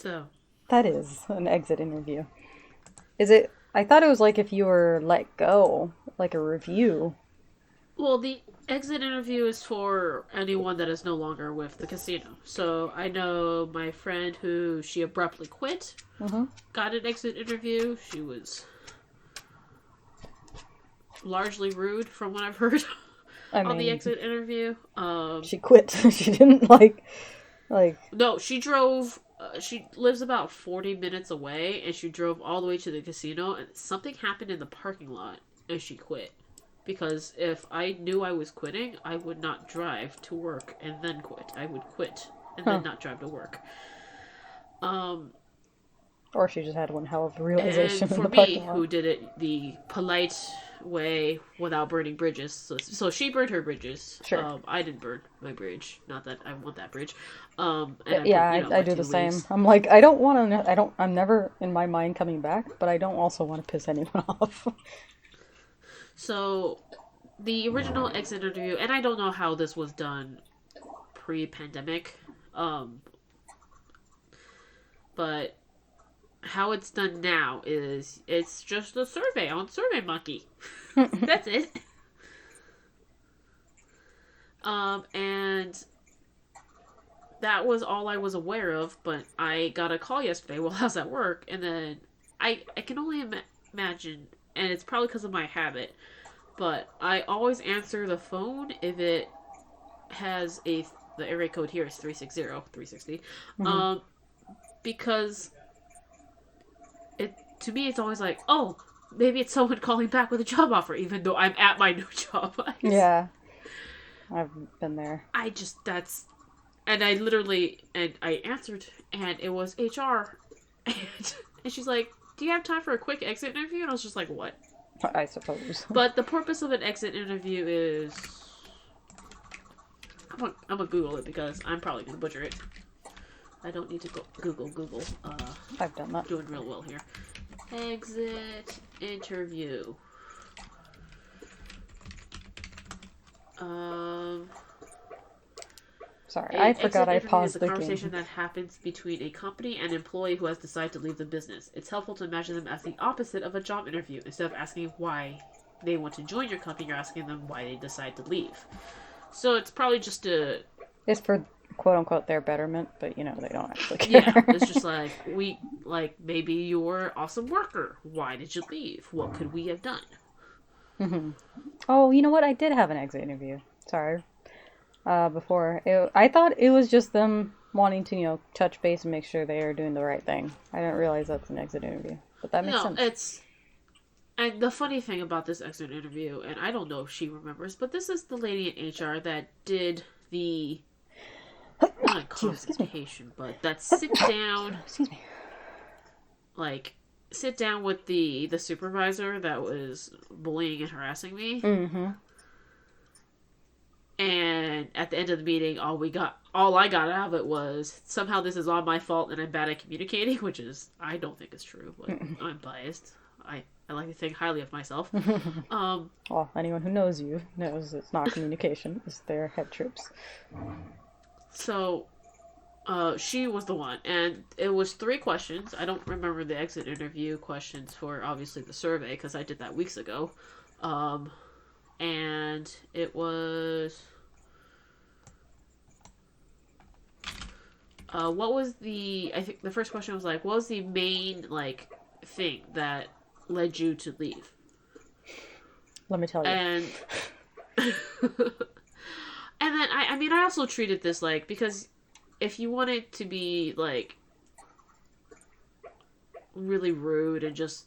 So, That is an exit interview. Is it? I thought it was like if you were let go, like a review. well, the exit interview is for anyone that is no longer with the casino. So I know my friend who she abruptly quit Mm-hmm. got an exit interview. She was largely rude from what I've heard I on the mean, exit interview. she quit. She didn't like. No, she drove. She lives about 40 minutes away, and she drove all the way to the casino. And something happened in the parking lot, and she quit. Because if I knew I was quitting, I would not drive to work and then quit. I would quit and Huh. then not drive to work. Um, Or she just had one hell of a and realization in for the me, parking lot. who did it the polite way without burning bridges, so she burned her bridges. Sure. I didn't burn my bridge. Not that I want that bridge. And I Yeah, put I my do the tea same. leaves. I'm like, I don't want to. I don't. I'm never in my mind coming back, but I don't also want to piss anyone off. So the original exit interview, and I don't know how this was done pre-pandemic, um, but how it's done now is it's just a survey on SurveyMonkey. That's it. And that was all I was aware of. But I got a call yesterday while I was at work, and then I can only imagine, and it's probably because of my habit, but I always answer the phone if it has a the area code here is 360 360, Hmm. um because it to me it's always like, oh, maybe it's someone calling back with a job offer even though I'm at my new job. Yeah, I've been there. I just that's and I literally and I answered and it was HR. And she's like, do you have time for a quick exit interview? And I was just like, what? I suppose. But the purpose of an exit interview is I'm gonna Google it because I'm probably gonna butcher it. I don't need to go Google. I've done that. Doing real well here. Exit interview. Um, Sorry, I an forgot exit I interview is paused a the conversation game. that happens between a company and employee who has decided to leave the business. It's helpful to imagine them as the opposite of a job interview. Instead of asking why they want to join your company, you're asking them why they decide to leave. So it's probably just a It's for quote unquote their betterment, but they don't actually yeah. care. It's just like maybe you're an awesome worker. Why did you leave? What could we have done? Hmm. Oh, you know what? I did have an exit interview. Sorry. Before I thought it was just them wanting to, touch base and make sure they are doing the right thing. I didn't realize that's an exit interview, but that makes No, sense. it's and the funny thing about this exit interview, and I don't know if she remembers, but this is the lady in HR that did the not a Gee, excuse me. convocation, but that sit down, Excuse me. like sit down with the supervisor that was bullying and harassing me. Mm-hmm. And at the end of the meeting, all I got out of it was somehow this is all my fault and I'm bad at communicating, which is I don't think is true, but I'm biased. I like to think highly of myself. Um, Well, anyone who knows you knows it's not communication; it's their head trips. so she was the one, and it was three questions. I don't remember the exit interview questions for obviously the survey because I did that weeks ago. Um, and it was what was the I think the first question was like what was the main thing that led you to leave? Let me tell you. And and then I mean I also treated this because if you wanted to be really rude and just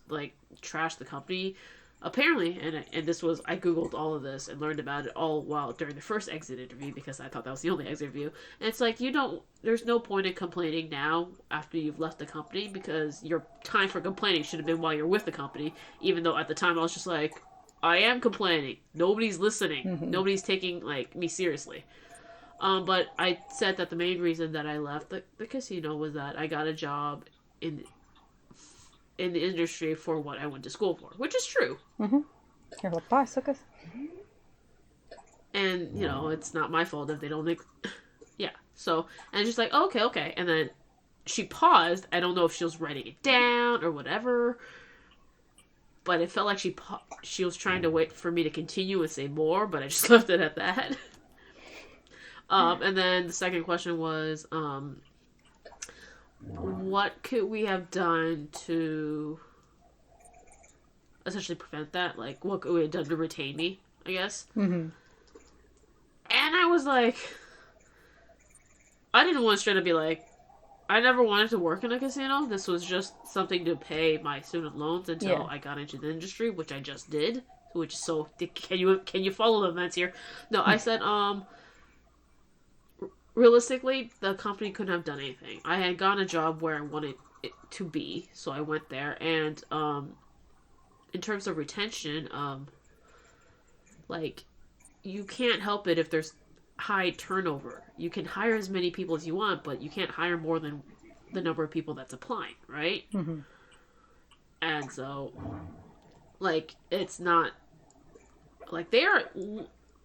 trash the company, apparently, and this was I googled all of this and learned about it all while during the first exit interview because I thought that was the only exit interview. And it's like you don't. There's no point in complaining now after you've left the company because your time for complaining should have been while you're with the company. Even though at the time I was just like, I am complaining. Nobody's listening. Mm-hmm. Nobody's taking me seriously. But I said that the main reason that I left the casino was that I got a job in in the industry for what I went to school for, which is true. Mm-hmm. You're like, bye, suckers. And it's not my fault if they don't make. Yeah. So and it's just like okay, and then she paused. I don't know if she was writing it down or whatever, but it felt like she was trying to wait for me to continue and say more, but I just left it at that. And then the second question was, what could we have done to essentially prevent that? Like, what could we have done to retain me, I guess? Mm-hmm. And I was like, I didn't want to straight up be like, I never wanted to work in a casino. This was just something to pay my student loans until I got into the industry, which I just did. Which, so can you follow the events here? No, I said realistically, the company couldn't have done anything. I had gotten a job where I wanted it to be, so I went there. And in terms of retention, like, you can't help it if there's high turnover. You can hire as many people as you want, but you can't hire more than the number of people that's applying, right? Mm-hmm. And so, like, it's not like they are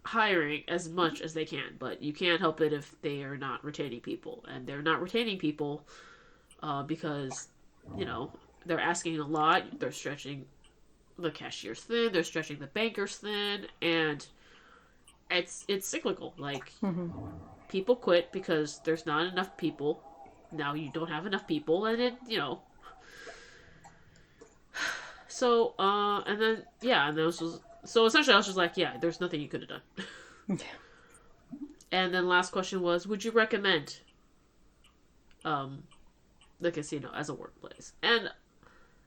hiring as much as they can, but you can't help it if they are not retaining people. And they're not retaining people because, you know, they're asking a lot. They're stretching the cashiers thin. They're stretching the bankers thin. And it's cyclical. Like, people quit because there's not enough people. Now you don't have enough people. And it, you know. So, and then, yeah, and this was... So essentially, I was just like, yeah, there's nothing you could have done. And then last question was, would you recommend the casino as a workplace? And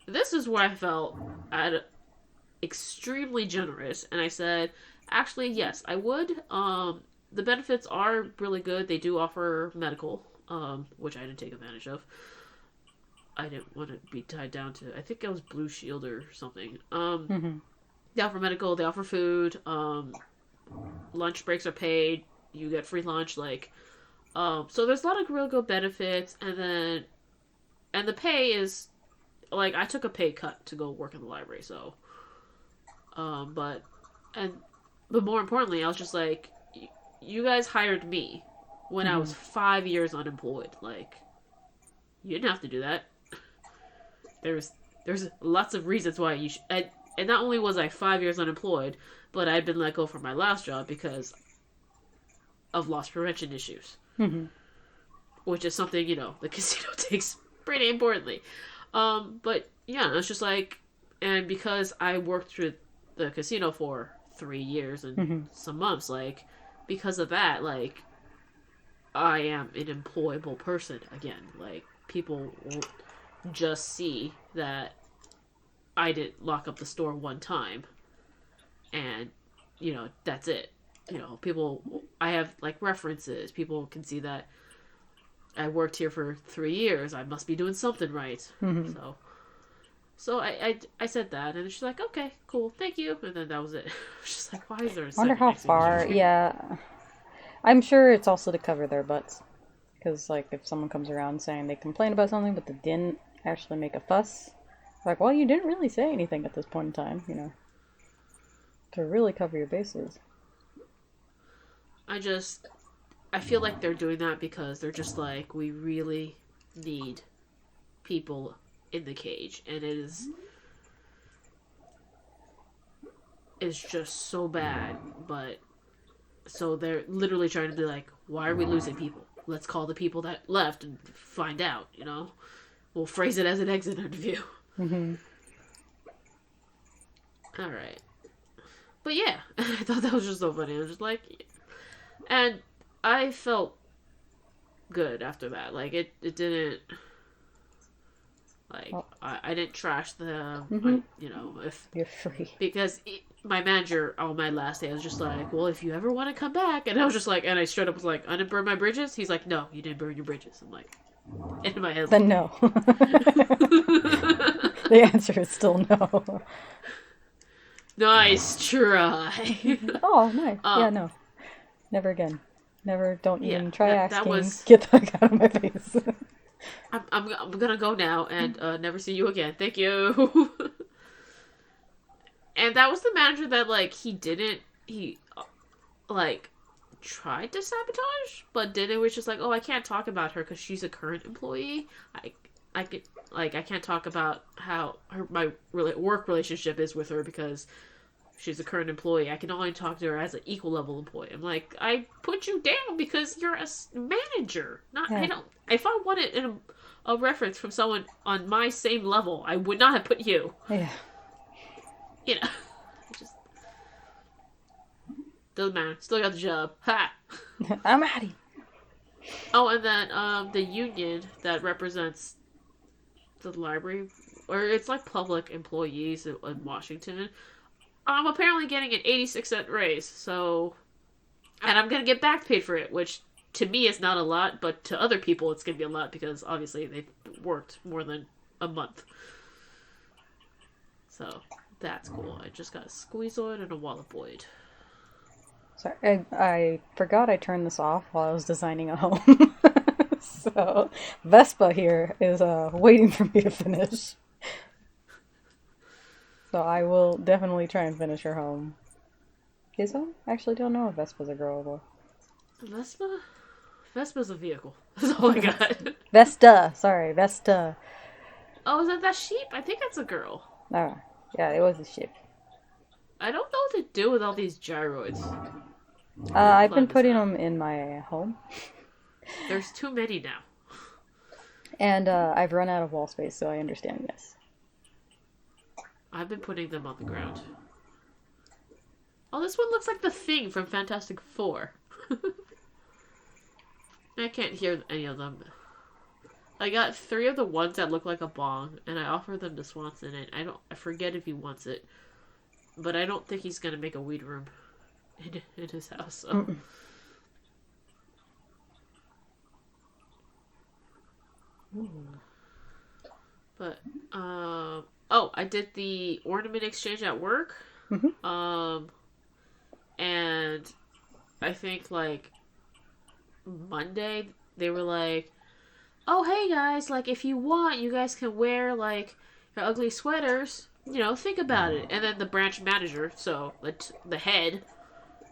this is where I felt extremely generous. And I said, actually, yes, I would. The benefits are really good. They do offer medical, which I didn't take advantage of. I didn't want to be tied down to, I think it was Blue Shield or something. They offer medical, they offer food, lunch breaks are paid, you get free lunch, like, so there's a lot of real good benefits, and the pay is, like, I took a pay cut to go work in the library, so, but more importantly, I was just like, you guys hired me when I was 5 years unemployed, like, you didn't have to do that. There's lots of reasons why you should, and not only was I 5 years unemployed, but I'd been let go from my last job because of loss prevention issues. Which is something, you know, the casino takes pretty importantly. But, yeah, it's just like... And because I worked through the casino for 3 years and some months, like, because of that, like, I am an employable person again. Like, people won't just see that I didn't lock up the store one time, and, you know, that's it. You know, I have, like, references. People can see that I worked here for 3 years. I must be doing something right. So I said that, and she's like, okay, cool, thank you. And then that was it. She's like, why is there a I wonder second how far, yeah. I'm sure it's also to cover their butts. Because, like, if someone comes around saying they complained about something, but they didn't actually make a fuss, like, well, you didn't really say anything at this point in time, you know, to really cover your bases. I feel like they're doing that because they're just like, we really need people in the cage, and it's just so bad, but, so they're literally trying to be like, why are we losing people? Let's call the people that left and find out, you know? We'll phrase it as an exit interview. Alright. But yeah, I thought that was just so funny. I was just like... And I felt good after that. Like, it didn't... Like, I didn't trash the... you know, if... You're free. Because my manager, on my last day, was just like, well, if you ever want to come back... And I was just like... And I straight up was like, I didn't burn my bridges? He's like, no, you didn't burn your bridges. I'm like... In my head. Then no. The answer is still no. Nice try. Oh, nice. Yeah, no. Never again. Never, don't even try asking. That was... Get the heck out of my face. I'm gonna go now and never see you again. Thank you. And that was the manager that, like, he tried to sabotage, but then it was just like, oh, I can't talk about her because she's a current employee. I could like I can't talk about how my work relationship is with her because she's a current employee. I can only talk to her as an equal level employee. I'm like, I put you down because you're a manager. Not Yeah. I don't. If I wanted a reference from someone on my same level, I would not have put you. Yeah. You know, it just doesn't matter. Still got the job. Ha. I'm out of here. Oh, and then the union that represents the library, or it's like public employees in Washington. I'm apparently getting an 86-cent raise, so, and I'm gonna get back paid for it, which to me is not a lot, but to other people it's gonna be a lot because obviously they've worked more than a month. So that's cool. I just got a Squeezoid and a Wallopoid. Sorry, I forgot I turned this off while I was designing a home. So Vespa here is waiting for me to finish. So I will definitely try and finish her home. His home? I actually don't know if Vespa's a girl or Vespa? Vespa's a vehicle. That's all I got. Vesta. Sorry, Vesta. Oh, is that sheep? I think that's a girl. Oh, yeah, it was a ship. I don't know what to do with all these gyroids. I've been putting them in my home. There's too many now. And I've run out of wall space, so I understand, yes. I've been putting them on the ground. Oh, this one looks like the Thing from Fantastic Four. I can't hear any of them. I got 3 of the ones that look like a bong, and I offered them to Swanson, and I forget if he wants it. But I don't think he's gonna make a weed room in his house. So. But oh, I did the ornament exchange at work. Mm-hmm. And I think like Monday they were like, "Oh, hey guys, like if you want, you guys can wear like your ugly sweaters. You know, think about it." And then the branch manager, so the head,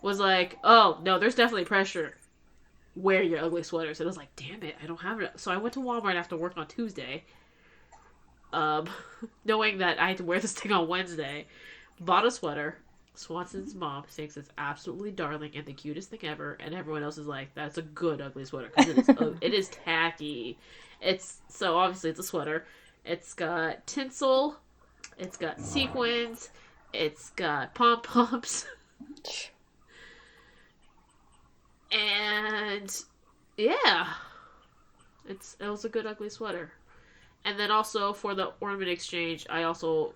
was like, "Oh no, there's definitely pressure. Wear your ugly sweaters." And I was like, "Damn it, I don't have it." So I went to Walmart after work on Tuesday, knowing that I had to wear this thing on Wednesday. Bought a sweater. Swanson's mom thinks it's absolutely darling and the cutest thing ever, and everyone else is like, "That's a good ugly sweater because it is tacky." It's so obviously it's a sweater. It's got tinsel. It's got sequins. It's got pom poms. And yeah, it was a good ugly sweater. And then also for the ornament exchange, I also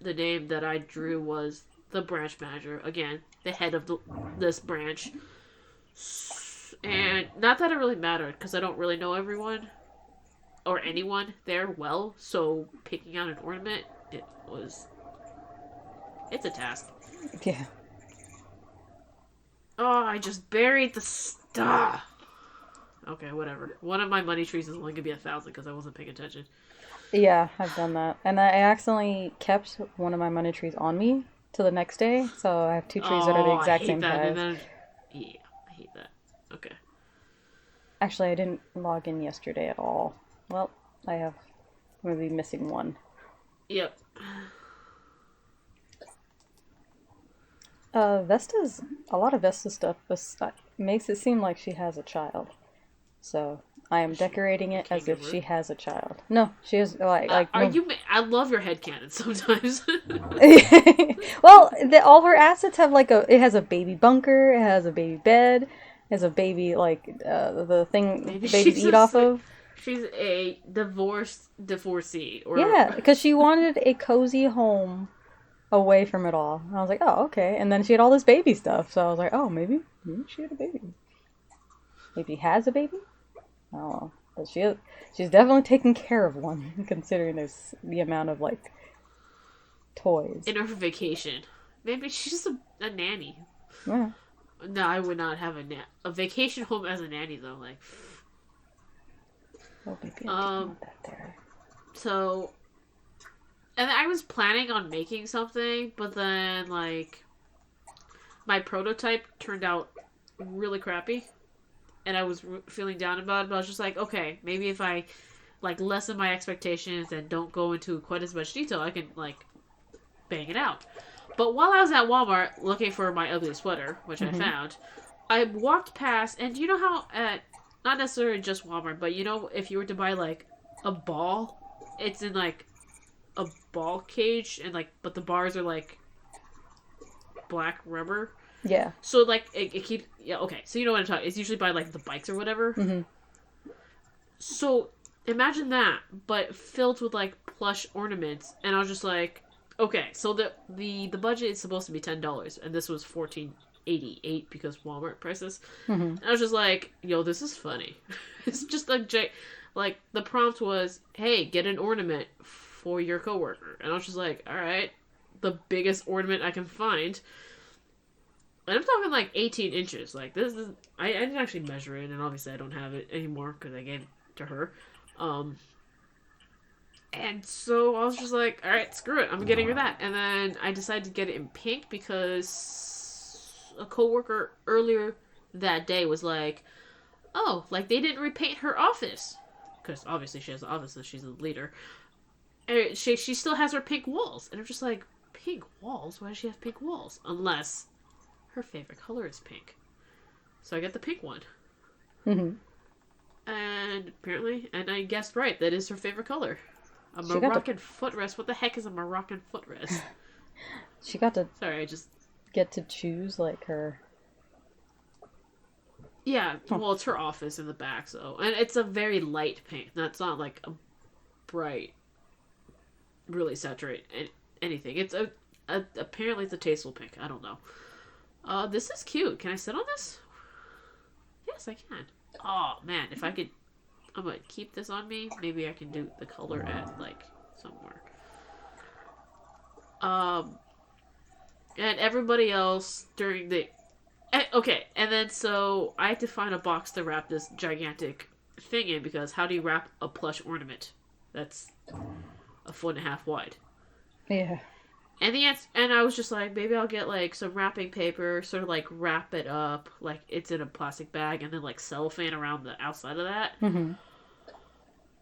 the name that I drew was the branch manager. Again, the head of this branch. And not that it really mattered because I don't really know everyone or anyone there well. So picking out an ornament, it's a task. Yeah. Oh, I just buried the stuff. Okay, whatever. One of my money trees is only gonna be 1,000 because I wasn't paying attention. Yeah, I've done that. And I accidentally kept one of my money trees on me till the next day, so I have 2 trees that are the exact same that. size. And then, yeah, I hate that. Okay. Actually, I didn't log in yesterday at all. Well, I'm going to be missing one. Yep. A lot of Vesta stuff makes it seem like she has a child. So I am decorating it as if she has a child. No, she is like. I love your headcanon sometimes. Well, all her assets have it has a baby bunker, it has a baby bed, it has a baby the thing babies eat off of. She's a divorcee. Yeah, because she wanted a cozy home away from it all. And I was like, oh, okay. And then she had all this baby stuff, so I was like, oh, maybe she had a baby. Maybe has a baby? I don't know. But she's definitely taking care of one, considering there's the amount of toys. In her vacation. Maybe she's a nanny. Yeah. No, I would not have a vacation home as a nanny though. Oh, maybe I didn't want that there. So, and I was planning on making something, but then my prototype turned out really crappy, and I was feeling down about it. But I was just like, okay, maybe if I like lessen my expectations and don't go into quite as much detail, I can like bang it out. But while I was at Walmart looking for my ugly sweater, which I found, I walked past, and you know how at not necessarily just Walmart, but you know if you were to buy like a ball, it's in like a ball cage, and like but the bars are like black rubber. Yeah. So like it keeps okay. So you know what I'm talking. It's usually by like the bikes or whatever. Mm-hmm. So imagine that, but filled with like plush ornaments, and I was just like, okay. So the budget is supposed to be $10, and this was $14.88 because Walmart prices. Mm-hmm. And I was just like, yo, this is funny. It's just like the prompt was, hey, get an ornament for your coworker, and I was just like, all right, the biggest ornament I can find. And I'm talking like 18 inches. Like, this is... I didn't actually measure it, and obviously I don't have it anymore because I gave it to her. And so I was just like, alright, screw it. I'm getting her that. And then I decided to get it in pink because a coworker earlier that day was like, oh, like they didn't repaint her office. Because obviously she has an office and she's a leader. And she still has her pink walls. And I'm just like, pink walls? Why does she have pink walls? Unless... her favorite color is pink. So I got the pink one. Mm-hmm. And apparently, and I guessed right, that is her favorite color. A She Moroccan footrest. What the heck is a Moroccan footrest? She got to Sorry, I just... get to choose, like, her... Yeah, well, it's her office in the back, so... And it's a very light pink. That's not, like, a bright, really saturated anything. It's apparently it's a tasteful pink. I don't know. This is cute. Can I sit on this? Yes, I can. Oh, man, if I could... I'm gonna keep this on me. Maybe I can do the color at, like, somewhere. And everybody else during the... Okay, and then so I had to find a box to wrap this gigantic thing in because how do you wrap a plush ornament that's a 1.5 wide? Yeah. And and I was just like, maybe I'll get like some wrapping paper, sort of like wrap it up, like it's in a plastic bag, and then like cellophane around the outside of that. Mm-hmm.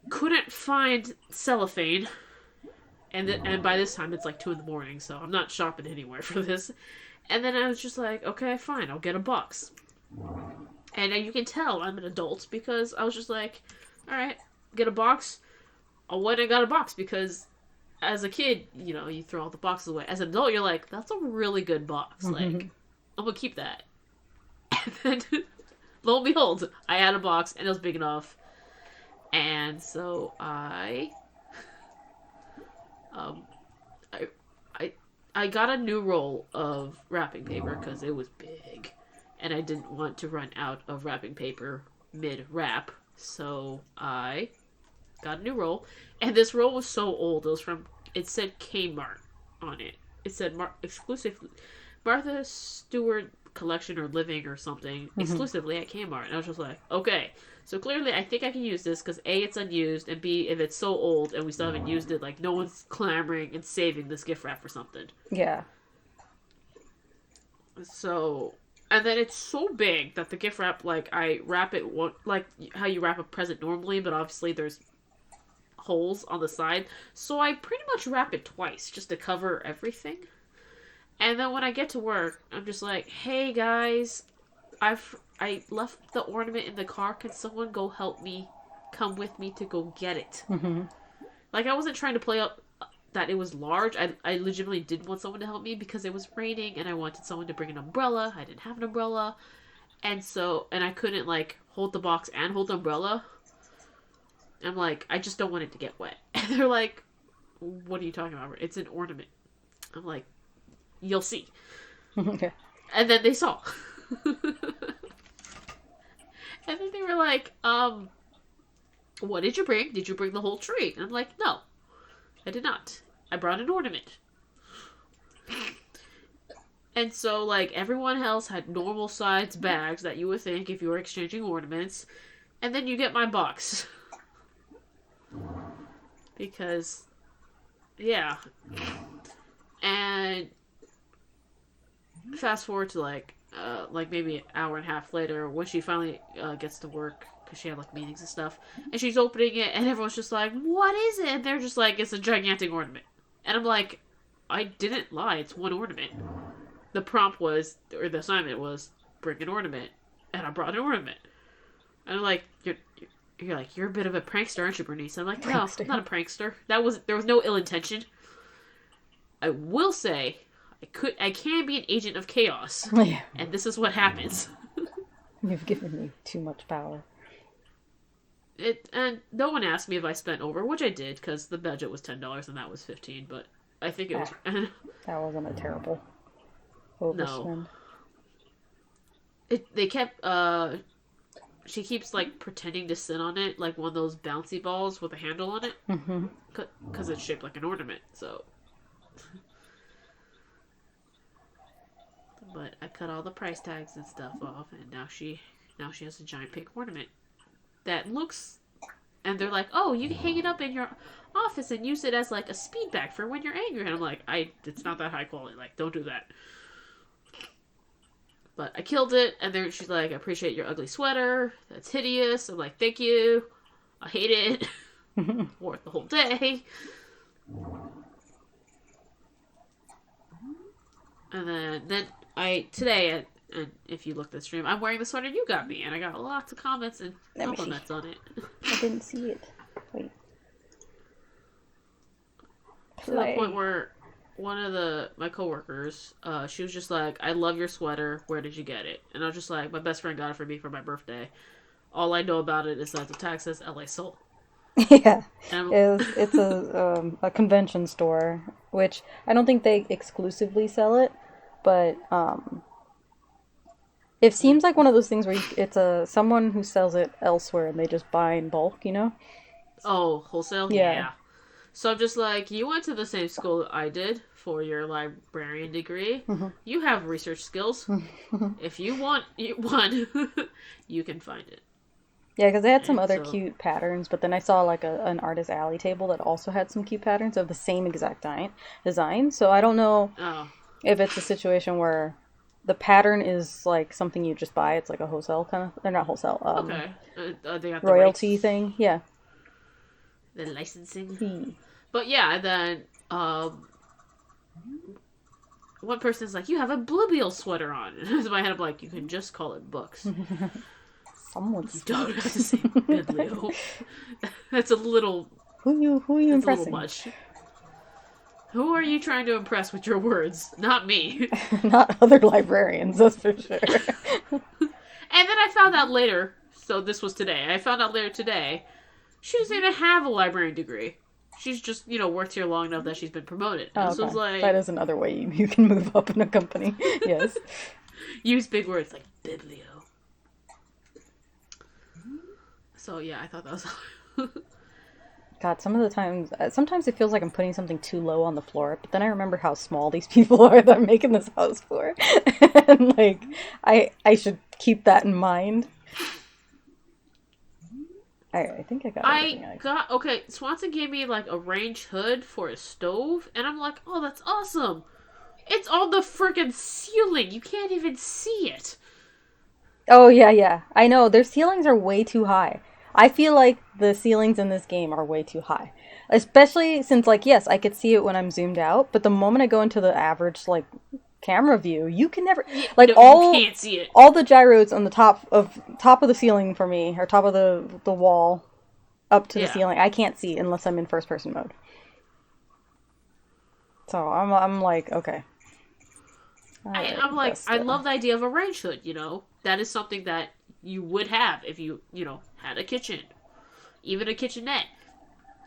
Couldn't find cellophane, and by this time it's like 2 a.m, so I'm not shopping anywhere for this. And then I was just like, okay, fine, I'll get a box. And you can tell I'm an adult because I was just like, all right, get a box. I went and got a box because. As a kid, you know, you throw all the boxes away. As an adult, you're like, that's a really good box. Like, I'm gonna keep that. And then, lo and behold, I had a box, and it was big enough. And so I got a new roll of wrapping paper because it was big. And I didn't want to run out of wrapping paper mid-wrap. So I got a new roll. And this roll was so old. It said Kmart on it. It said exclusive Martha Stewart collection or living or something exclusively at Kmart. And I was just like, okay. So clearly I think I can use this because A, it's unused, and B, if it's so old and we still haven't used it, like no one's clamoring and saving this gift wrap for something. Yeah. So, and then it's so big that the gift wrap, like I wrap it like how you wrap a present normally, but obviously there's holes on the side, so I pretty much wrap it twice just to cover everything. And then when I get to work, I'm just like, hey guys, I left the ornament in the car. Can someone go help me? Come with me to go get it. Like I wasn't trying to play up that it was large. I legitimately did want someone to help me because it was raining and I wanted someone to bring an umbrella. I didn't have an umbrella, and I couldn't like hold the box and hold the umbrella. I'm like, I just don't want it to get wet. And they're like, what are you talking about? It's an ornament. I'm like, you'll see. Okay. And then they saw. And then they were like, what did you bring? Did you bring the whole tree? And I'm like, no, I did not. I brought an ornament. And so, like, everyone else had normal sized bags that you would think if you were exchanging ornaments. And then you get my box. Because, yeah. And fast forward to like maybe an hour and a half later when she finally gets to work because she had like meetings and stuff, and she's opening it, and everyone's just like, "What is it?" And they're just like, "It's a gigantic ornament," and I'm like, "I didn't lie. It's one ornament." The prompt was, or the assignment was, bring an ornament, and I brought an ornament. And I'm like, you're like, you're a bit of a prankster, aren't you, Bernice? I'm like, no, Prankster. I'm not a prankster. There was no ill intention. I will say, I can be an agent of chaos, Yeah. and this is what happens. You've given me too much power. And no one asked me if I spent over, which I did because the budget was $10 and that was 15. But I think it was. That wasn't a terrible overspend. No. They kept. She keeps like pretending to sit on it, like one of those bouncy balls with a handle on it, because it's shaped like an ornament. So. But I cut all the price tags and stuff off, and now she has a giant pink ornament that looks. And they're like, "Oh, you can hang it up in your office and use it as like a speed bag for when you're angry." And I'm like, it's not that high quality. Like, don't do that. But I killed it, and then she's like, "I appreciate your ugly sweater. That's hideous." I'm like, "Thank you. I hate it." Wore it the whole day. And then today, and if you look at the stream, I'm wearing the sweater you got me, and I got lots of comments and compliments on it. I didn't see it. Wait. To the point where one of my coworkers, she was just like, "I love your sweater. Where did you get it?" And I was just like, "My best friend got it for me for my birthday. All I know about it is that the tag says LA Soul." Yeah, it's a convention store, which I don't think they exclusively sell it, but it seems like one of those things where it's someone who sells it elsewhere and they just buy in bulk, you know? Oh, wholesale? Yeah. So I'm just like, you went to the same school I did for your librarian degree. Mm-hmm. You have research skills. If you want one, you can find it. Yeah, because they had some other cute patterns, but then I saw like an artist alley table that also had some cute patterns of the same exact design. So I don't know if it's a situation where the pattern is like something you just buy. It's like a wholesale kind of, or not wholesale. Okay. They got the royalty rights. Thing. Yeah. The licensing. But yeah, then one person's like, "You have a Bluebeal sweater on," and in my head I'm like, "You can just call it books." Someone's don't have to say biblio. That's a little. Who are you impressing? A little much. Who are you trying to impress with your words? Not me. Not other librarians, that's for sure. And then I found out later. So this was today. I found out later today. She doesn't even have a librarian degree. She's just, worked here long enough that she's been promoted. Oh, so it's like, that is another way you can move up in a company. Yes. Use big words like biblio. So yeah, I thought that was. God, sometimes it feels like I'm putting something too low on the floor, but then I remember how small these people are that I'm making this house for. And like, I should keep that in mind. I think I got everything. Okay, Swanson gave me like a range hood for a stove, and I'm like, "Oh, that's awesome. It's on the freaking ceiling. You can't even see it." Oh, yeah. I know, their ceilings are way too high. I feel like the ceilings in this game are way too high. Especially since, like, yes, I could see it when I'm zoomed out, but the moment I go into the average, like, camera view, you can never... Like, you can't see it. All the gyros on the top of the ceiling for me, or top of the wall, up to the ceiling, I can't see unless I'm in first-person mode. So, I'm like, okay. I'm like, I love the idea of a range hood, That is something that you would have if you, had a kitchen. Even a kitchenette.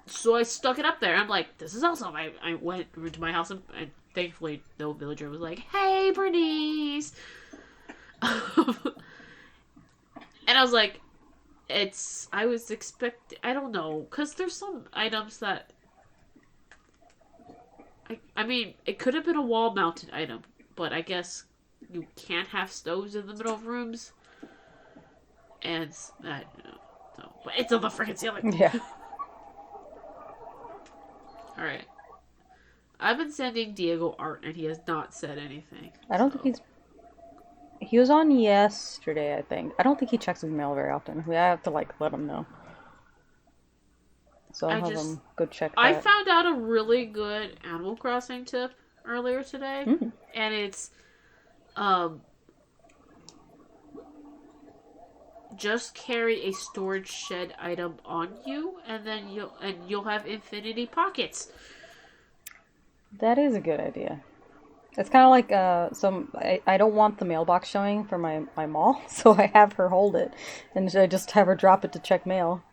So I stuck it up there. I'm like, this is awesome. I went to my house and thankfully no villager was like, "Hey, Bernice." And I was like, I was expecting, I don't know, because there's some items that, I mean, it could have been a wall-mounted item, but I guess you can't have stoves in the middle of rooms. And, but it's on the freaking ceiling. Yeah. Alright. I've been sending Diego art, and he has not said anything. I don't think he's He was on yesterday, I think. I don't think he checks his mail very often. I have to like let him know. So I'll have him go check that. I found out a really good Animal Crossing tip earlier today, and it's just carry a storage shed item on you, and then you'll have infinity pockets. That is a good idea. It's kind of like I don't want the mailbox showing for my mall, so I have her hold it, and I just have her drop it to check mail.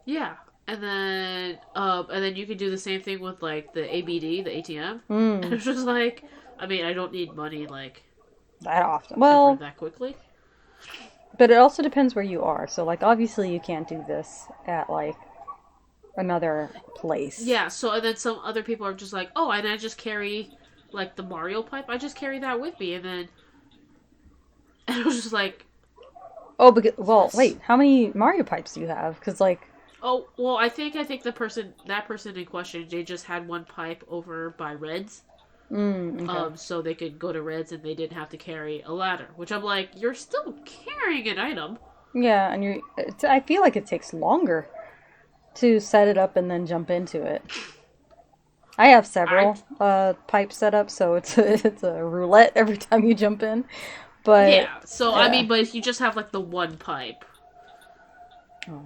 Yeah, and then you can do the same thing with like the ABD, the ATM, and it's just like, I mean, I don't need money like that often. Well, that quickly. But it also depends where you are. So like obviously you can't do this at like another place. Yeah. So and then some other people are just like, oh, and I just carry like the Mario pipe. I just carry that with me, and then and I was just like, oh, well, wait, how many Mario pipes do you have? Because like, oh, well, I think that person in question, they just had one pipe over by Red's, okay. So they could go to Red's and they didn't have to carry a ladder. Which I'm like, you're still carrying an item. Yeah, and I feel like it takes longer to set it up and then jump into it. I have several pipes set up, so it's a roulette every time you jump in. But yeah, so yeah. I mean, but if you just have like the one pipe,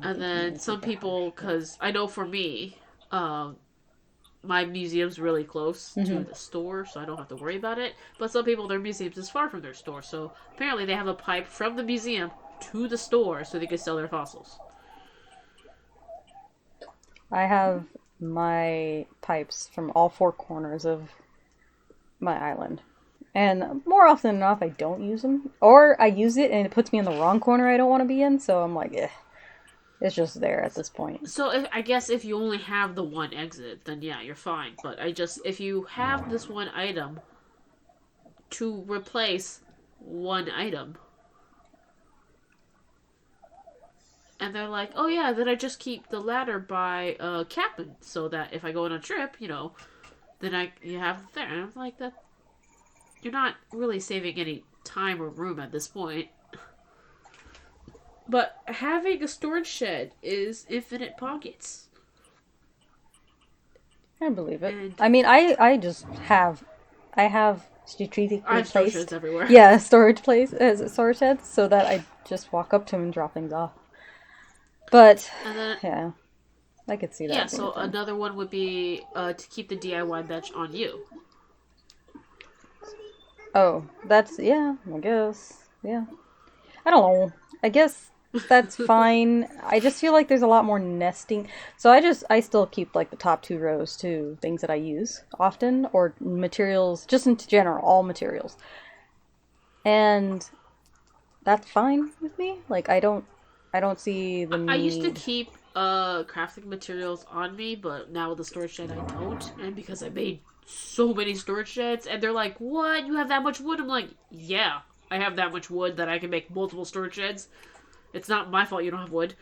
and then some people, because I know for me, my museum's really close to the store, so I don't have to worry about it. But some people, their museums is far from their store, so apparently they have a pipe from the museum to the store so they can sell their fossils. I have my pipes from all four corners of my island. And more often than not, I don't use them. Or I use it and it puts me in the wrong corner I don't want to be in, so I'm like, it's just there at this point. So I guess if you only have the one exit, then yeah, you're fine. But if you have this one item to replace one item, and they're like, oh yeah, then I just keep the ladder by Captain, so that if I go on a trip, then you have it there. And I'm like, that you're not really saving any time or room at this point. But having a storage shed is infinite pockets. I believe it. And I mean, I have strategically placed storage sheds everywhere. Yeah, storage sheds, so that I just walk up to them and drop things off. But then, yeah, I could see that. Yeah, so another one would be to keep the DIY bench on you. Oh, I guess. Yeah. I don't know. I guess that's fine. I just feel like there's a lot more nesting. So I still keep like the top 2 rows to things that I use often, or materials, just in general, all materials. And that's fine with me. Like I don't see the need. I used to keep crafting materials on me, but now with the storage shed I don't. And because I made so many storage sheds, and they're like, what? You have that much wood? I'm like, yeah, I have that much wood that I can make multiple storage sheds. It's not my fault you don't have wood.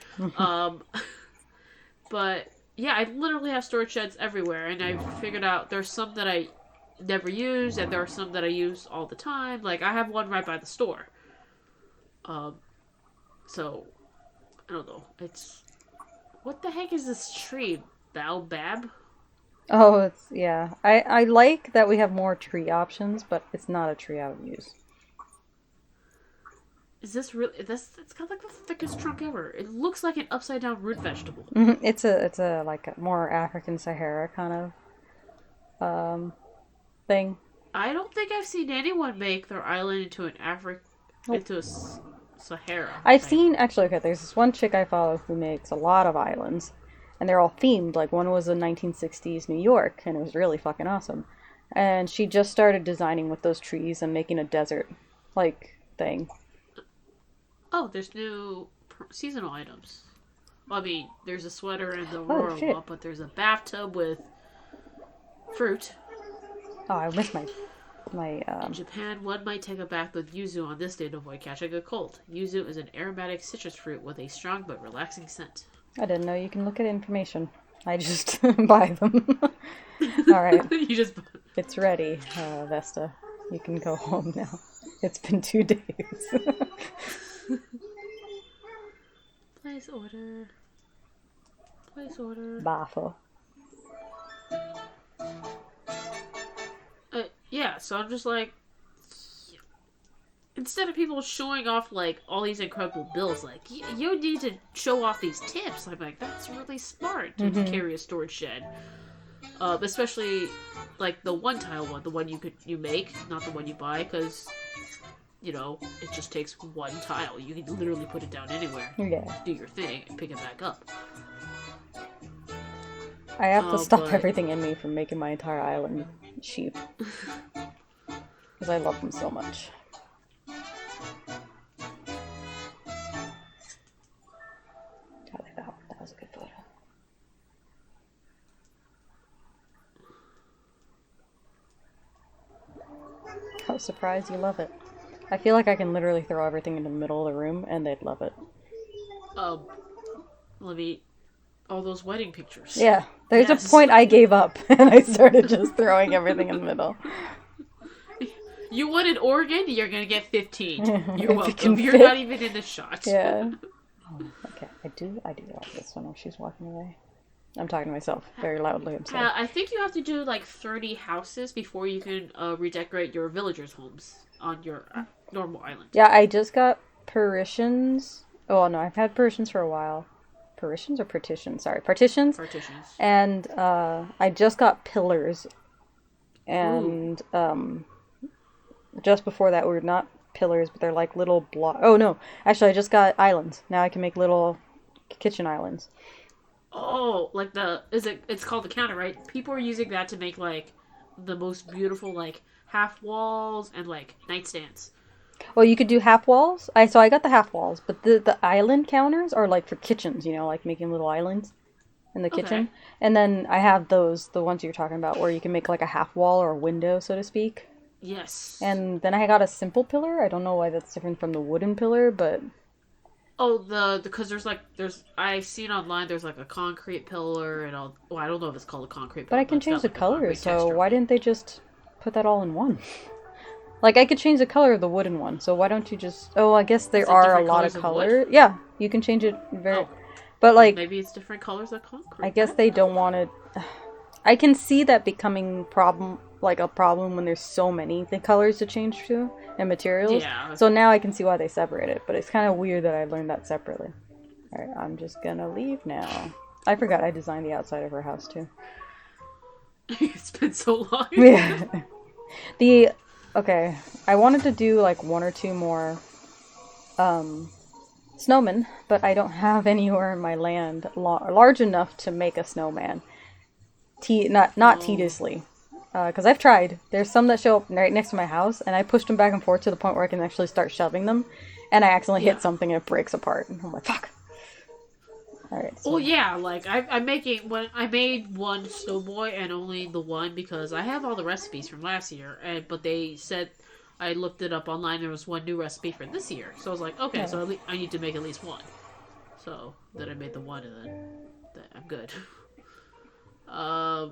But yeah, I literally have storage sheds everywhere, and I figured out there's some that I never use, and there are some that I use all the time. Like, I have one right by the store. So, I don't know. What the heck is this tree? Baobab? Oh, yeah. I like that we have more tree options, but it's not a tree I would use. Is this really? It's got like the thickest trunk ever. It looks like an upside down root vegetable. Mm-hmm. It's a like a more African Sahara kind of thing. I don't think I've seen anyone make their island into an into a Sahara. I've seen actually. Okay, there's this one chick I follow who makes a lot of islands. And they're all themed. Like, one was a 1960s New York, and it was really fucking awesome. And she just started designing with those trees and making a desert-like thing. Oh, there's new seasonal items. Well, I mean, there's a sweater and the Aurora one, but there's a bathtub with fruit. Oh, I missed my... In Japan, one might take a bath with yuzu on this day to avoid catching a cold. Yuzu is an aromatic citrus fruit with a strong but relaxing scent. I didn't know you can look at information. I just buy them. All right. You just... It's ready, Vesta. You can go home now. It's been 2 days. Place order. Place order. Bafo. Yeah, so I'm just like, instead of people showing off like all these incredible builds, like you need to show off these tips. I'm like, that's really smart to carry a storage shed, especially like the one tile one, the one you make, not the one you buy, because you know it just takes one tile. You can literally put it down anywhere, do your thing, and pick it back up. I have to stop everything in me from making my entire island sheep. Because I love them so much. I like that one. That was a good photo. I was surprised you love it. I feel like I can literally throw everything into the middle of the room and they'd love it. Let me... all those wedding pictures. Yeah. There's a point I gave up and I started just throwing everything in the middle. You wanted Oregon, you're gonna get 15. You're welcome. You're not even in the shot. Yeah. Oh, okay. I do like this one when she's walking away. I'm talking to myself very loudly. I'm sorry. I think you have to do like 30 houses before you can redecorate your villagers' homes on your normal island. Yeah, I just got Parisians. Oh no, I've had Parisians for a while. Parisians or partitions? Sorry, partitions. Partitions. And I just got pillars. And just before that, we were not pillars, but they're like little blocks. Oh no, actually, I just got islands. Now I can make little kitchen islands. Oh, like it's called the counter, right? People are using that to make like the most beautiful like half walls and like nightstands. Well, you could do half walls. I got the half walls, but the island counters are like for kitchens, you know, like making little islands in the kitchen. And then I have the ones you're talking about, where you can make like a half wall or a window, so to speak. Yes. And then I got a simple pillar. I don't know why that's different from the wooden pillar, but... Oh, because I've seen online there's like a concrete pillar and all. Well, I don't know if it's called a concrete pillar. But I can change the colors, so why didn't they just put that all in one? Like, I could change the color of the wooden one, so why don't you just... Oh, I guess there are a lot of colors. Yeah, you can change it very... Oh. But, like... Maybe it's different colors of concrete. I guess they don't want it... I can see that becoming a problem when there's so many colors to change to and materials. Yeah. So now I can see why they separate it, but it's kind of weird that I learned that separately. Alright, I'm just gonna leave now. I forgot I designed the outside of her house, too. It's been so long. Yeah. Okay, I wanted to do like 1 or 2 more snowmen, but I don't have anywhere in my land large enough to make a snowman. Not tediously. Because I've tried. There's some that show up right next to my house, and I pushed them back and forth to the point where I can actually start shoving them, and I accidentally hit something and it breaks apart. And I'm like, fuck. Alright. So. Well, yeah, like, I made one snowboy and only the one because I have all the recipes from last year, but they said, I looked it up online, there was one new recipe for this year. So I was like, okay, so I need to make at least one. So, then I made the one, and then I'm good. I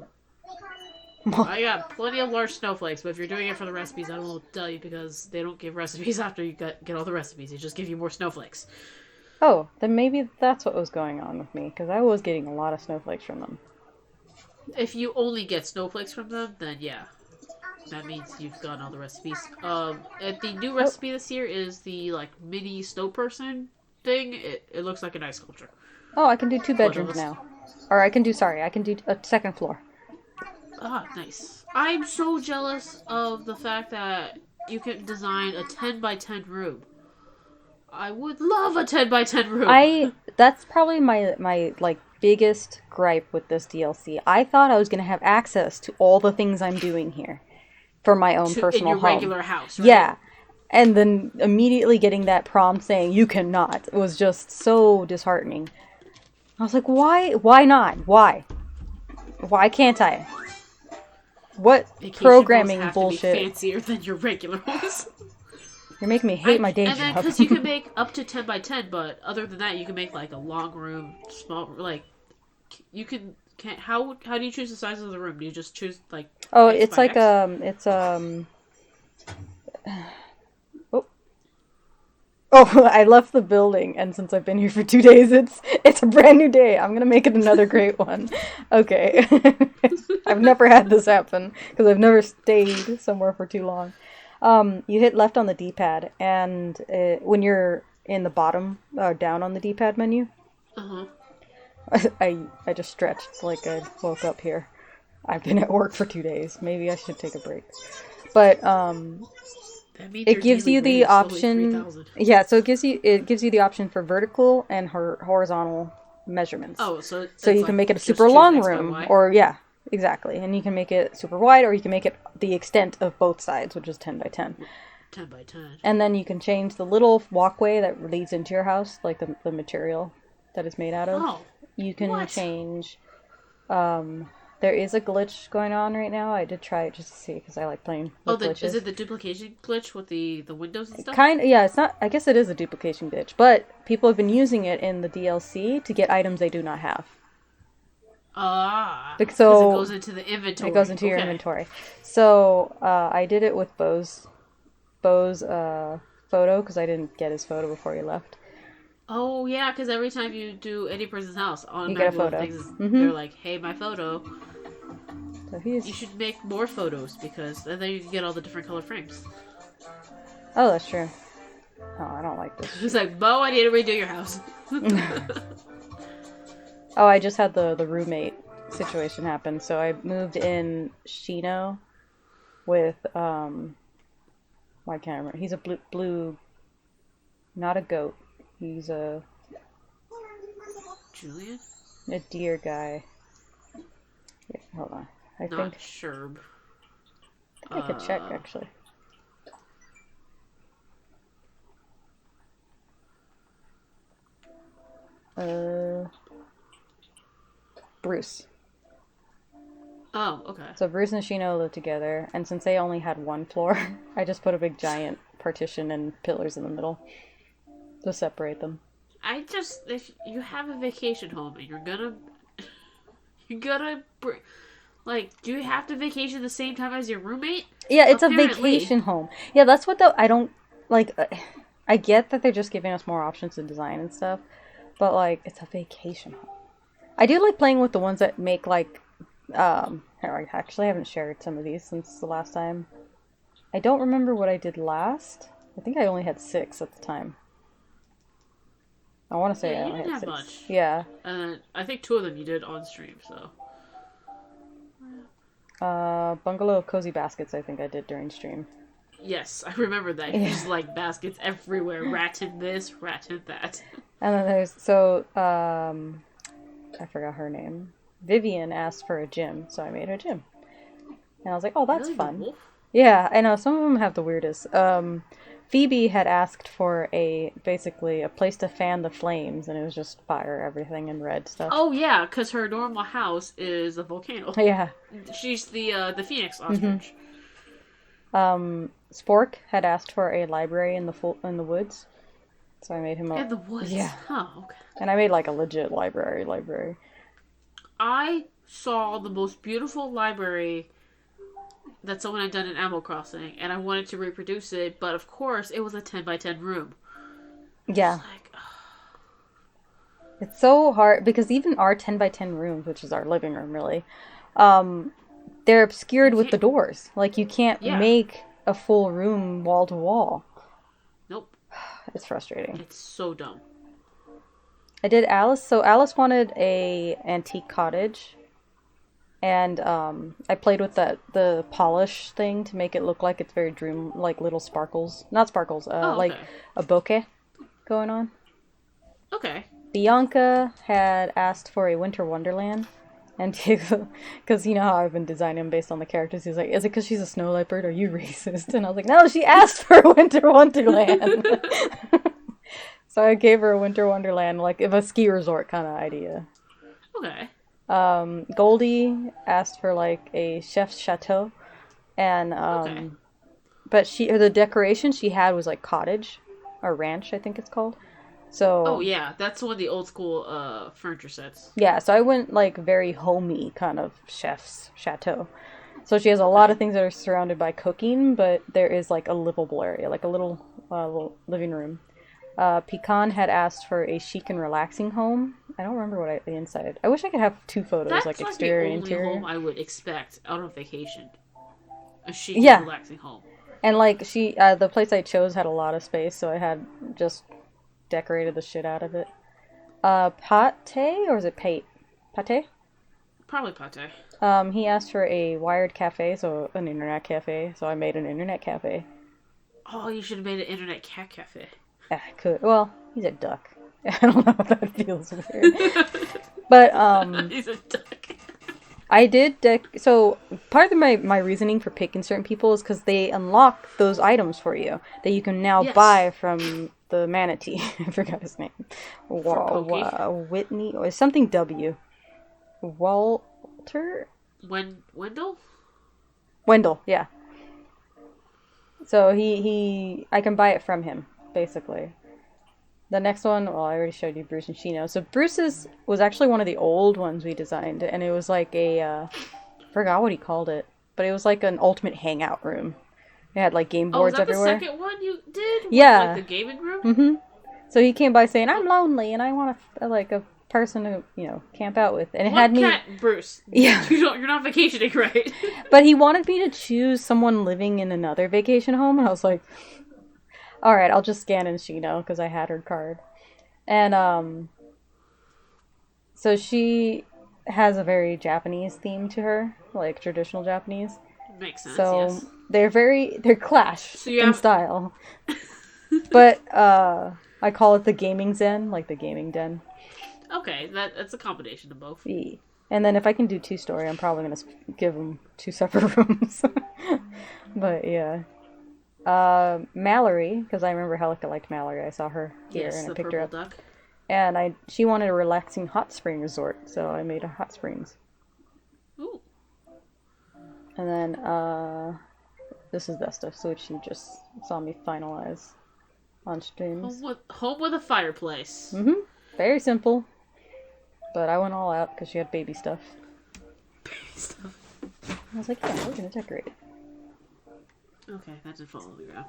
got plenty of large snowflakes, but if you're doing it for the recipes, I don't know what to tell you because they don't give recipes after you get all the recipes. They just give you more snowflakes. Oh, then maybe that's what was going on with me, because I was getting a lot of snowflakes from them. If you only get snowflakes from them, then yeah. That means you've gotten all the recipes. And the new recipe this year is the, like, mini snow person thing. It looks like an ice sculpture. Oh, I can do 2 bedrooms now. Or I can do a 2nd floor. Ah, nice. I'm so jealous of the fact that you can design a 10 by 10 room. I would love a 10 by 10 room. That's probably my like biggest gripe with this DLC. I thought I was going to have access to all the things I'm doing here for my own personal home. In your regular house, right? Yeah. And then immediately getting that prompt saying you cannot was just so disheartening. I was like, why? Why not? Why? Why can't I? What programming bullshit? To be fancier than your regular ones. You're making me hate my day job. And then, because you can make up to 10 by 10, but other than that, you can make, like, a long room, small, like, you can how do you choose the size of the room? Do you just choose, like, oh, X it's by like, X? Oh, oh! I left the building, and since I've been here for 2 days, it's a brand new day. I'm gonna make it another great one. Okay. I've never had this happen because I've never stayed somewhere for too long. You hit left on the D-pad, and when you're in the bottom, down on the D-pad menu, Uh-huh. I just stretched like I woke up here. I've been at work for 2 days. Maybe I should take a break. But That means it your gives daily you rate the is slowly option. 3,000. Yeah, so it gives you the option for vertical and horizontal measurements. Oh, so So it's you can like make it a just super choose long X by room, Y? or yeah, exactly. And you can make it super wide, or you can make it the extent of both sides, which is 10 by 10. 10 by 10. And then you can change the little walkway that leads into your house, like the material that it's made out of. Oh, You can what? change. There is a glitch going on right now. I did try it just to see because I like playing Oh, with is glitches. it the duplication glitch with the windows and stuff? Kind of, yeah. It's not. I guess it is a duplication glitch, but people have been using it in the DLC to get items they do not have. Ah, because it So goes into the inventory. it goes into your Okay. inventory. So I did it with Bo's photo because I didn't get his photo before he left. Oh, yeah, because every time you do any person's house, You get a automatically one of the photo. things is Mm-hmm. they're like, hey, my photo. So You he's. should make more photos because then you can get all the different color frames. Oh, that's true. Oh, I don't like this. It's like, Bo, I need to redo your house. Oh, I just had the roommate situation happen. So I moved in Shino with I can't remember. He's a blue, not a goat. He's Julian? a deer guy. Yeah, hold on. I Not think Sherb. I could check actually. Uh, Bruce. Oh, okay. So Bruce and Shino live together, and since they only had one floor, I just put a big giant partition and pillars in the middle to separate them. If you have a vacation home and you're gonna, like, do you have to vacation the same time as your roommate? Yeah, it's a Apparently. vacation home. Yeah, that's what the I don't like. I get that they're just giving us more options to design and stuff, but like it's a vacation home. I do like playing with the ones that make like I actually haven't shared some of these since the last time. I don't remember what I did last. I think I only had 6 at the time. I want to say Yeah, I you only didn't had have 6. much. Yeah. And I think 2 of them you did on stream, so. Bungalow of Cozy Baskets I think I did during stream. Yes, I remember that. Yeah. There's like baskets everywhere. Ratting this, ratting that. And then I forgot her name. Vivian asked for a gym, so I made her gym. And I was like, "Oh, that's Really, the fun." wolf? Yeah, I know some of them have the weirdest. Phoebe had asked for basically a place to fan the flames, and it was just fire everything and red stuff. Oh yeah, because her normal house is a volcano. Yeah. She's the phoenix Mm-hmm. ostrich. Spork had asked for a library in the woods, so I made him a In the woods. yeah, Oh, okay. and I made like a legit library. I saw the most beautiful library that someone had done in Animal Crossing, and I wanted to reproduce it, but of course it was a 10 by 10 room. Yeah, It's like, it's so hard because even our 10 by 10 rooms, which is our living room really, um, they're you obscured with the can't. doors. Like you can't Yeah. make a full room wall to wall. Nope. It's frustrating. It's so dumb. I did Alice. So Alice wanted a antique cottage, and I played with the polish thing to make it look like it's very dream, like little sparkles, not sparkles, Oh, like okay. a bokeh going on. Okay. Bianca had asked for a winter wonderland, and Diego, because you know how I've been designing him based on the characters, he's like, "Is it because she's a snow leopard? Are you racist?" And I was like, "No, she asked for a winter wonderland." So I gave her a winter wonderland, like of a ski resort kind of idea. Okay. Goldie asked for like a chef's chateau, and Okay. but the decoration she had was like cottage or ranch, I think it's called. Oh So yeah, that's one of the old school furniture sets. yeah, so I went like very homey kind of chef's chateau, So she has a lot of things that are surrounded by cooking, but there is like a livable area, like a little living room. Pecan had asked for a chic and relaxing home. I don't remember the inside. I wish I could have two photos, like That's like the exterior and only interior. home I would expect out on vacation. A chic and Yeah, relaxing home. and like the place I chose had a lot of space, so I had just decorated the shit out of it. Pate, or is it pate? Pate? Probably pate. He asked for a wired cafe, so an internet cafe. So I made an internet cafe. Oh, you should have made an internet cat cafe. I could. Well, he's a duck. I don't know if that feels weird. But He's a duck. I did. So part of my reasoning for picking certain people is because they unlock those items for you that you can now buy from the manatee. I forgot his name. Whitney or something W. Walter. Wendell. Wendell. Yeah. So I can buy it from him basically. The next one, well, I already showed you Bruce and Shino. So Bruce's was actually one of the old ones we designed, and it was like I forgot what he called it, but it was like an ultimate hangout room. It had like game boards everywhere. The second one you did? Yeah. Like the gaming room? Mm-hmm. So he came by saying, I'm lonely, and I want a person to, camp out with. And it had me... Bruce. Yeah. You're not vacationing, right? But he wanted me to choose someone living in another vacation home, and I was like... Alright, I'll just scan in Shino, because I had her card. And, so she has a very Japanese theme to her, like traditional Japanese. Makes sense, so yes. They're clash in style. But, I call it the gaming zen, like the gaming den. Okay, that's a combination of both. Yeah. And then if I can do 2-story, I'm probably going to give them 2 separate rooms. But, yeah. Mallory, because I remember Helica liked Mallory. I saw her here and I picked her up. Duck. And she wanted a relaxing hot spring resort, so I made a hot springs. Ooh. And then this is that stuff, so which you just saw me finalize on streams. Home with a fireplace. Mm-hmm. Very simple, but I went all out because she had baby stuff. Baby stuff. I was like, yeah, we're gonna decorate it. Okay, that didn't fall on the ground.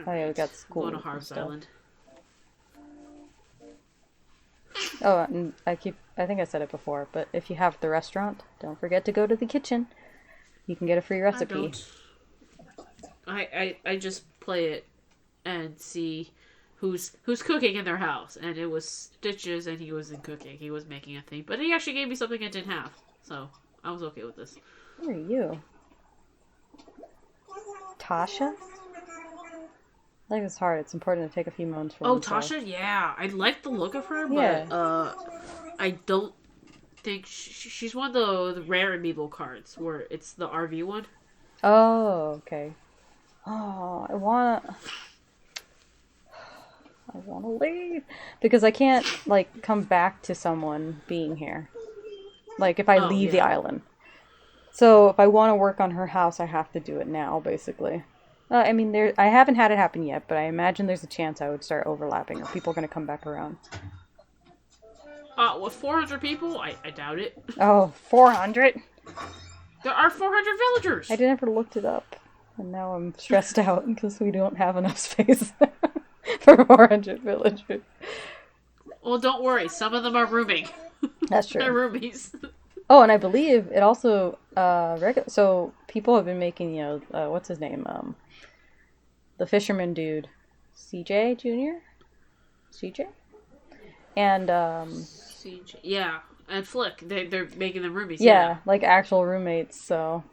Oh yeah, we got school. Going to Harv's Island. Oh, and I think I said it before, but if you have the restaurant, don't forget to go to the kitchen. You can get a free recipe. I just play it and see who's cooking in their house, and it was Stitches, and he wasn't cooking. He was making a thing, but he actually gave me something I didn't have, so I was okay with this. Who are you? Tasha? I think it's hard. It's important to take a few moments for oneself. Tasha? Yeah. I like the look of her, but I don't think... she's one of the rare amiibo cards, where it's the RV one. Oh, okay. Oh, I wanna leave. Because I can't, come back to someone being here. Like, if I leave the island. So if I want to work on her house, I have to do it now, basically. I mean, I haven't had it happen yet, but I imagine there's a chance I would start overlapping, or people are going to come back around. With 400 people? I doubt it. Oh, 400? There are 400 villagers! I never looked it up, and now I'm stressed out because we don't have enough space for 400 villagers. Well, don't worry. Some of them are rooming. That's true. They're roomies. Oh, and I believe it also, so people have been making, what's his name? The fisherman dude. CJ Jr.? CJ? And, CJ. Yeah. And Flick. They're making them roomies. Yeah, like actual roommates, so.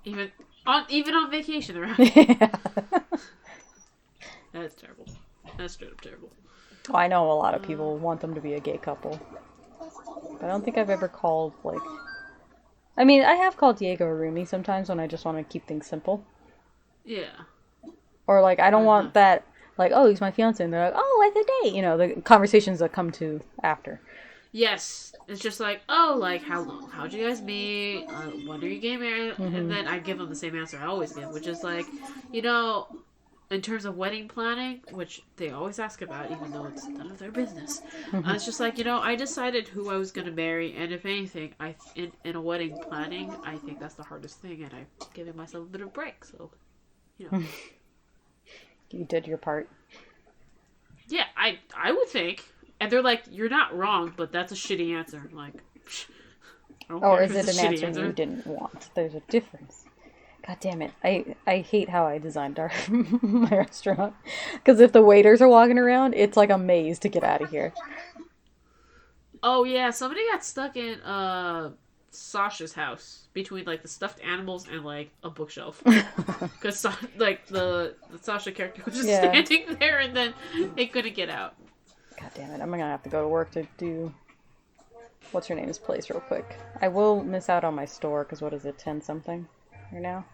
Even on vacation, they're Yeah. That's terrible. That's straight up terrible. Well, I know a lot of people want them to be a gay couple. But I don't think I've ever called, I mean, I have called Diego a roomie sometimes when I just want to keep things simple. Yeah. Or, I don't want that, oh, he's my fiancé, and they're like, oh, it's a date, the conversations that come to after. Yes. It's just how'd you guys meet? When are you getting married? Mm-hmm. And then I give them the same answer I always give, which is in terms of wedding planning, which they always ask about, even though it's none of their business, Mhm. it's just like, I decided who I was going to marry, and if anything, in a wedding planning, I think that's the hardest thing, and I'm giving myself a bit of a break. So, you know, You did your part. yeah, I would think, and they're like, you're not wrong, but that's a shitty answer. I'm like, psh, I don't Or care is if it it's an a shitty answer you answer. didn't want? There's a difference. God damn it. I hate how I designed our my restaurant. Because if the waiters are walking around, it's like a maze to get out of here. Oh yeah, somebody got stuck in Sasha's house between like the stuffed animals and like a bookshelf. Because like the Sasha character was just Yeah. standing there, and then they couldn't get out. God damn it. I'm gonna have to go to work to do what's her name's place real quick. I will miss out on my store because what is it, 10 something right now?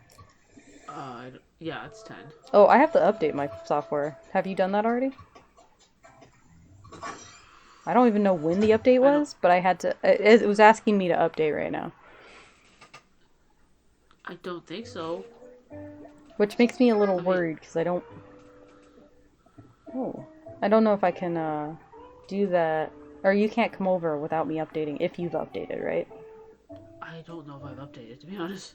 Yeah, it's 10. Oh, I have to update my software. Have you done that already? I don't even know when the update I don't. was, but I had to. It was asking me to update right now, I don't think so. which makes me a little I mean, worried because I don't. Oh, I don't know if I can do that, or you can't come over without me updating if you've updated, right? I don't know if I've updated, to be honest.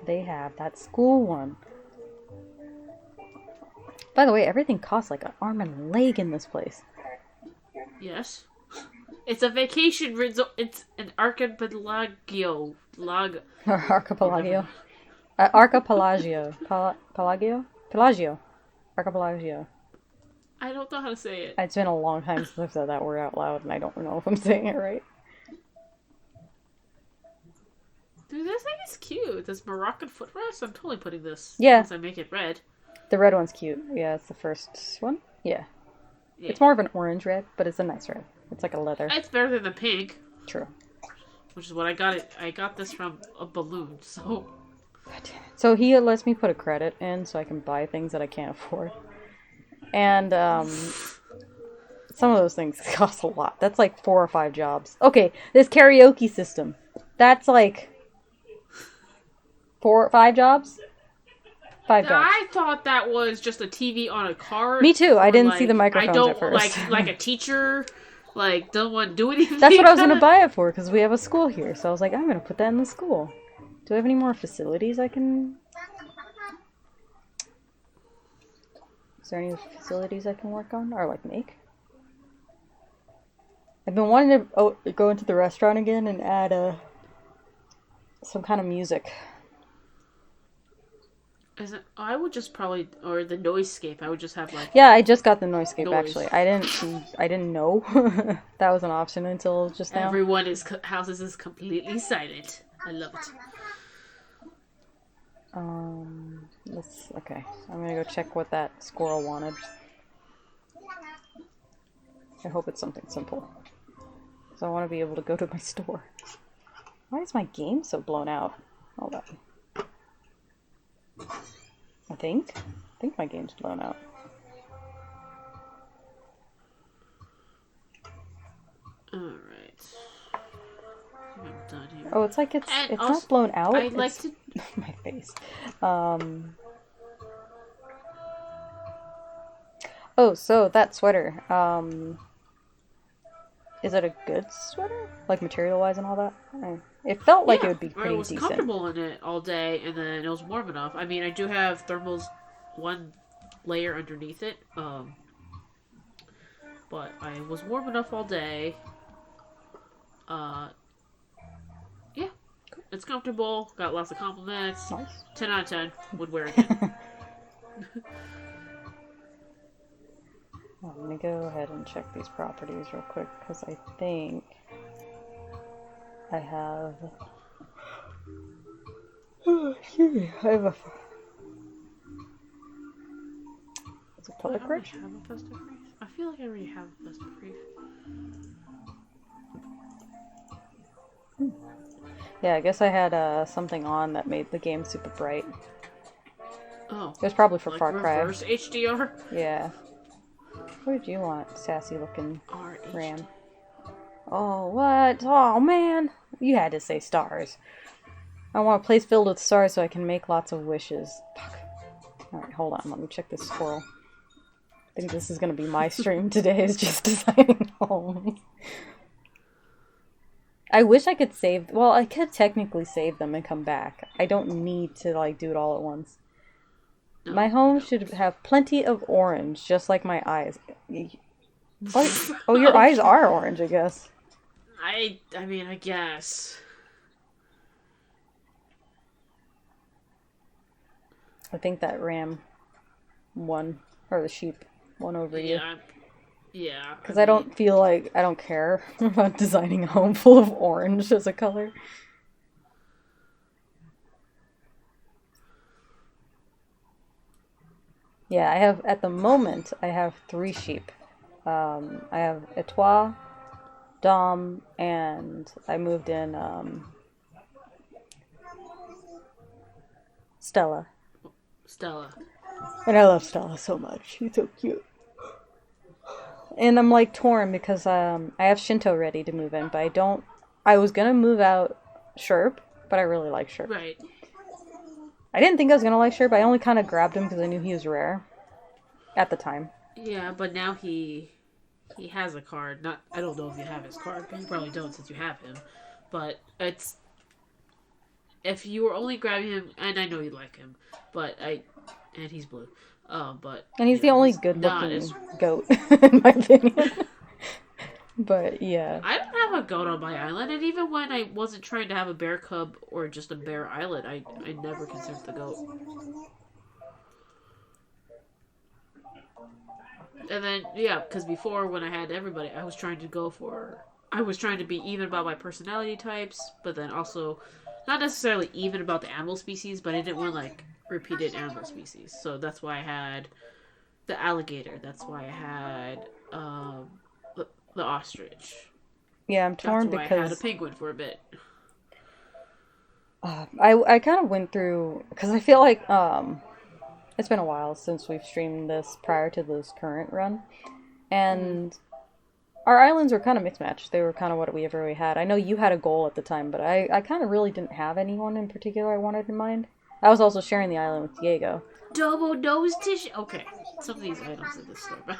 They have that school one. By the way, everything costs like an arm and a leg in this place. Yes. It's a vacation resort. It's an archipelago. Or archipelago. Archipelagio. Pelagio? Pelagio. Archipelagio. I don't know how to say it. It's been a long time since I've said that word out loud, and I don't know if I'm saying it right. Dude, this thing is cute. This Moroccan Footrest. I'm totally putting this Yeah, once I make it red. the red one's cute. Yeah, it's the first one. Yeah. Yeah. It's more of an orange red, but it's a nice red. It's like a leather. It's better than the pink, True. which is what I got it. I got this from a balloon, so So he lets me put a credit in so I can buy things that I can't afford. And some of those things cost a lot. That's like 4 or 5 jobs. Okay, this karaoke system. That's like 4 or 5 jobs? 5 jobs. I thought that was just a TV on a cart. Me too. I for, didn't see like, the I microphones don't at first. like a teacher, like don't want to do anything. That's what I was gonna buy it for because we have a school here. So I was like, I'm gonna put that in the school. Do I have any more facilities I can? Is there any facilities I can work on or like make? I've been wanting to go into the restaurant again and add some kind of music. I would just probably, or the noisescape. I would just have like Yeah, I just got the noisescape noise. actually. I didn't know that was an option until just now. Everyone houses is completely silent. I love it. Okay. I'm gonna go check what that squirrel wanted. I hope it's something simple. Because I want to be able to go to my store. Why is my game so blown out? Hold on. I think my game's blown out. Alright. I'm done here. Oh, it's like it's also, not blown out. I'd like It's to. my face. Oh, so that sweater. Is it a good sweater? Like material-wise and all that? It felt like it would be pretty I was decent. comfortable in it all day, and then it was warm enough. I mean, I do have thermals, one layer underneath it, but I was warm enough all day. Yeah, it's comfortable. Got lots of compliments. Nice. 10 out of 10. Would wear again. Let me go ahead and check these properties real quick because I think I have. Oh, excuse me. I have a. Is it public I bridge? have a festive brief. I feel like I already have a festive brief. Yeah, I guess I had something on that made the game super bright. Oh. It was probably for Like Far Cry. reverse HDR? Yeah. What did you want, sassy looking ram? Oh, what? Oh, man. You had to say stars. I want a place filled with stars so I can make lots of wishes. Fuck. Alright, hold on. Let me check this squirrel. I think this is gonna be my stream today, is just designing homes. I wish I could save... Well, I could technically save them and come back. I don't need to, like, do it all at once. No, My home should have plenty of orange, just like my eyes. What? Oh, your eyes are orange, I guess. I mean, I guess. I think that ram won, or the sheep won over you. Yeah. Because I don't feel like I don't care about designing a home full of orange as a color. Yeah, at the moment, I have 3 sheep. I have Etoile, Dom, and I moved in, Stella. Stella. And I love Stella so much. She's so cute. And I'm like torn because I have Shinto ready to move in, but I don't. I was gonna move out Sherp, but I really like Sherp. Right. I didn't think I was gonna like Sherp. I only kind of grabbed him because I knew he was rare at the time. Yeah, but now he has a card. Not I don't know if you have his card, but you probably don't since you have him. But it's if you were only grabbing him, and I know you like him, but and he's blue. But and he's the only good-looking goat, in my opinion. But yeah, I don't have a goat on my island, and even when I wasn't trying to have a bear cub or just a bear island, I never considered the goat. And then yeah, because before when I had everybody, I was trying to be even about my personality types, but then also not necessarily even about the animal species, but I didn't want like repeated animal species. So that's why I had the alligator. That's why I had the ostrich. yeah, I'm torn That's why because I had a penguin for a bit. I kind of went through because I feel like it's been a while since we've streamed this prior to this current run, and our islands were kind of mixed match. They were kind of what we ever really had. I know you had a goal at the time, but I kind of really didn't have anyone in particular I wanted in mind. I was also sharing the island with Diego. Double nose tissue. Okay, some of these items in this store.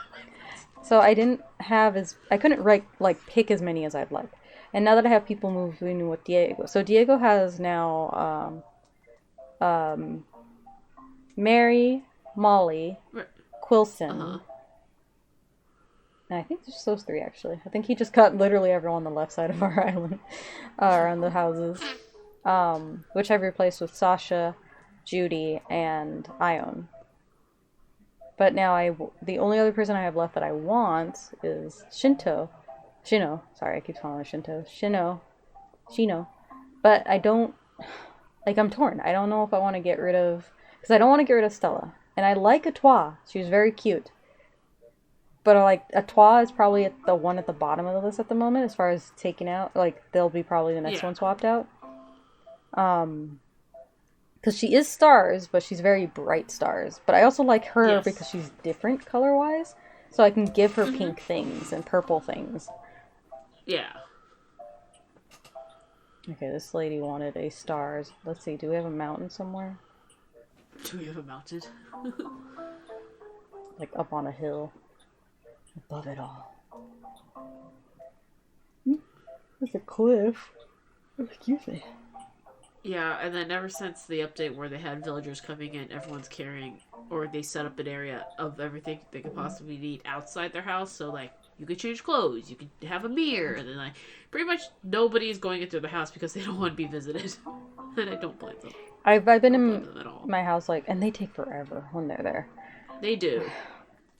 So I didn't have I couldn't pick as many as I'd like. And now that I have people moving with Diego, so Diego has now Mary, Molly, Quilson. And I think just those 3 actually. I think he just cut literally everyone on the left side of our island, around the houses, which I've replaced with Sasha, Judy, and Ione. But now the only other person I have left that I want is Shino. Sorry, I keep calling her Shinto. Shino. But I don't, like, I'm torn. I don't know if I want to get rid of, because I don't want to get rid of Stella. And I like Etoile. She was very cute. But like Etoile is probably the one at the bottom of the list at the moment as far as taking out. Like, they'll be probably the next one swapped out. Because she is stars, but she's very bright stars. But I also like her because she's different color-wise. So I can give her pink things and purple things. Yeah. Okay, this lady wanted a stars. Let's see, do we have a mountain somewhere? Do we have a mountain? Like up on a hill. Above it all. There's a cliff. Excuse me. Yeah, and then ever since the update where they had villagers coming in, everyone's carrying, or they set up an area of everything they could possibly need outside their house. So, like, you could change clothes, you could have a mirror, and then, like, pretty much nobody is going into the house because they don't want to be visited. And I don't blame them. I've been in my house, like, and they take forever when they're there. They do.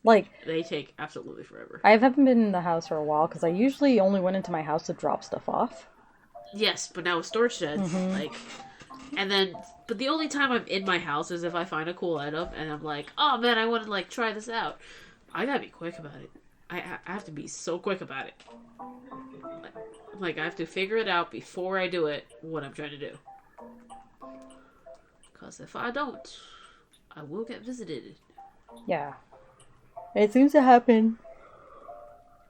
Like, they take absolutely forever. I haven't been in the house for a while because I usually only went into my house to drop stuff off. Yes, but now with storage sheds, like, and then, but the only time I'm in my house is if I find a cool item and I'm like, oh man, I want to like try this out. I gotta be quick about it. I have to be so quick about it. Like I have to figure it out before I do it. What I'm trying to do. Because if I don't, I will get visited. Yeah. It seems to happen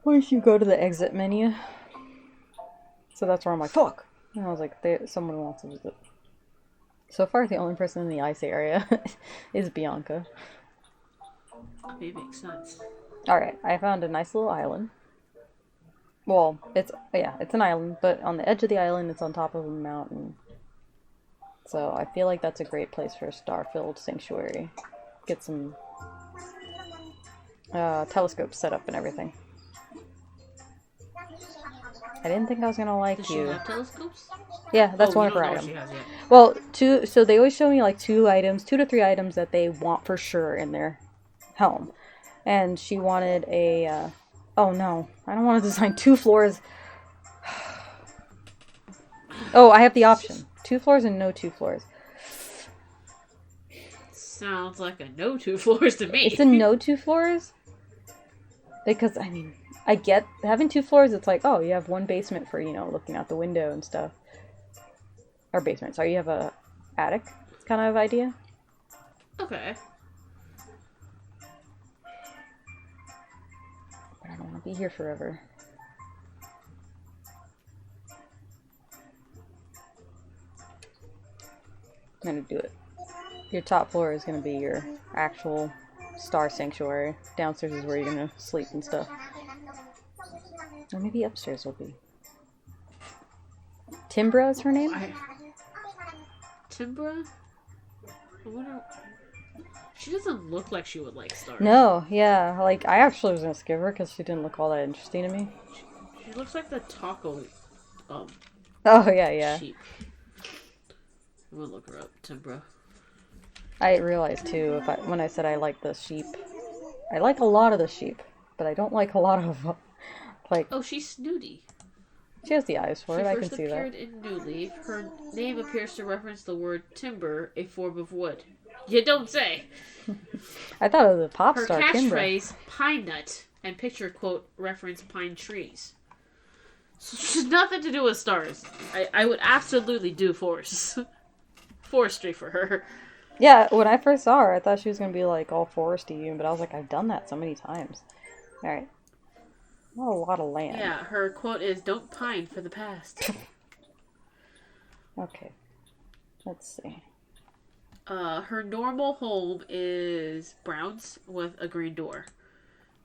once you go to the exit menu. So that's where I'm like, fuck! And I was like, someone wants to visit. So far, the only person in the ice area is Bianca. Maybe makes sense. Alright, I found a nice little island. Well, it's an island, but on the edge of the island, it's on top of a mountain. So I feel like that's a great place for a star-filled sanctuary. Get some telescopes set up and everything. I didn't think I was gonna like Does she you. have telescopes? Yeah, that's Oh, one you of her don't know what items. she has yet. Well, so they always show me like 2 to 3 items that they want for sure in their home. And she wanted a, oh no, I don't want to design 2 floors. Oh, I have the option. 2 floors and no 2 floors. Sounds like a no 2 floors to me. It's a no 2 floors? Because, I mean, I get having 2 floors, it's like, oh, you have one basement for, looking out the window and stuff. Or basement, sorry, you have a attic kind of idea? Okay. But I don't want to be here forever. I'm gonna do it. Your top floor is gonna be your actual star sanctuary. Downstairs is where you're gonna sleep and stuff. Or maybe upstairs will be. Timbra is her name? Timbra? I wonder... She doesn't look like she would like stars. No, yeah. Like, I actually was gonna skip her because she didn't look all that interesting to me. She looks like the taco, Oh, yeah. sheep. I'm gonna look her up. Timbra. I realized, too, when I said I like the sheep. I like a lot of the sheep, but I don't like a lot of them. Like... Oh, she's snooty. She has the eyes for it, I can see that. She first appeared in New Leaf. Her name appears to reference the word timber, a form of wood. You don't say! I thought it was a pop Her star, Kimbra. catchphrase, pine nut, and picture quote reference pine trees. So she's nothing to do with stars. I would absolutely do forestry for her. Yeah, when I first saw her, I thought she was going to be like all foresty, but I was like, I've done that so many times. Alright. Not a lot of land. Yeah, her quote is, don't pine for the past. Okay. Let's see. Her normal home is browns with a green door.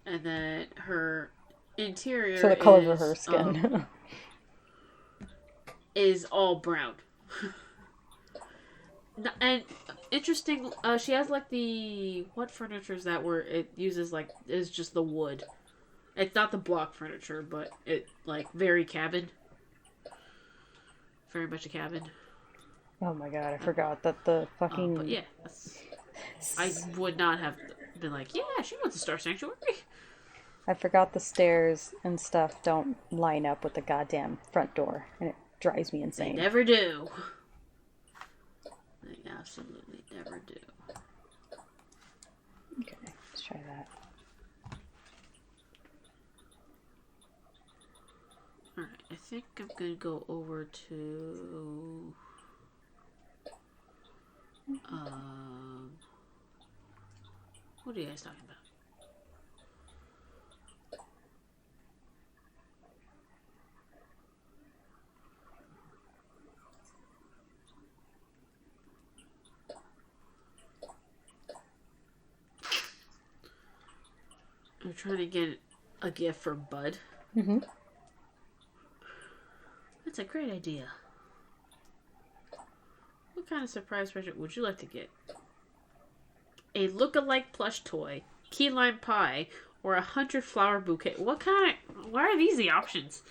And then her interior So the colors of her skin. is all brown. And interesting, she has like what furniture is that where it uses like, is just the wood. It's not the block furniture, but it, like, very cabin. Very much a cabin. Oh my god, I forgot that the fucking... But yeah, I would not have been like, yeah, she wants a star sanctuary. I forgot the stairs and stuff don't line up with the goddamn front door, and it drives me insane. They never do. They absolutely never do. Okay, let's try that. Alright, I think I'm gonna go over to... what are you guys talking about? I'm trying to get a gift for Bud. Mm-hmm. That's a great idea. What kind of surprise present would you like to get? A look-alike plush toy, key lime pie, or a 100-flower bouquet? What kind of... Why are these the options?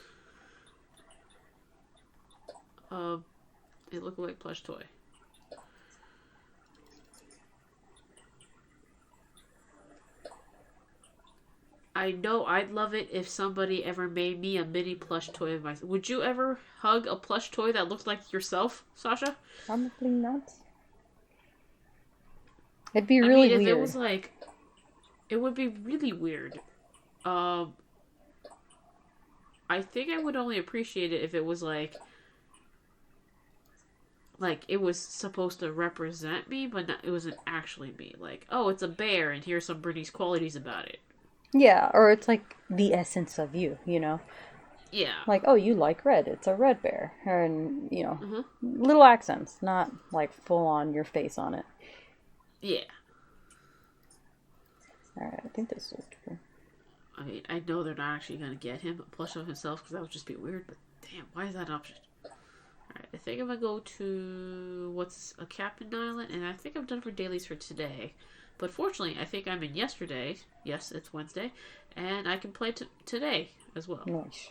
A look-alike plush toy. I know I'd love it if somebody ever made me a mini plush toy of myself. Would you ever hug a plush toy that looks like yourself, Sasha? Probably not. It'd be really weird. If it was like... It would be really weird. I think I would only appreciate it if it was like it was supposed to represent me, but not, it wasn't actually me. Like, oh, it's a bear, and here's some Bernice qualities about it. Yeah, or it's like the essence of you, you know? Yeah. Like, oh, you like red. It's a red bear. And, Uh-huh. little accents, not like full on your face on it. Yeah. Alright, I think this is true. I mean, I know they're not actually going to get him a plush of himself because that would just be weird, but damn, why is that an option? Alright, I think I'm going to go to what's a Captain Island, and I think I'm done for dailies for today. But fortunately, I think I'm in yesterday. Yes, it's Wednesday, and I can play today as well. Nice.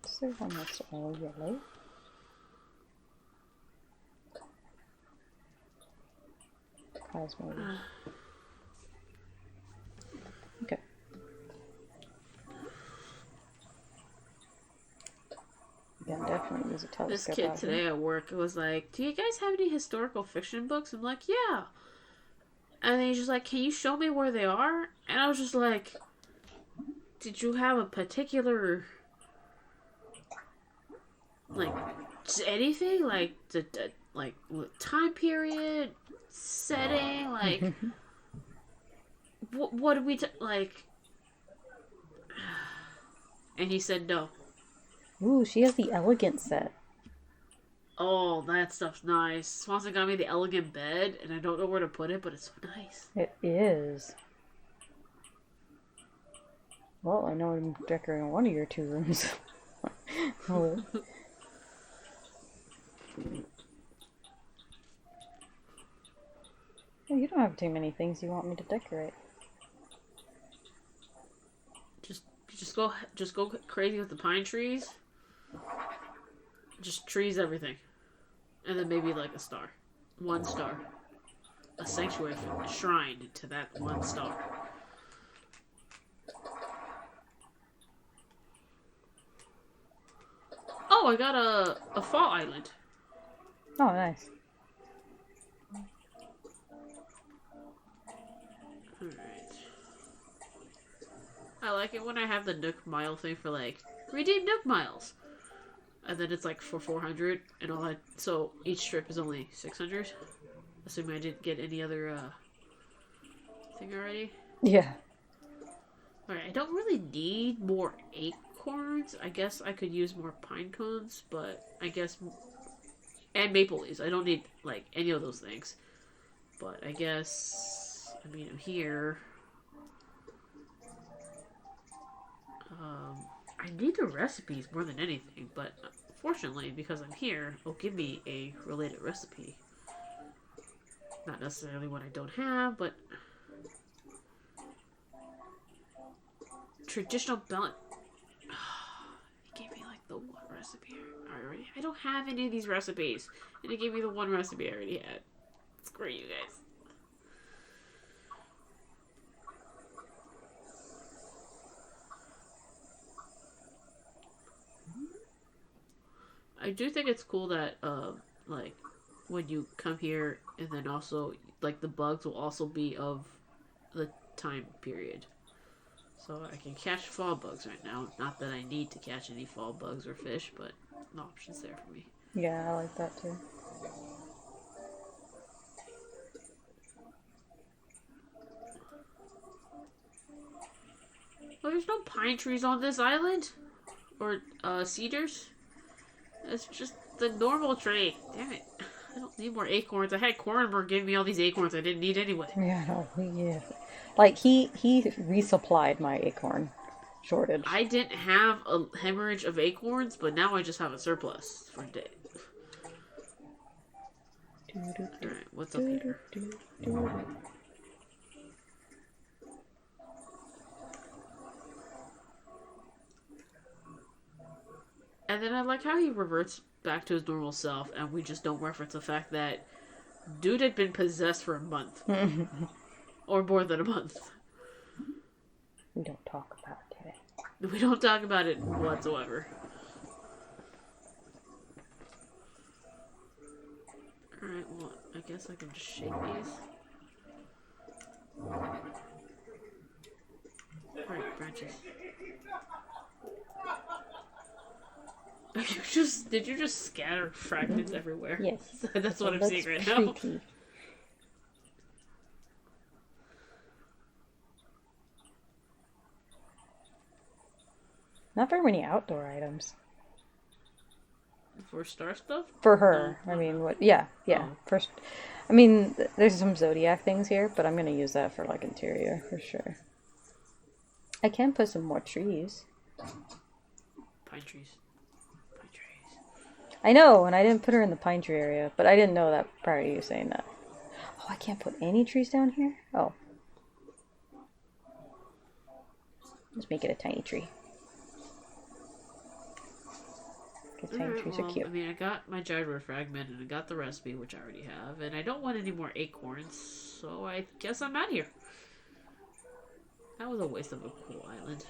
So almost all yellow. Cosmos. Okay. Yeah, definitely use a telescope. This kid today at work was like, "Do you guys have any historical fiction books?" I'm like, "Yeah." And then he's just like, "Can you show me where they are?" And I was just like, "Did you have a particular, like, anything? Like, like, time period, setting? Like, what did we, like?" And he said no. Ooh, she has the elegant set. Oh, that stuff's nice. Swanson got me the elegant bed, and I don't know where to put it, but it's so nice. It is. Well, I know I'm decorating one of your 2 rooms. Oh. Well, you don't have too many things you want me to decorate. Just go crazy with the pine trees. Just trees everything. And then maybe like a star. 1 star. A sanctuary, a shrine to that 1 star. Oh, I got a fall island. Oh, nice. Alright. I like it when I have the Nook Mile thing for like, redeem Nook Miles. And then it's like for 400 and all that. So each strip is only 600. Assuming I didn't get any other thing already. Yeah. Alright, I don't really need more acorns. I guess I could use more pine cones, but I guess... And maple leaves. I don't need, like, any of those things. But I guess... I mean, I'm here. I need the recipes more than anything, but fortunately, because I'm here, it'll give me a related recipe. Not necessarily one I don't have, but... Traditional belt. He gave me like the 1 recipe I already. I don't have any of these recipes, and he gave me the 1 recipe I already had. Screw you guys. I do think it's cool that like when you come here, and then also like the bugs will also be of the time period. So I can catch fall bugs right now. Not that I need to catch any fall bugs or fish, but the option's there for me. Yeah, I like that too. Oh, there's no pine trees on this island? Or cedars? It's just the normal tree. Damn it. I don't need more acorns. I had Corenberg give me all these acorns I didn't need anyway. Yeah, no, yeah. Like, he resupplied my acorn shortage. I didn't have a hemorrhage of acorns, but now I just have a surplus for day. Alright, what's up here? And then I like how he reverts back to his normal self, and we just don't reference the fact that dude had been possessed for a month. Or more than a month. We don't talk about it today. We don't talk about it whatsoever. Alright, well, I guess I can just shake these. Alright, branches. Did you just scatter fragments everywhere? Yes. That's what I'm seeing right now. Not very many outdoor items. For star stuff? For No. her. I mean, what? Yeah, yeah. Oh. First, I mean, there's some zodiac things here, but I'm gonna use that for like interior for sure. I can put some more trees. Pine trees. Pine trees. I know, and I didn't put her in the pine tree area, but I didn't know that prior to you saying that. Oh, I can't put any trees down here? Oh. Let's make it a tiny tree. Because tiny trees are cute. I mean, I got my gyro fragment and I got the recipe, which I already have, and I don't want any more acorns, so I guess I'm out of here. That was a waste of a cool island.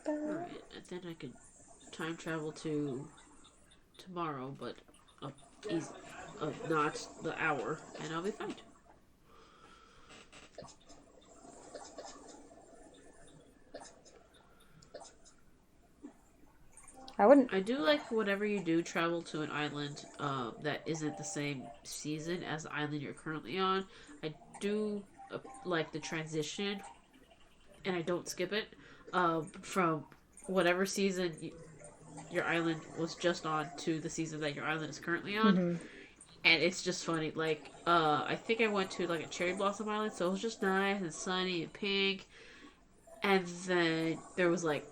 Alright, and then I could time travel to tomorrow, but not the hour, and I'll be fine. I do like whatever you do, travel to an island that isn't the same season as the island you're currently on. I do like the transition, and I don't skip it from whatever season your island was just on to the season that your island is currently on. Mm-hmm. And it's just funny. Like, I think I went to like a cherry blossom island, so it was just nice and sunny and pink. And then there was like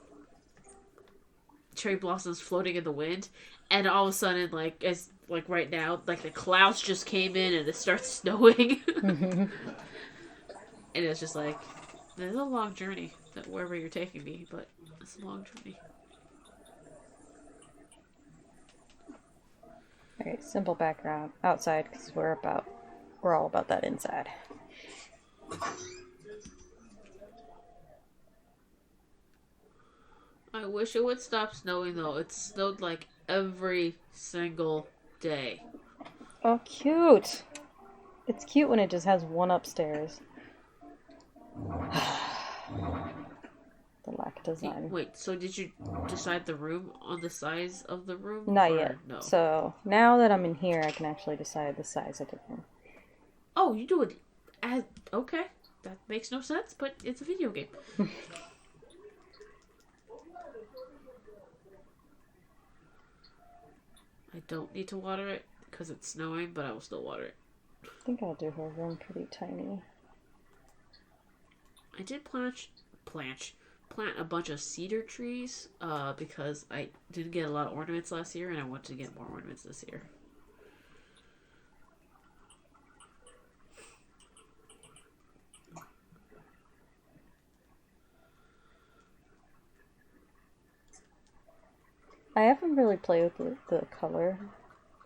cherry blossoms floating in the wind, and all of a sudden, like as like right now, like the clouds just came in and it starts snowing, Mm-hmm. and it's just like there's a long journey that wherever you're taking me, but it's a long journey. Okay, simple background outside because we're all about that inside. I wish it would stop snowing though. It snowed like every single day. Oh, cute! It's cute when it just has one upstairs. The lack of design. Wait, so did you decide the room on the size of the room? Not or yet. No. So now that I'm in here, I can actually decide the size of the room. Oh, you do it as okay. That makes no sense, but it's a video game. I don't need to water it because it's snowing, but I will still water it. I think I'll do her room pretty tiny. I did plant a bunch of cedar trees because I didn't get a lot of ornaments last year, and I want to get more ornaments this year. I haven't really played with the color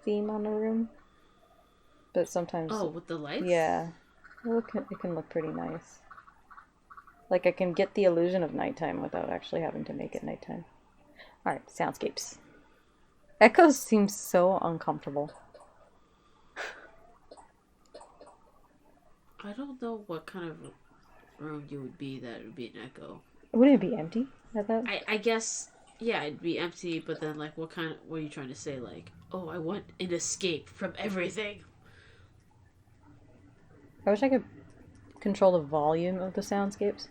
theme on the room, but sometimes, Oh, with the lights? yeah, it can look pretty nice. Like I can get the illusion of nighttime without actually having to make it nighttime. Alright, soundscapes. Echoes seem so uncomfortable. I don't know what kind of room you would be that would be an echo. Wouldn't it be empty at that? I guess, yeah, it'd be empty, but then, like, what are you trying to say? Like, oh, I want an escape from everything. I wish I could control the volume of the soundscapes.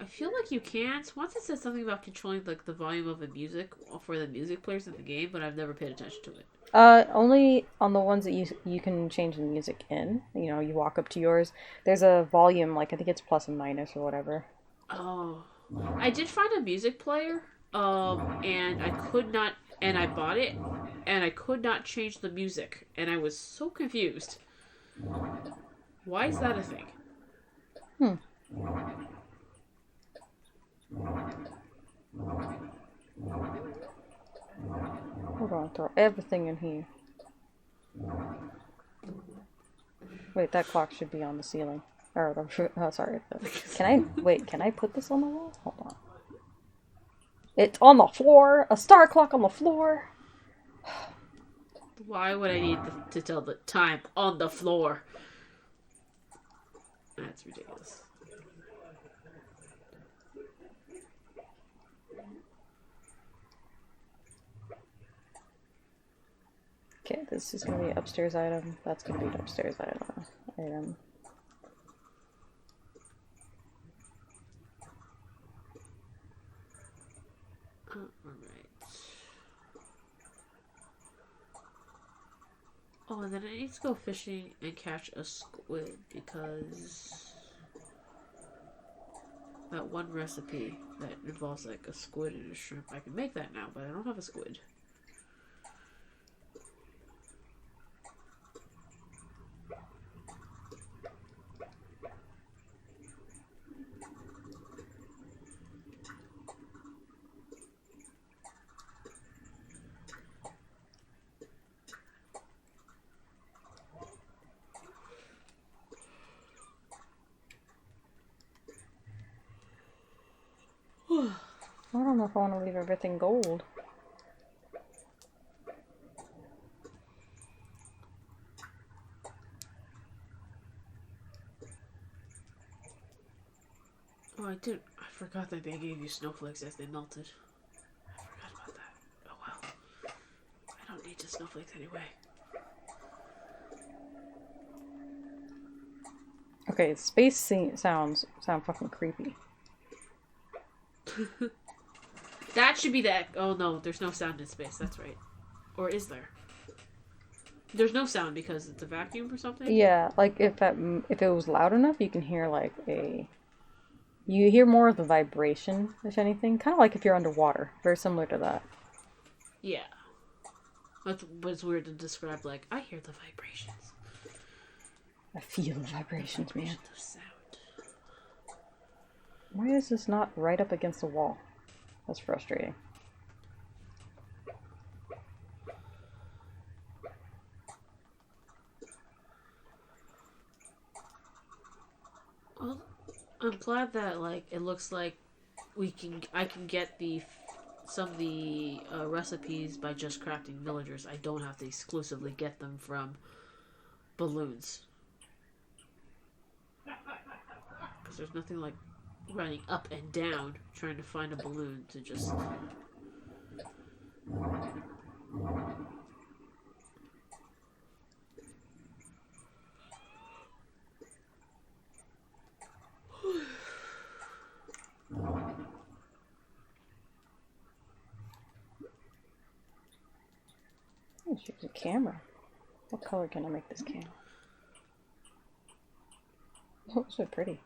I feel like you can't. Once it said something about controlling, like, the volume of the music for the music players in the game, but I've never paid attention to it. Only on the ones that you can change the music in. You know, you walk up to yours. There's a volume, like I think it's plus and minus or whatever. Oh. I did find a music player, and I bought it, and I could not change the music, and I was so confused. Why is that a thing? Hmm. We're gonna throw everything in here. Wait, that clock should be on the ceiling. Or, sorry. Can I put this on the wall? Hold on. It's on the floor! A star clock on the floor! Why would I need to tell the time on the floor? That's ridiculous. Okay, this is gonna be an upstairs item. That's gonna be an upstairs item. Alright. Oh, and then I need to go fishing and catch a squid because that one recipe that involves like a squid and a shrimp, I can make that now, but I don't have a squid. I don't know if I want to leave everything gold. Oh, I forgot that they gave you snowflakes as they melted. I forgot about that. Oh well. I don't need the snowflakes anyway. Okay, space sound fucking creepy. That should be the... Oh no, there's no sound in space. That's right. Or is there? There's no sound because it's a vacuum or something? Yeah, like if it was loud enough, you can hear like a... You hear more of the vibration, if anything. Kind of like if you're underwater. Very similar to that. Yeah. But it's weird to describe, like, I hear the vibrations. I feel the vibrations, man. Of sound. Why is this not right up against the wall? That's frustrating. Well, I'm glad that, like, it looks like I can get some of the recipes by just crafting villagers. I don't have to exclusively get them from balloons. Because there's nothing like running up and down trying to find a balloon to just... Let's use a camera. What color can I make this camera? Oh, so pretty.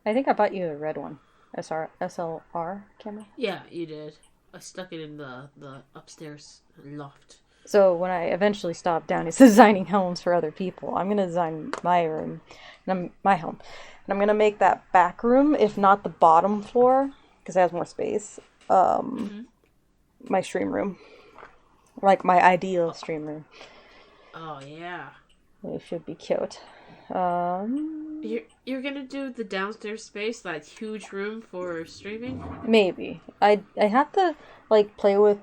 I think I bought you a red one. SLR camera? Yeah, you did. I stuck it in the upstairs loft. So when I eventually stop down, it's designing homes for other people. I'm gonna design my room, my home, and I'm gonna make that back room, if not the bottom floor, because it has more space. My stream room, like my ideal stream room. Oh yeah. It should be cute. You're gonna do the downstairs space, that huge room for streaming? Maybe I have to like play with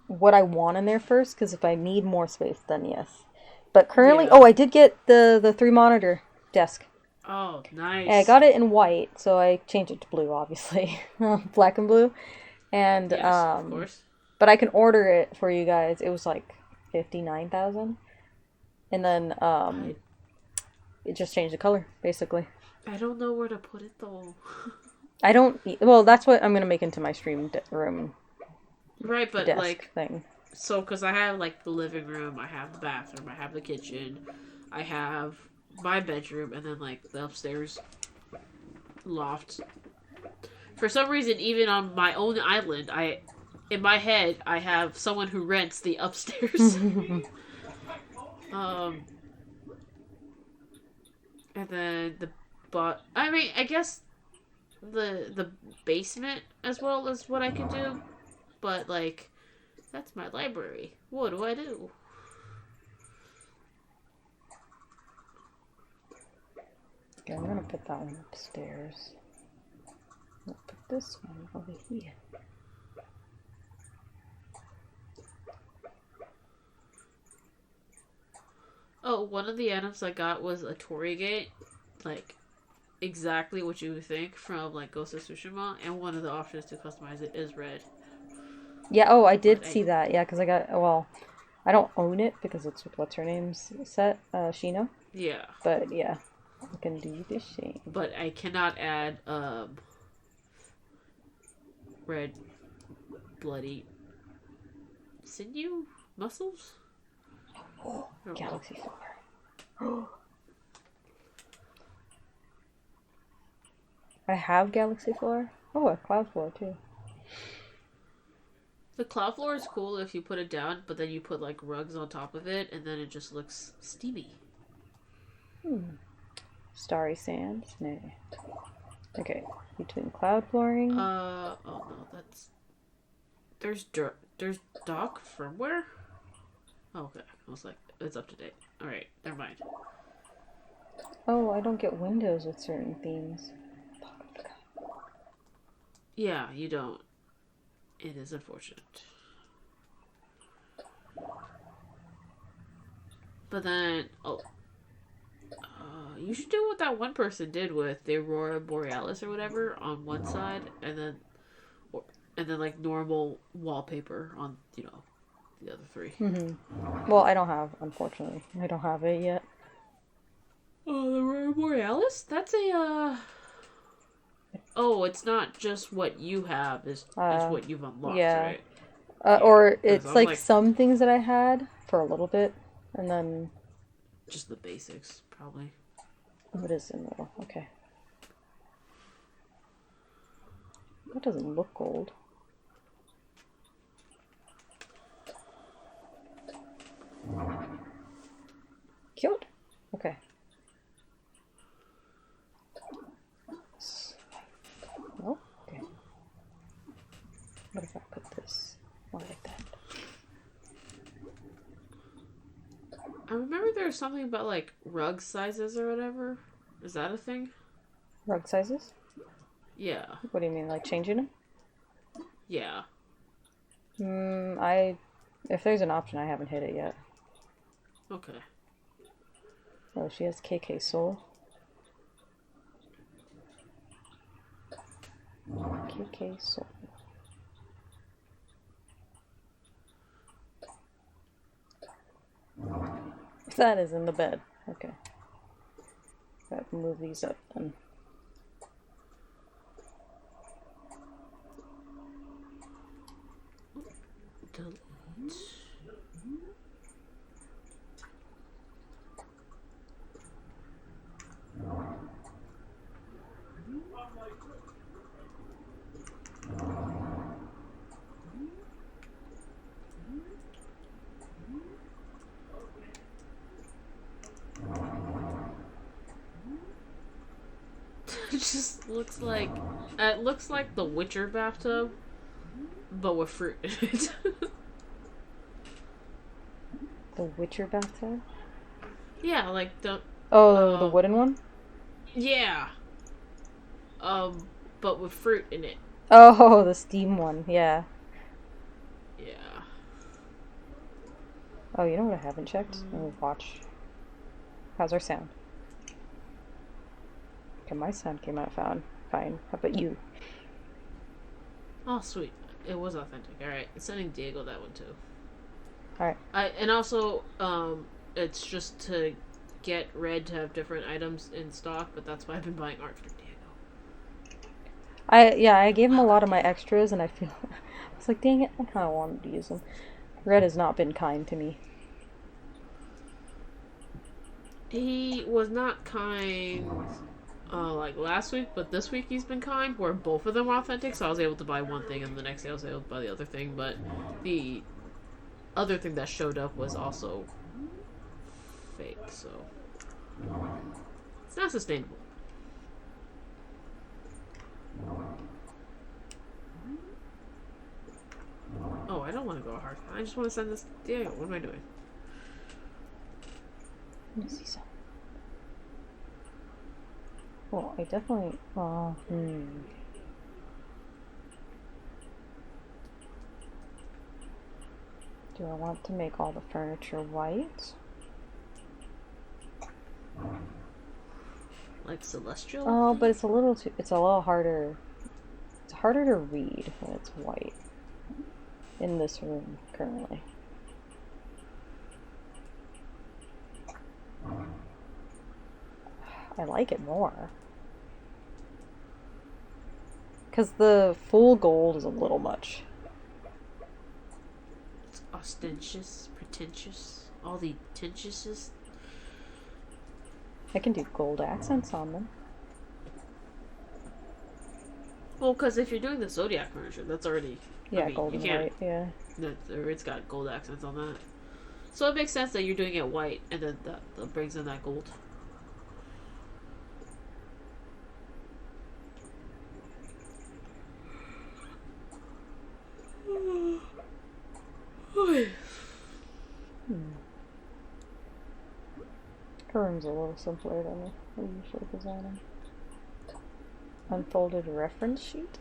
what I want in there first, because if I need more space, then yes. But currently, Yeah. oh, I did get the 3 monitor desk. Oh, nice. Yeah, I got it in white, so I changed it to blue, obviously, black and blue, and Yes, of course. But I can order it for you guys. It was like 59,000, and then it just changed the color basically. I don't know where to put it though. I don't. Well, that's what I'm gonna make into my stream room. Right, but Desk like thing. So, because I have like the living room, I have the bathroom, I have the kitchen, I have my bedroom, and then like the upstairs loft. For some reason, even on my own island, in my head, I have someone who rents the upstairs. And then I guess the basement as well is what I could do, but like that's my library. What do I do? Okay, I'm gonna put that one upstairs. I'll put this one over here. Oh, one of the items I got was a Torii gate, like exactly what you would think from like Ghost of Tsushima, and one of the options to customize it is red. Yeah, oh, I did see that. Yeah, because I I don't own it because it's with what's her name's set, Sheena. Yeah, But yeah, I can do the same. but I cannot add red bloody sinew muscles. Oh, I don't know. Galaxy Floor. I have Galaxy Floor. Oh, a Cloud Floor too. The cloud floor is cool if you put it down, but then you put like rugs on top of it, and then it just looks steamy. Starry Sands? No. Okay, between cloud flooring. Oh no, that's there's dirt. There's dock firmware. Oh, okay, I was like, it's up to date. All right, never mind. Oh, I don't get windows with certain themes. Yeah, you don't. It is unfortunate. But then, you should do what that one person did with the Aurora Borealis or whatever on one side, and then like normal wallpaper on the other three. Well, I don't have, unfortunately. I don't have it yet. Oh, the Aurora Borealis? That's a Oh, it's not just what you have; is what you've unlocked, yeah. right? Or 'Cause it's I'm like some things that I had for a little bit, and then just the basics, probably. oh, it is in the middle. Okay. That doesn't look gold. Cute. Okay. No? Okay. What if I put this more like that? I remember there was something about like rug sizes or whatever. Is that a thing? Rug sizes? Yeah. What do you mean, like changing them? Yeah. If there's an option, I haven't hit it yet. Okay. Oh, she has KK Soul. KK Soul. That is in the bed. Okay. Gotta move these up then. Delete. It just looks like it looks like the Witcher bathtub, but with fruit in it. The Witcher bathtub? Yeah, like the Oh, the wooden one? yeah. But with fruit in it. Oh, the steam one. Yeah. Yeah. Oh, you know what I haven't checked? Let me watch. How's our sound? Okay, my sound came out fine. How about you? Oh, sweet. It was authentic. All right, sending Diego that one too. All right. And also, it's just to get Red to have different items in stock, but that's why I've been buying art for Diego. I gave him a lot of my extras, and I was like, dang it, I kind of wanted to use them. Red has not been kind to me. He was not kind, like last week, but this week he's been kind, where both of them were authentic, so I was able to buy one thing, and the next day I was able to buy the other thing, but the other thing that showed up was also fake, so it's not sustainable. Oh, I don't want to go hard. I just want to send this to Diego. What am I doing? Let me see some. Well, I definitely. Do I want to make all the furniture white? Like celestial? Oh, but it's a little too. It's a little harder. It's harder to read when it's white in this room currently. I like it more. Because the full gold is a little much. It's ostentatious, pretentious, all the pretentiousness. I can do gold accents on them. Well, because if you're doing the zodiac furniture, that's already. I Yeah, mean, gold you and can't. white, yeah. It's got gold accents on that. So it makes sense that you're doing it white, and then that brings in that gold. Her room's a little simpler than we usually design them. Unfolded reference sheet?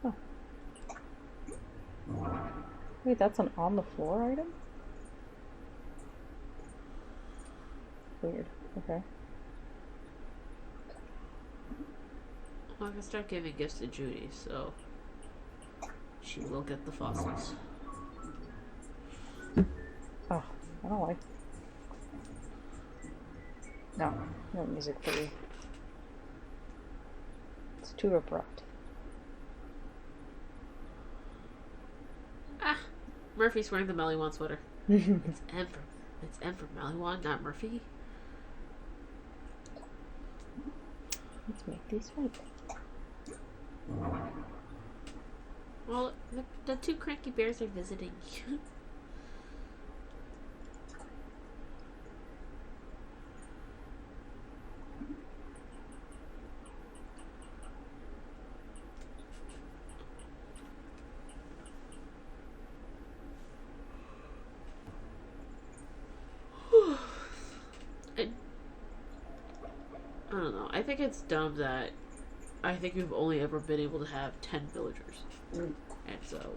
Huh. Wait, that's an on the floor item? Weird. Okay. Well, I can start giving gifts to Judy, so she will get the fossils. Oh, I don't like. No, no music for you. It's too abrupt. Ah, Murphy's wearing the Maliwan sweater. It's M for Maliwan, not Murphy. Let's make these white. Well, the two cranky bears are visiting. I don't know. I think it's dumb that I think we've only ever been able to have 10 villagers. And so.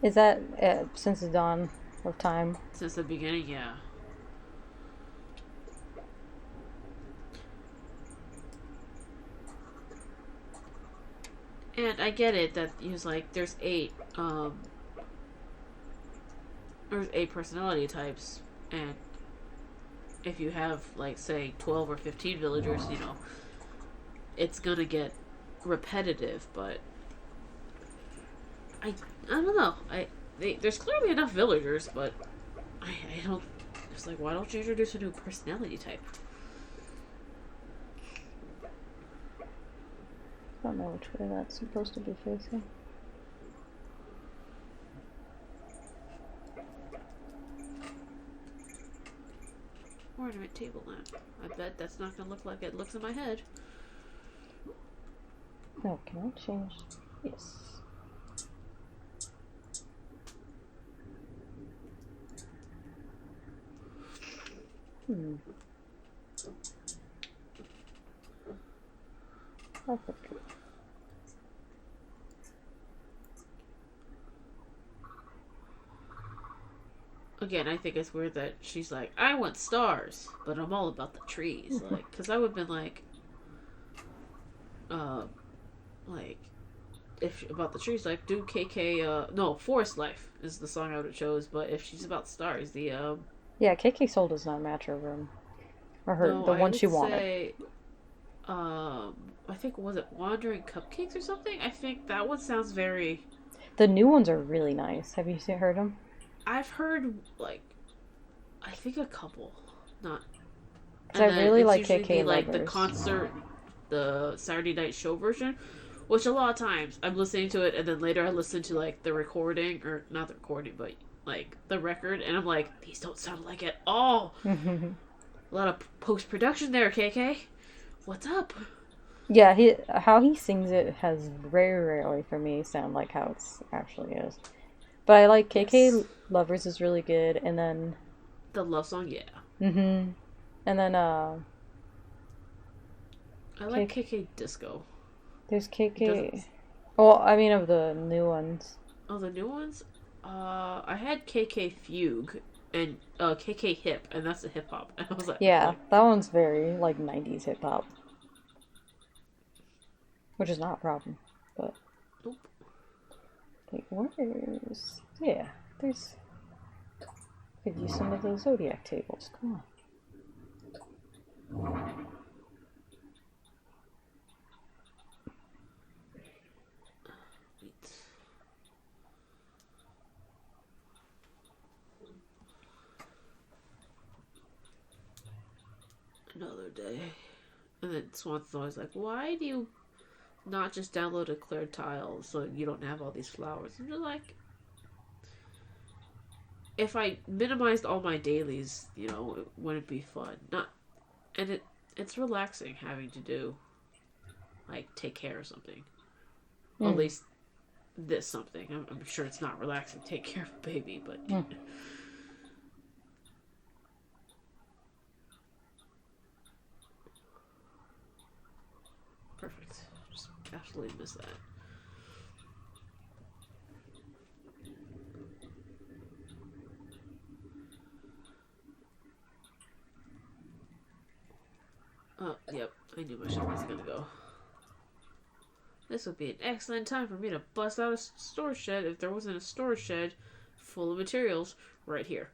Is that since the dawn of time? Since the beginning, yeah. And I get it that he was like, there's 8 personality types, and if you have, like, say 12 or 15 villagers, you know, it's gonna get repetitive. But I don't know. There's clearly enough villagers, but I don't. It's like, why don't you introduce a new personality type? I don't know which way that's supposed to be facing. Ornament table lamp. I bet that's not gonna look like it looks in my head. No, can I change? Yes. Perfect. Again, I think it's weird that she's like, I want stars, but I'm all about the trees. Like, because I would have been like, if about the trees, like, do KK, no, Forest Life is the song I would have chose, but if she's about stars, Yeah, KK Soul does not match her room. Or her, no, the I one would she wanted. say, I think, was it Wandering Cupcakes or something? I think that one sounds very... The new ones are really nice. Have you heard them? I've heard, like, I think a couple, not... And I really like KK like, the Lovers. concert, the Saturday night show version, which a lot of times I'm listening to it, and then later I listen to, like, the recording, or not the recording, but, like, the record, and I'm like, these don't sound like at all. A lot of post-production there, KK. What's up? Yeah, how he sings it has very rarely for me sound like how it actually is. But I like KK Yes. Lovers is really good, and then The love song, yeah. and then I like KK Disco. there's KK. Well, I mean of the new ones. Oh, the new ones? I had KK Fugue and KK Hip, and that's the hip hop. And I was like, Yeah, that one's very like 90s hip hop. Which is not a problem, but nope. Wait, where's... Yeah, there's... Could use some of those zodiac tables. Come on. Another day. And then Swanson's always like, why do you not just download a clear tile so you don't have all these flowers? And you're like, if I minimized all my dailies, you know, it wouldn't be fun. It's relaxing having to do, like, take care of something. At least this something. I'm sure it's not relaxing to take care of a baby, but... Perfect. Just absolutely miss that. Oh, yep. I knew my ship was gonna go. This would be an excellent time for me to bust out a storage shed if there wasn't a storage shed full of materials right here.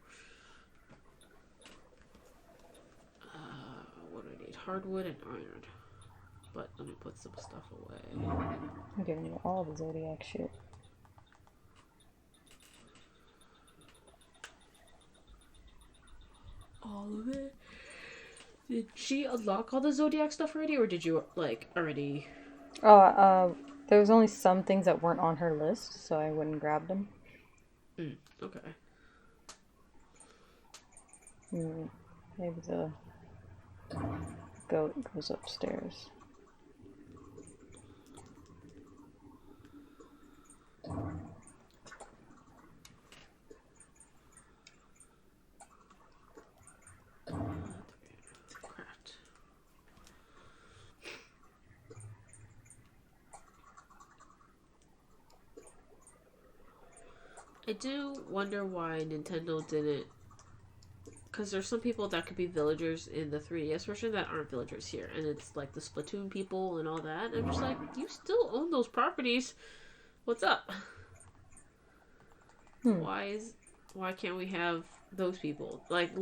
What do I need? Hardwood and iron. But let me put some stuff away. I'm giving you all the zodiac shit. All of it? Did she unlock all the zodiac stuff already, or did you, like, already... There was only some things that weren't on her list, so I wouldn't grab them. Okay. Maybe the goat goes upstairs. I do wonder why Nintendo didn't... Because there's some people that could be villagers in the 3DS version that aren't villagers here. And it's like the Splatoon people and all that. And I'm just like, you still own those properties. What's up? Why can't we have those people? Like,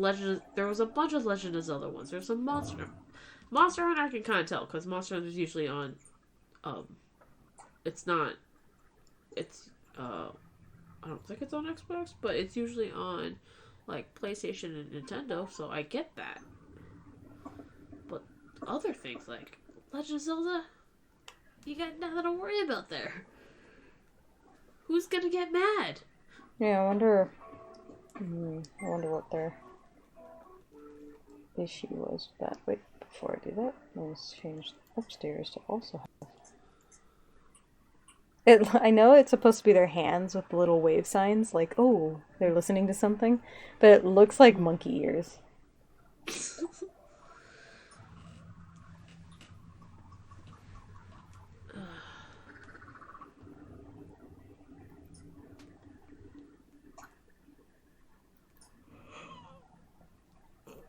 there was a bunch of Legend of Zelda ones. There's some Monster Hunter I can kind of tell. Because Monster Hunter is usually on... It's not... It's... I don't think it's on Xbox, but it's usually on, like, PlayStation and Nintendo, so I get that. But other things, like Legend of Zelda, you got nothing to worry about there. Who's gonna get mad? Yeah, I wonder what their issue was with that. Wait, before I do that, let's change upstairs to also have... I know it's supposed to be their hands with the little wave signs, like, oh, they're listening to something, but it looks like monkey ears.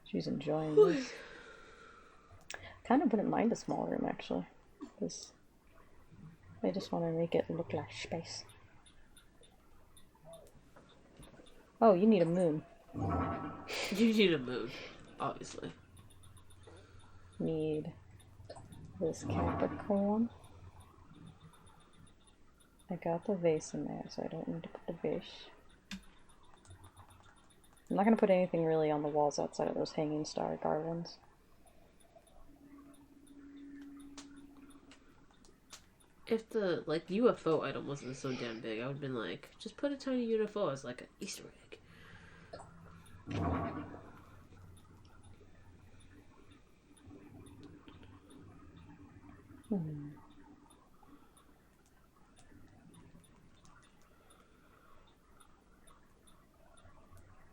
She's enjoying this. Kind of wouldn't mind a small room, actually. Because I just want to make it look like space. Oh, you need a moon. You need a moon, obviously. Need this Capricorn. I got the vase in there, so I don't need to put the vase. I'm not going to put anything really on the walls outside of those hanging star garlands. If the, like, UFO item wasn't so damn big, I would have been like, just put a tiny UFO as, like, an Easter egg.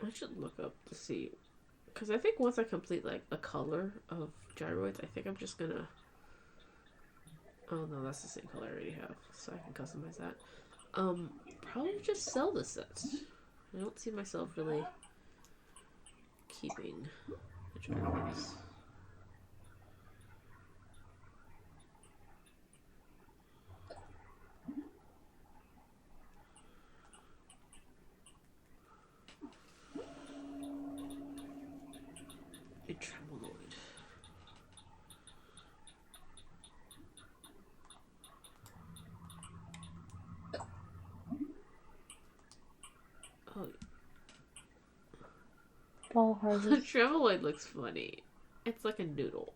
I should look up to see, because I think once I complete, like, a color of gyroids, I think I'm just gonna... Oh no, that's the same color I already have, so I can customize that. Probably just sell the sets. I don't see myself really keeping the gyroids. harvest. The tremoloid looks funny. It's like a noodle.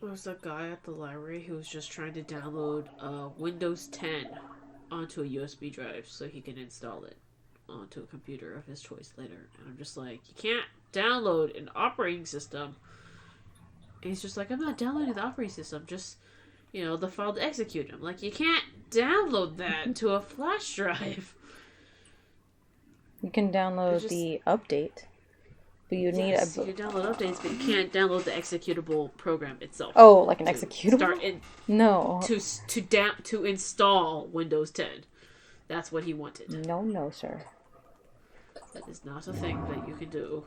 There was a guy at the library who was just trying to download Windows 10 onto a USB drive so he can install it onto a computer of his choice later. And I'm just like, you can't download an operating system. And he's just like, I'm not downloading the operating system, just, the file to execute. I'm like, you can't download that to a flash drive. You can download the update. But you need you can download updates, but you can't download the executable program itself. Oh, like an executable? No. To install Windows 10. That's what he wanted. No, sir. That is not a thing that you can do.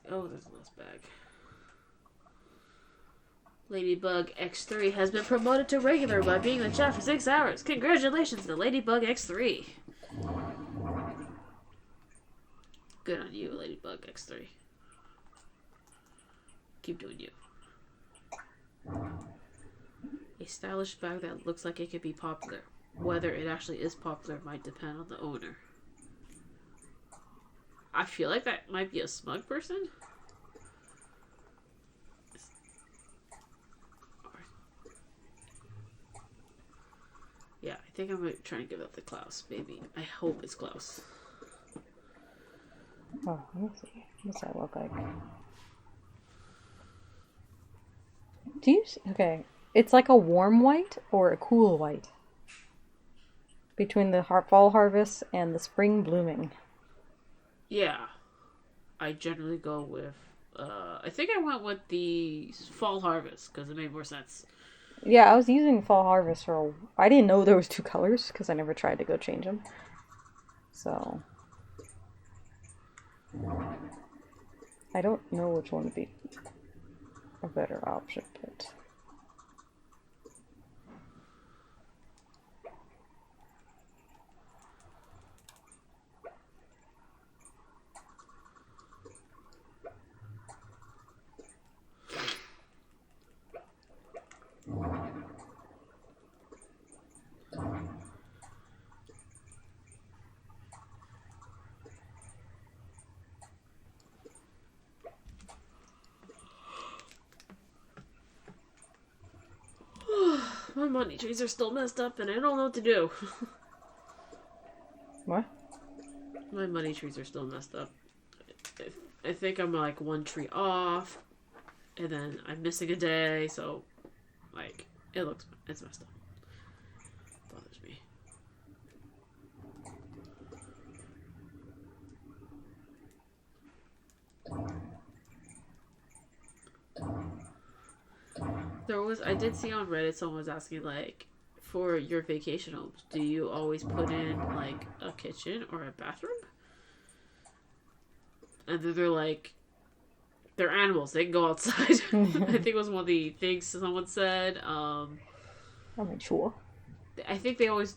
There's a last bag. Ladybug X3 has been promoted to regular by being in the chat for 6 hours. Congratulations to Ladybug X3. Good on you, Ladybug X3. Keep doing you. A stylish bag that looks like it could be popular. Whether it actually is popular might depend on the owner. I feel like that might be a smug person. Yeah, I think I'm going to try and give that to Klaus, maybe. I hope it's Klaus. Oh, let me see. What's that look like? Okay. It's like a warm white or a cool white. Between the fall harvest and the spring blooming. Yeah. I generally go with, I think I went with the fall harvest, because it made more sense. Yeah, I was using fall harvest I didn't know there was 2 colors, because I never tried to go change them. So... I don't know which one would be a better option, but... My money trees are still messed up and I don't know what to do. What? My money trees are still messed up. I think I'm like 1 tree off, and then I'm missing a day, so like it's messed up. Bothers me. I did see on Reddit someone was asking, like, for your vacation homes, do you always put in like a kitchen or a bathroom? And then they're like, they're animals, they can go outside. I think it was one of the things someone said. I'm not sure. I think they always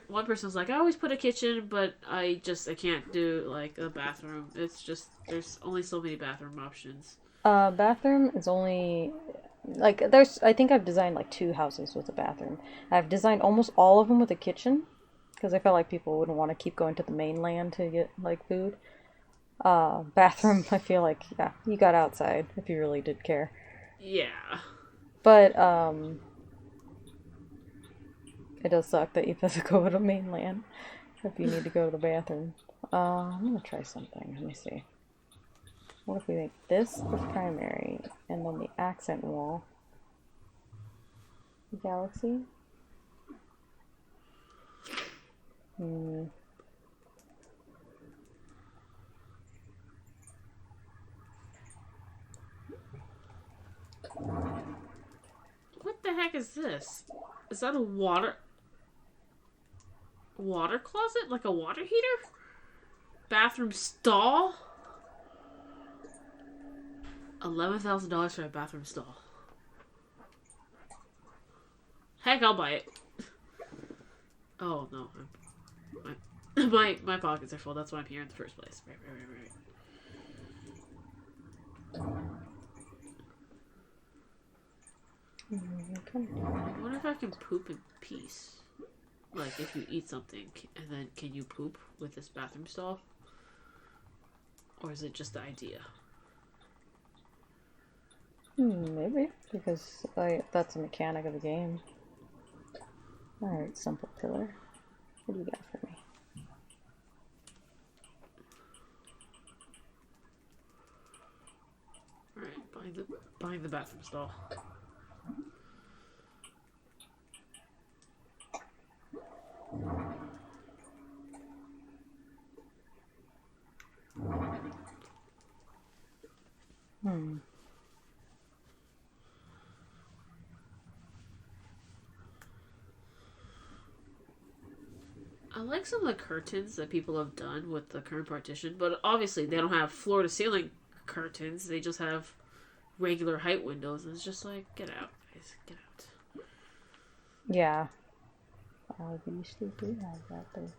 one person was like, I always put a kitchen, but I can't do like a bathroom. It's just there's only so many bathroom options. Bathroom is only like I think I've designed like 2 houses with a bathroom. I've designed almost all of them with a kitchen because I felt like people wouldn't want to keep going to the mainland to get like food. Bathroom, I feel like you got outside if you really did care. Yeah. But it does suck that you have to go to the mainland if you need to go to the bathroom. I'm gonna try something. Let me see. What if we make this the primary and then the accent wall? Galaxy? heck is this? Is that a water closet? Like a water heater? Bathroom stall? $11,000 for a bathroom stall. Heck, I'll buy it. Oh no, my pockets are full. That's why I'm here in the first place. Right. Okay. I wonder if I can poop in peace. Like if you eat something, and then can you poop with this bathroom stall? Or is it just the idea? Maybe, because that's a mechanic of the game. Alright, simple pillar. What do you got for me? Alright, buying the bathroom stall. I like some of the curtains that people have done with the current partition, but obviously they don't have floor to ceiling curtains. They just have regular height windows, and it's just like, get out, guys, get out. Yeah. We still do have that though.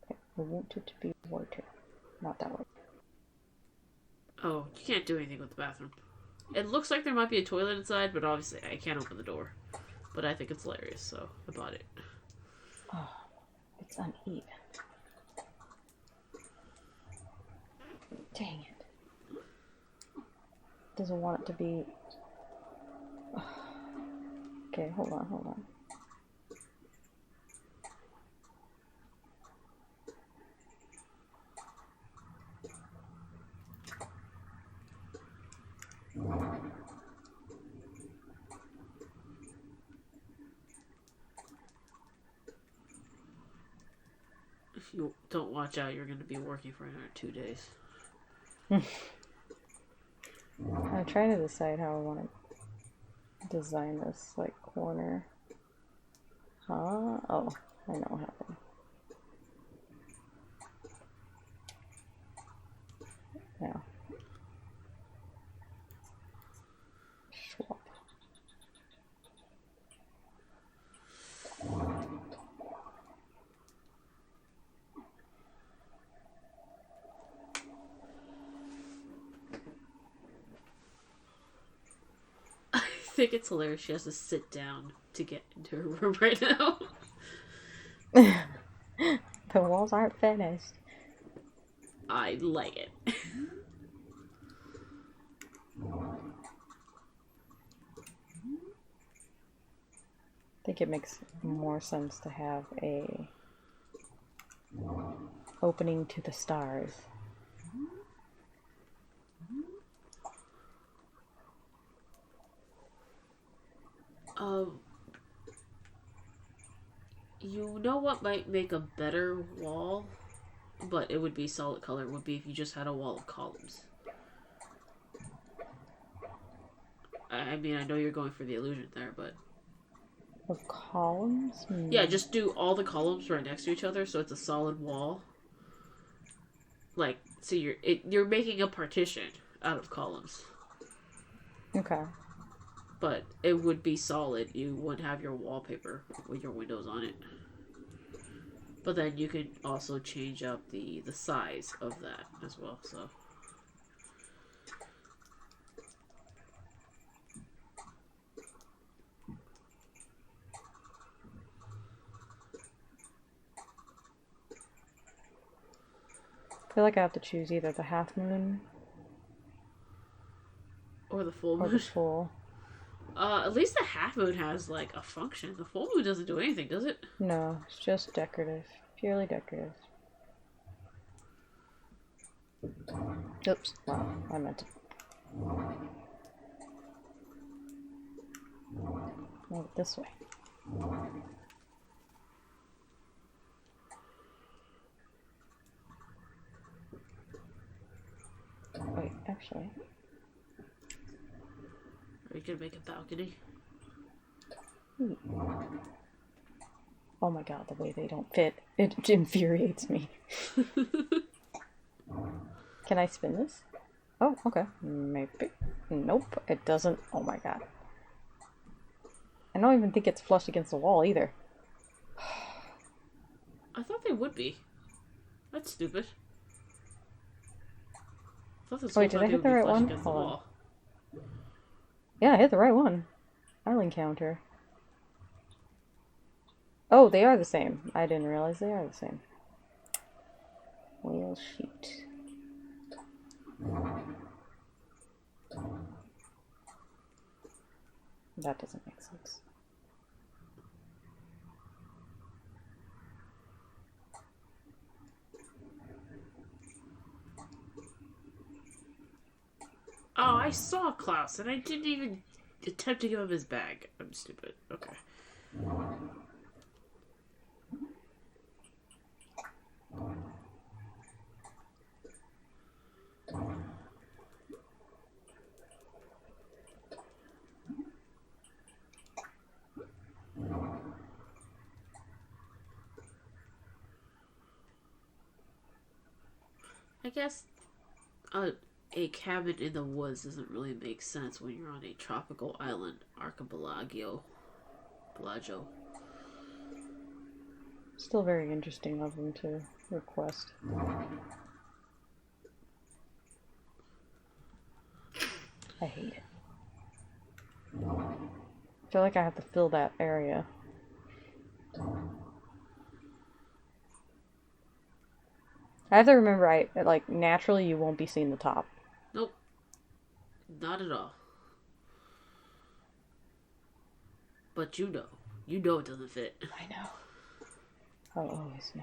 Okay, I want it to be water. Not that way. Oh, you can't do anything with the bathroom. It looks like there might be a toilet inside, but obviously I can't open the door. But I think it's hilarious, so I bought it. Oh, it's uneven. Dang it. Doesn't want it to be... Okay, hold on. If you don't watch out, you're going to be working for another 2 days. I'm trying to decide how I want to design this, like, corner. Huh? Oh, I know what happened. Now. Swap. I think it's hilarious she has to sit down to get into her room right now. The walls aren't finished. I like it. I think it makes more sense to have a opening to the stars. You know what might make a better wall, but it would be solid color, would be if you just had a wall of columns. I mean, I know you're going for the illusion there, but... Of columns? Yeah, just do all the columns right next to each other, so it's a solid wall. Like, so you're making a partition out of columns. Okay. But it would be solid. You wouldn't have your wallpaper with your windows on it. But then you could also change up the size of that as well, so... I feel like I have to choose either the half moon or the full moon. or the full. At least the half moon has, like, a function. The full moon doesn't do anything, does it? No, it's just decorative. Purely decorative. Oops. Wow, I meant to. Move it this way. Wait, actually. Are you gonna make a balcony? Oh my god, the way they don't fit. It infuriates me. Can I spin this? Oh, okay. Maybe. Nope, it doesn't. Oh my god. I don't even think it's flush against the wall either. I thought they would be. That's stupid. I thought this Oh, whole wait, did time I they hit would the be right flush one? against the Hold on. wall. Yeah, I hit the right one. I'll encounter. Oh, they are the same. I didn't realize they are the same. Well, shoot. That doesn't make sense. Oh, I saw Klaus and I didn't even attempt to give him his bag. I'm stupid. Okay. I guess a cabin in the woods doesn't really make sense when you're on a tropical island archipelago. Pelagio. Still very interesting of them to request. I hate it. I feel like I have to fill that area. I have to remember, like, naturally you won't be seeing the top. Nope. Not at all. But you know. You know it doesn't fit. I know. I'll always know.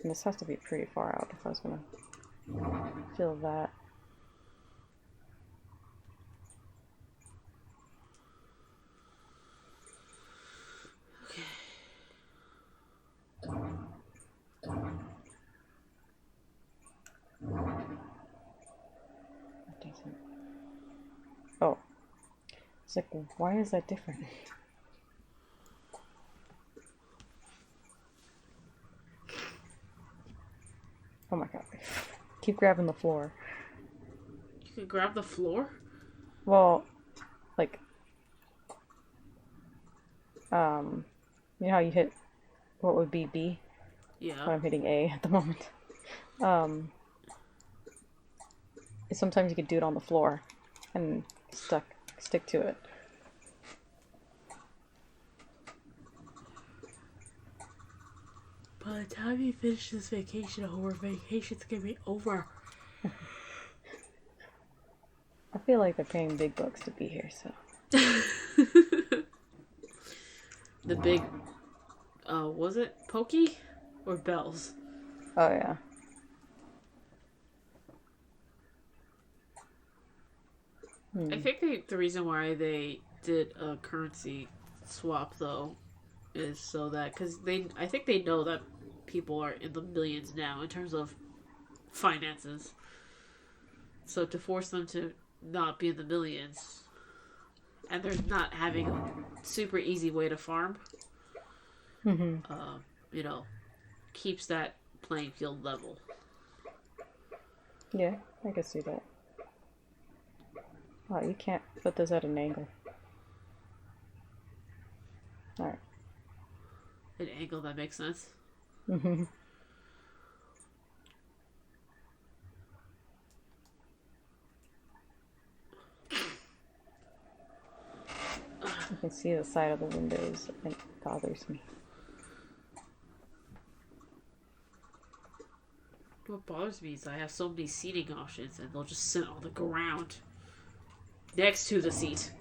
And this has to be pretty far out if I was gonna fill that. Okay. That doesn't. Oh. It's like, why is that different? Oh my god. Keep grabbing the floor. You can grab the floor? Well, like, you know how you hit what would be B? Yeah. But I'm hitting A at the moment. Sometimes you could do it on the floor and stick to it. By the time you finish this vacation, our vacation's gonna be over. I feel like they're paying big bucks to be here, so. The big, was it Pokey or Bells? Oh yeah. I think the reason why they did a currency swap though is so that because I think they know that people are in the millions now in terms of finances. So to force them to not be in the millions, and they're not having a super easy way to farm, you know, keeps that playing field level. Yeah, I can see that. Oh, you can't put this at an angle. Alright. An angle that makes sense. You can see the side of the windows. It bothers me. What bothers me is I have so many seating options and they'll just sit on the ground next to the seat.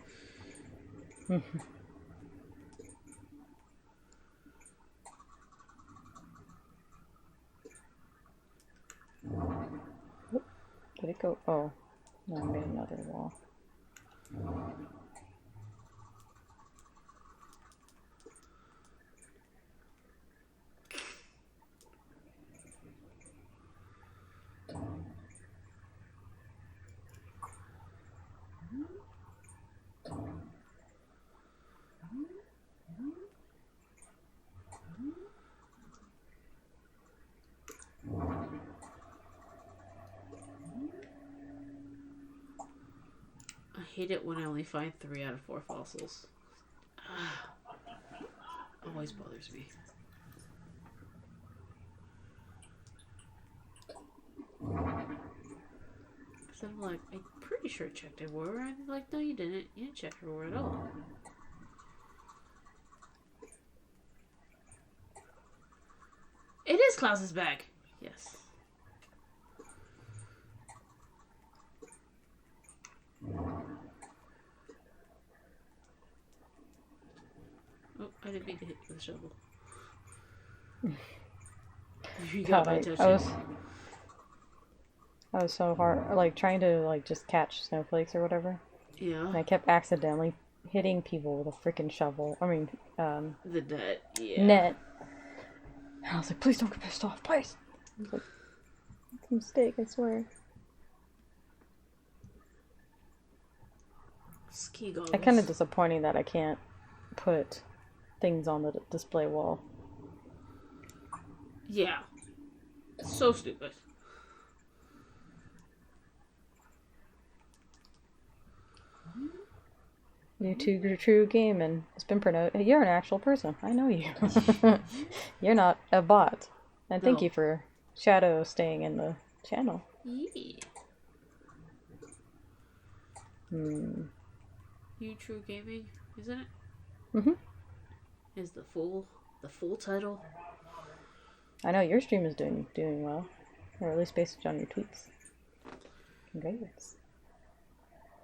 Did it go? Oh, no, I made another wall. hate it when I only find 3 out of 4 fossils. Always bothers me. Because I'm like, I'm pretty sure I checked everywhere. And they're like, no, you didn't. You didn't check everywhere at all. It is Klaus's bag. Yes. Oh, I didn't mean to hit the shovel. You got my attention. I was so hard, like, trying to, like, just catch snowflakes or whatever. Yeah. And I kept accidentally hitting people with a freaking shovel. I mean, the net. Yeah. Net. And I was like, please don't get pissed off, please. I was like, it's a mistake, I swear. Ski goggles. It's kind of disappointing that I can't put things on the display wall. Yeah. So stupid. You two true gaming. It's been promoted. You're an actual person. I know you. You're not a bot. And thank you for Shadow staying in the channel. Yeah. You True Gaming, isn't it? Mm-hmm. Is the full title? I know your stream is doing well, or at least based on your tweets. Congrats.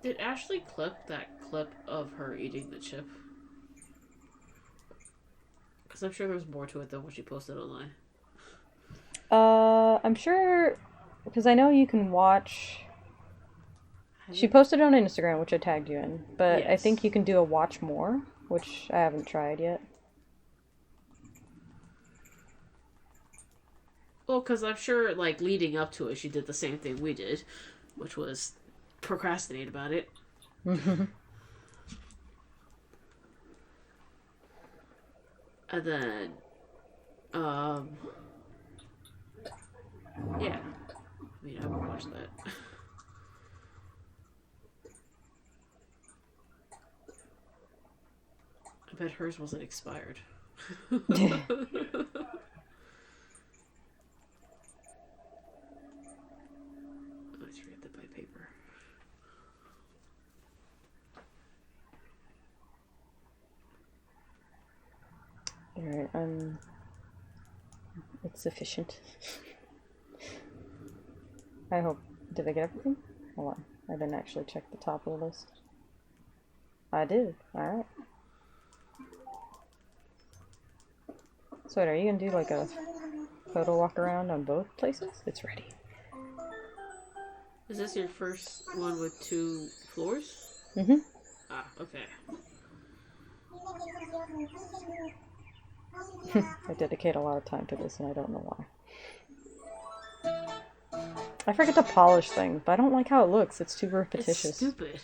Did Ashley clip that clip of her eating the chip? Because I'm sure there's more to it than what she posted online. I'm sure, because I know you can watch. She posted it on Instagram, which I tagged you in, but yes. I think you can do a watch more, which I haven't tried yet. Well, because I'm sure, like, leading up to it, she did the same thing we did, which was procrastinate about it. And then, yeah. I mean, I would watch that. I bet hers wasn't expired. Let's read that by paper. Alright, it's sufficient. I hope. Did I get everything? Hold on. I didn't actually check the top of the list. I did. Alright. So wait, are you gonna do like a photo walk around on both places? It's ready. Is this your first one with 2 floors? Mm-hmm. Ah, okay. I dedicate a lot of time to this and I don't know why. I forget to polish things, but I don't like how it looks. It's too repetitious. It's stupid.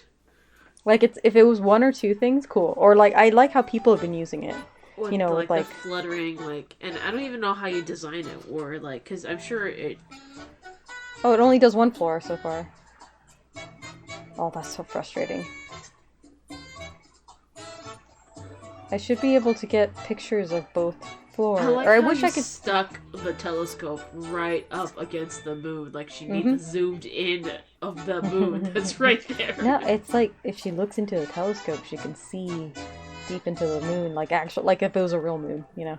Like, if it was 1 or 2 things, cool. Or like, I like how people have been using it. With, you know, like, with, the fluttering, like, and I don't even know how you design it, or, like, because I'm sure it... Oh, it only does 1 floor so far. Oh, that's so frustrating. I should be able to get pictures of both floors. I wish I could stuck the telescope right up against the moon, like she needs zoomed in of the moon that's right there. No, it's like, if she looks into the telescope, she can see deep into the moon, like like if it was a real moon, you know.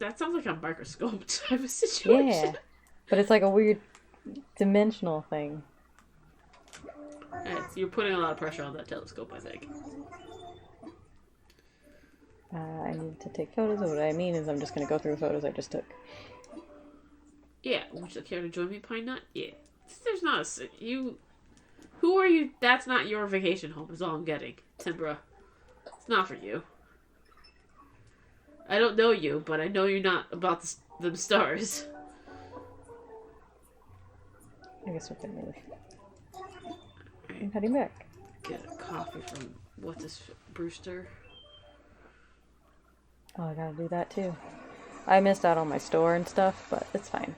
That sounds like a microscope type of situation. Yeah, but it's like a weird dimensional thing. You're putting a lot of pressure on that telescope, I think. I need to take photos. What I mean is I'm just going to go through the photos I just took. Yeah, would you care to join me, Pine Nut? Yeah. There's not a... Who are you? That's not your vacation home, is all I'm getting. Timbra. It's not for you. I don't know you, but I know you're not about them stars. I guess we can move. I'm heading back. Get a coffee from... What's this? Brewster? Oh, I gotta do that too. I missed out on my store and stuff, but it's fine.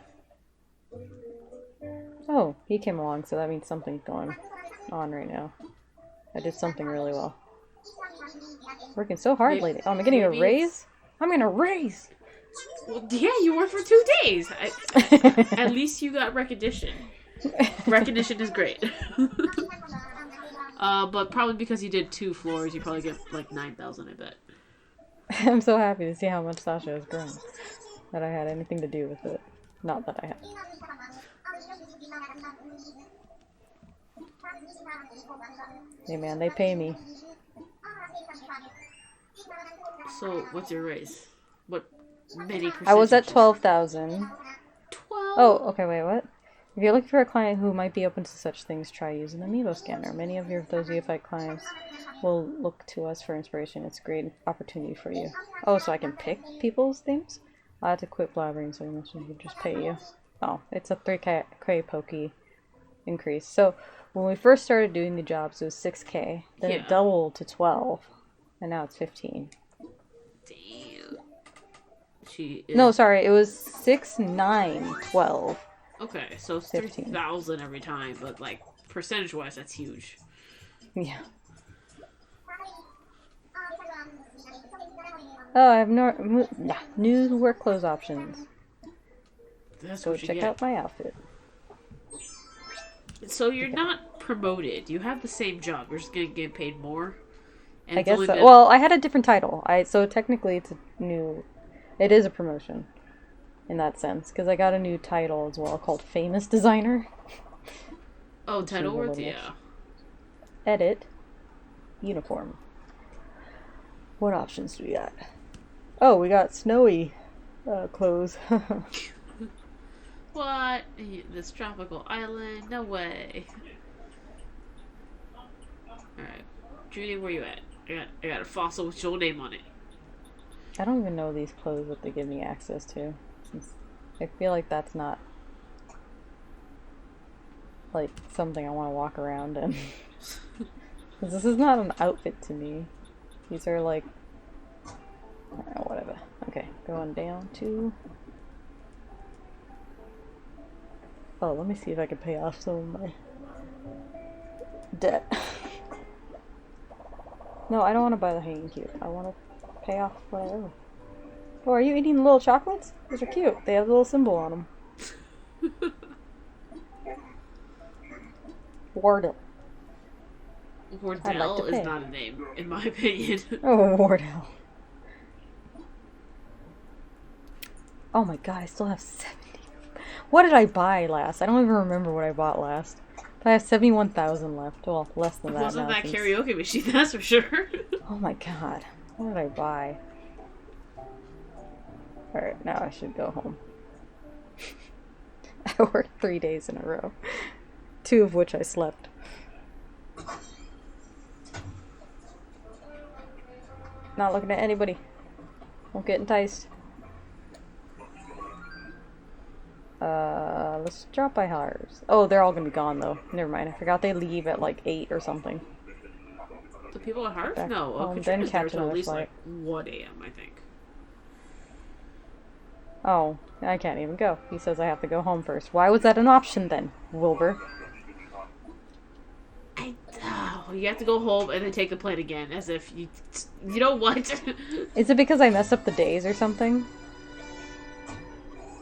Oh, he came along, so that means something's going on right now. I did something really well. Working so hard Maybe, lately. Oh, am I getting a maybe it's... raise? I'm getting a raise! Well, yeah, you worked for 2 days. At least you got recognition. Recognition is great. But probably because you did 2 floors, you probably get like 9,000, I bet. I'm so happy to see how much Sasha has grown. That I had anything to do with it. Not that I had. Hey man, they pay me. So, what's your raise? What many percentage? I was at 12,000. 12? Oh, okay, wait, what? If you're looking for a client who might be open to such things, try using the Amiibo scanner. Many of those UFI clients will look to us for inspiration. It's a great opportunity for you. Oh, so I can pick people's themes? I'll have to quit blabbering, so you mentioned would just pay you. Oh, it's a 3K pokey increase. So, when we first started doing the jobs, it was 6K. Then it doubled to 12. And now it's 15. Damn. She is... No, sorry, it was 6, 9, 12. Okay, so it's 3,000 every time, but like percentage-wise, that's huge. Yeah. Oh, I have new work clothes options. That's Go what you check get. out my outfit. So you're not promoted. You have the same job. You're just gonna get paid more. And I it's guess only so. been... Well, I had a different title. So technically, it is a promotion in that sense because I got a new title as well called Famous Designer. Oh, title words, yeah. Edit. Uniform. What options do we got? Oh, we got snowy clothes. What? This tropical island? No way. Alright. Judy, where you at? I got a fossil with your name on it. I don't even know these clothes that they give me access to. I feel like that's not like something I want to walk around in. Because this is not an outfit to me. These are like... whatever. Okay, going down to... Oh, let me see if I can pay off some of my debt. No, I don't want to buy the hanging cute. I want to pay off whatever. Oh, are you eating the little chocolates? Those are cute. They have a little symbol on them. Wardell. Wardell is not a name, in my opinion. Oh, Wardell. Oh my god, I still have 70. What did I buy last? I don't even remember what I bought last. But I have 71,000 left. Well, less than that. It wasn't now that karaoke machine, that's for sure. Oh my god. What did I buy? Alright, now I should go home. I worked 3 days in a row. 2 of which I slept. Not looking at anybody. Won't get enticed. Let's drop by ours. Oh, they're all gonna be gone though. Never mind. I forgot they leave at like 8 or something. The people at Harv? No, then Katrina's there catch till at another least flight. like 1 a.m., I think. Oh, I can't even go. He says I have to go home first. Why was that an option then, Wilbur? You have to go home and then take the plane again, as if you know what? Is it because I messed up the days or something?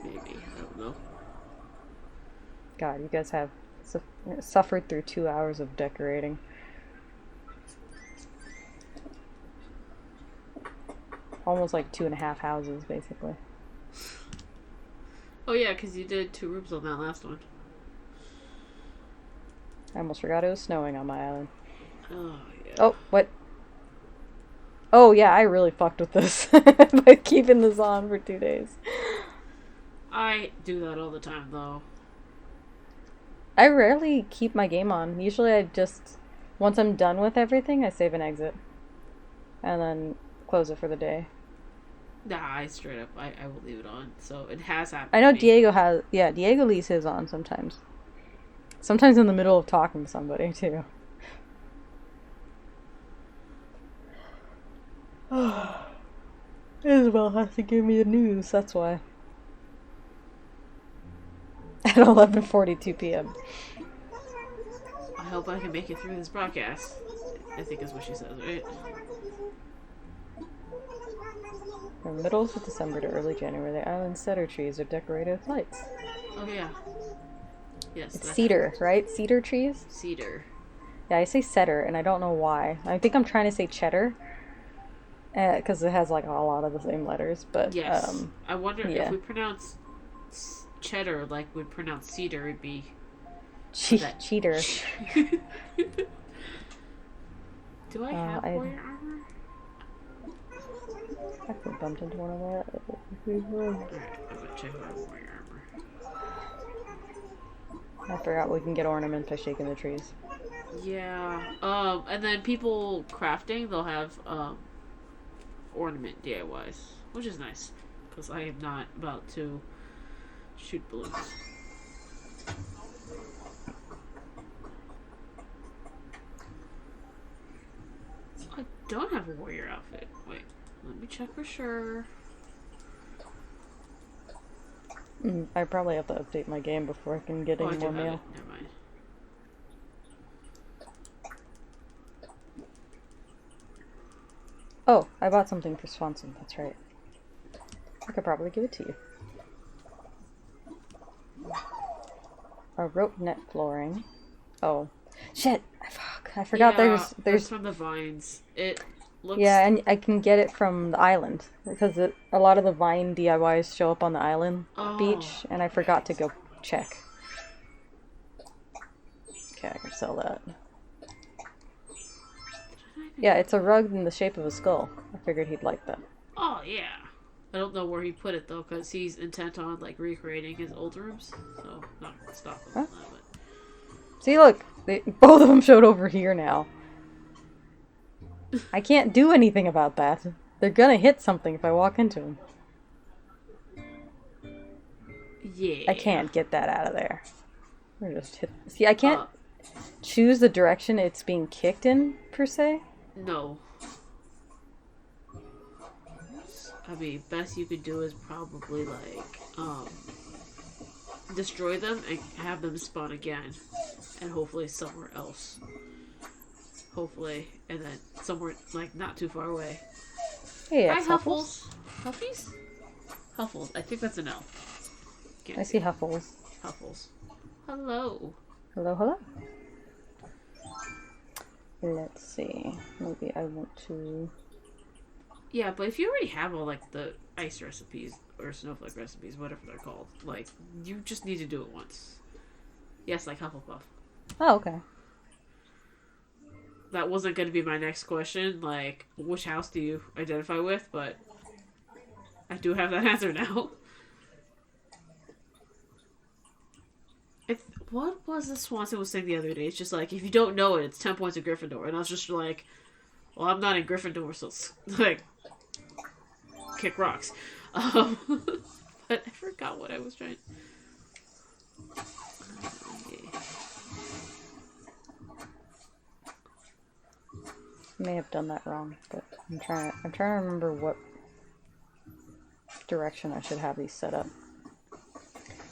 Maybe, I don't know. God, you guys have suffered through 2 hours of decorating. Almost like 2.5 houses, basically. Oh yeah, because you did 2 rooms on that last one. I almost forgot it was snowing on my island. Oh, yeah. Oh, what? Oh, yeah, I really fucked with this by keeping this on for 2 days. I do that all the time, though. I rarely keep my game on. Usually I just, once I'm done with everything, I save and exit. And then close it for the day. Nah, I straight up, I will leave it on. So it has happened. I know to me. Diego has, yeah, Diego leaves his on sometimes. Sometimes in the middle of talking to somebody, too. Isabel has to give me the news, that's why. At 11:42 p.m. I hope I can make it through this broadcast. I think is what she says, right? From middle of December to early January, the island's cedar trees are decorated with lights. Oh yeah. Yes. It's cedar, right? Cedar trees? Cedar. Yeah, I say cedar, and I don't know why. I think I'm trying to say cheddar, because it has like a lot of the same letters. But yes. I wonder yeah. if we pronounce cheddar like we pronounce cedar, it'd be cheater. Do I have warrior armor? I could bumped into one of that. Alright, I'm gonna check my warrior armor. I forgot we can get ornaments by shaking the trees. Yeah. And then people crafting, they'll have ornament DIYs, which is nice because I am not about to shoot balloons. I don't have a warrior outfit. Wait, let me check for sure. I probably have to update my game before I can get any more mail. Never mind. Oh, I bought something for Swanson. That's right. I could probably give it to you. A rope net flooring. Oh, shit! Fuck! I forgot. Yeah, there's from the vines. It looks. Yeah, and I can get it from the island because a lot of the vine DIYs show up on the island beach, and I forgot to go check. Okay, I can sell that. Yeah, it's a rug in the shape of a skull. I figured he'd like that. Oh yeah. I don't know where he put it though, because he's intent on like recreating his old rooms. So not gonna stop him on that. But... See, look, both of them showed over here now. I can't do anything about that. They're gonna hit something if I walk into them. Yeah. I can't get that out of there. We're just hit. See, I can't choose the direction it's being kicked in per se. No. I mean, best you could do is probably like destroy them and have them spawn again, and hopefully somewhere else. Hopefully, and then somewhere like not too far away. Hey, hi, Huffles. Huffies? Huffles. I think that's an L. I see Huffles. Huffles. Hello. Hello, hello. Let's see. Maybe I want to... Yeah, but if you already have all, like, the ice recipes, or snowflake recipes, whatever they're called, like, you just need to do it once. Yes, like Hufflepuff. Oh, okay. That wasn't going to be my next question, like, which house do you identify with, but I do have that answer now. What was the Swanson was saying the other day? It's just like, if you don't know it, it's 10 points of Gryffindor. And I was just like, well, I'm not in Gryffindor, so it's like, kick rocks. But I forgot what I was trying. I may have done that wrong, but I'm trying to remember what direction I should have these set up.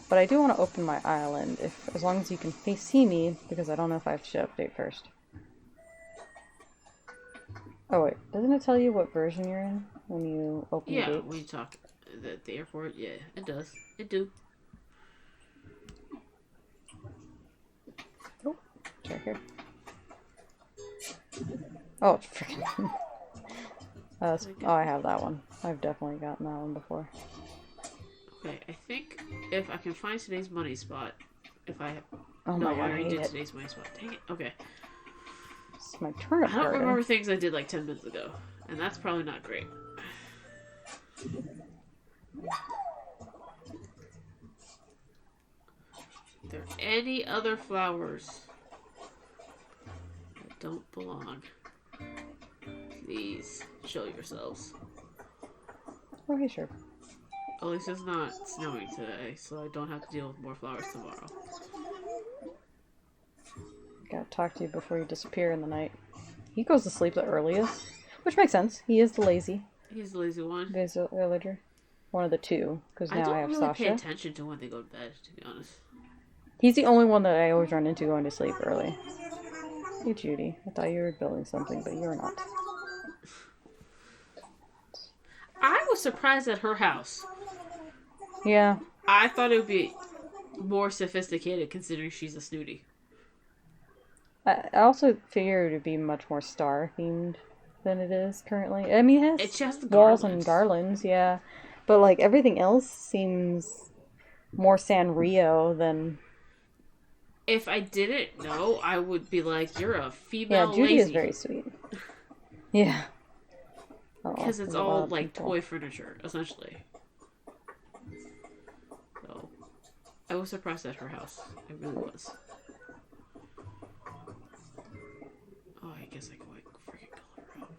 But I do want to open my island, as long as you can see me, because I don't know if I should update first. Oh wait, doesn't it tell you what version you're in when you open the gate? Yeah, when you talk at the airport, yeah, it does. It do. Oh, check here. Oh, freaking. Oh, I have that one. I've definitely gotten that one before. Okay, I think if I can find today's money spot, if I have... Oh no, my God, I already did it. today's money spot. Dang it. Okay. It's my turnip I don't garden. remember things I did like 10 minutes ago, and that's probably not great. Are there any other flowers that don't belong? Please show yourselves. Okay, sure. At least it's not snowing today, so I don't have to deal with more flowers tomorrow. Gotta talk to you before you disappear in the night. He goes to sleep the earliest, which makes sense. He is the lazy. He's the lazy one. Villager. One of the two, because now I have don't really Sasha. pay attention to when they go to bed, to be honest. He's the only one that I always run into going to sleep early. Hey, Judy. I thought you were building something, but you're not. I was surprised at her house. Yeah. I thought it would be more sophisticated considering she's a snooty. I also figured it would be much more star themed than it is currently. I mean, it It's has just the walls and garlands. garlands, yeah. But like everything else seems more Sanrio than. If I didn't know, I would be like, "You're a Yeah, female Judy is lazy," very sweet. Yeah. Oh, because it's there's a lot all of like people. toy furniture essentially. So I was surprised at her house. I really was. Oh, I guess I can like freaking color her up.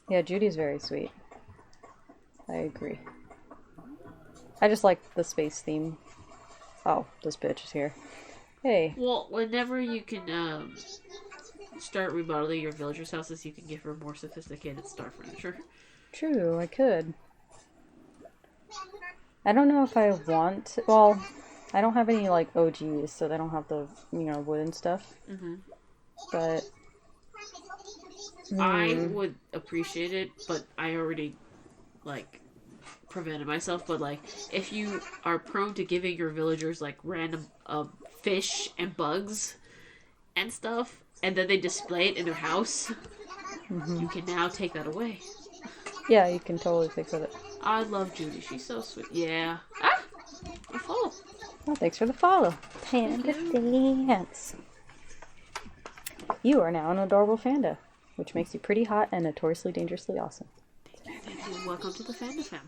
Yeah, Judy's very sweet. I agree. I just like the space theme. Oh, this bitch is here. Hey. Well, whenever you can start remodeling your villagers' houses, you can give her more sophisticated star furniture. True, I could. I don't know if I want. Well, I don't have any like OGs, so they don't have the wooden stuff. Mm-hmm. But I would appreciate it, but I already like prevented myself. But like, if you are prone to giving your villagers like random fish and bugs and stuff, and then they display it in their house, you can now take that away. Yeah, you can totally fix it. I love Judy. She's so sweet. Yeah. Ah! I follow. Oh, thanks for the follow. Panda dance. You are now an adorable Fanda, which makes you pretty hot and notoriously dangerously awesome. Thank you. Welcome to the Fanda fam.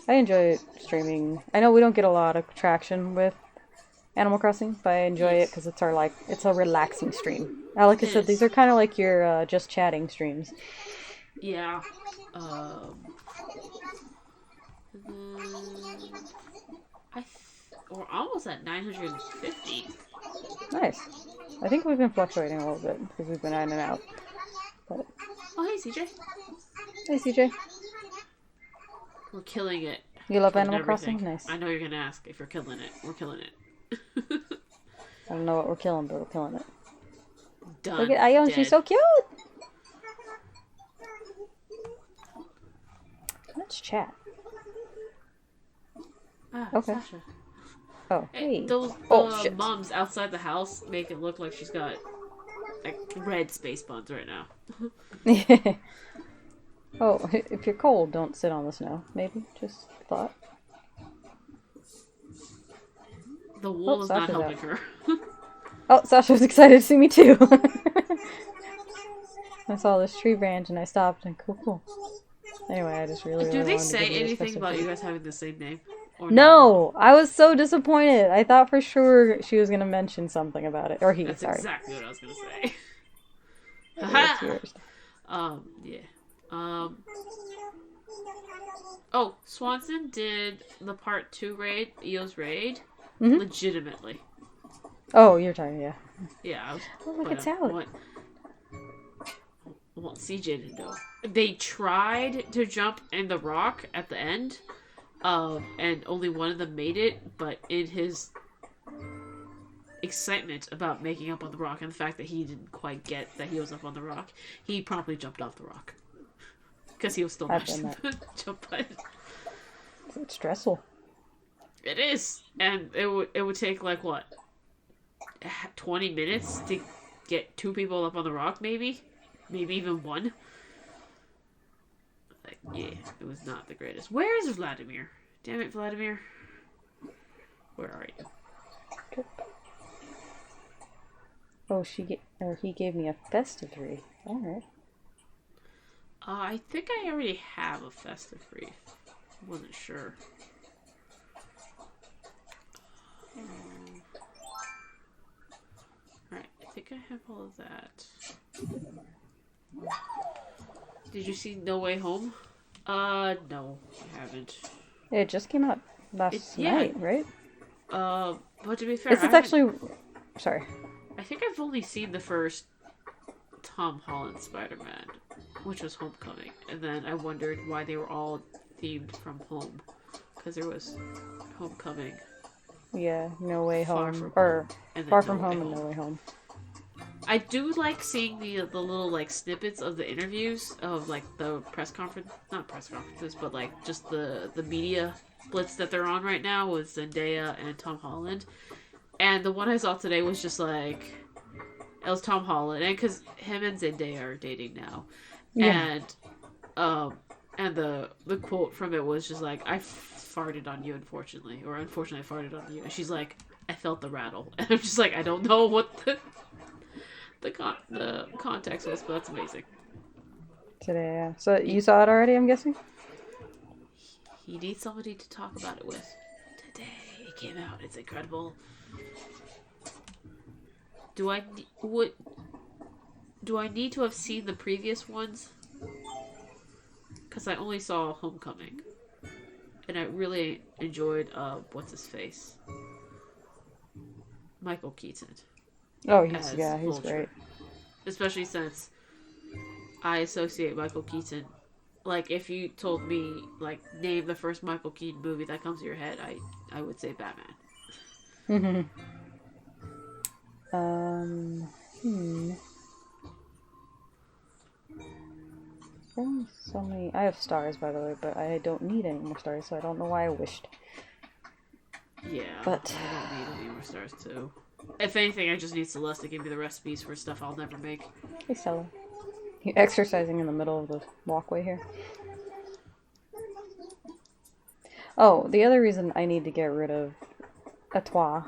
I enjoy streaming. I know we don't get a lot of traction with Animal Crossing, but I enjoy it because it's a relaxing stream. Like I It said, these is. are kind of like your just chatting streams. Yeah. We're almost at 950. Nice. I think we've been fluctuating a little bit because we've been in and out. But Oh, hey, CJ. hey, CJ, We're killing it. you love With Animal everything. Crossing? Nice. I know you're gonna ask if you're killing it. We're killing it. I don't know what we're killing, but we're killing it. Done. Look at Ione, she's Dead. so cute. Let's chat. Ah, Okay. Sasha. Oh, hey. Those Shit. moms outside the house make it look like she's got like red space buns right now. Oh, if you're cold, don't sit on the snow. Maybe just thought. The wool is not Sasha's helping out. her. Oh, Sasha was excited to see me too. I saw this tree branch and I stopped and cool. Anyway, I just really Do they wanted to say give you a anything special about treat. you guys having the same name? Or No, I was so disappointed. I thought for sure she was gonna mention something about it, or he. That's Sorry. exactly what I was gonna say. It's yours. Yeah. Oh, Swanson did the part 2 raid, Eo's raid, Mhm. legitimately. Oh, you're talking, yeah. Yeah, I was. Oh, look, but, it's out. Well, CJ didn't know. They tried to jump in the rock at the end, and only one of them made it, but in his excitement about making up on the rock and the fact that he didn't quite get that he was up on the rock, he promptly jumped off the rock. Because he was still I've mashing done the jump button. It's stressful. It is. And it would take, like, what? 20 minutes to get 2 people up on the rock, maybe? Maybe even 1? Like, yeah, it was not the greatest. Where is Vladimir? Damn it, Vladimir. Where are you? Oh, he gave me a festive wreath. All right. I think I already have a festive wreath. I wasn't sure. Alright, I think I have all of that. Did you see No Way Home? No, I haven't. It just came out last night, right? But to be fair, This is actually. Sorry. I think I've only seen the first Tom Holland Spider-Man, which was Homecoming, and then I wondered why they were all themed from home, because there was Homecoming, Yeah, No Way Far Home. From Home, Or and then Far No From Way Home and Home. No Way Home. I do like seeing the little like snippets of the interviews of like the press conference, not press conferences, but like just the media blitz that they're on right now with Zendaya and Tom Holland. And the one I saw today was just like it was Tom Holland, and because him and Zendaya are dating now, Yeah. and um the quote from it was just like I farted on you, unfortunately, or unfortunately I farted on you, and she's like I felt the rattle, and I'm just like I don't know what the context was, but that's amazing. Today, yeah. So He, you saw it already, I'm guessing? he needs somebody to talk about it with. Today it came out. It's incredible. Do I what? Do I need to have seen the previous ones? Because I only saw Homecoming, and I really enjoyed what's his face, Michael Keaton Oh, as he's great. Vulture, especially since I associate Michael Keaton. Like, if you told me, like, name the first Michael Keaton movie that comes to your head, I would say Batman. um, hmm. So many. I have stars, by the way, but I don't need any more stars, so I don't know why I wished. Yeah, But I don't need any more stars, too. If anything, I just need Celeste to give me the recipes for stuff I'll never make. hey, Stella, you exercising in the middle of the walkway here? Oh, the other reason I need to get rid of Atois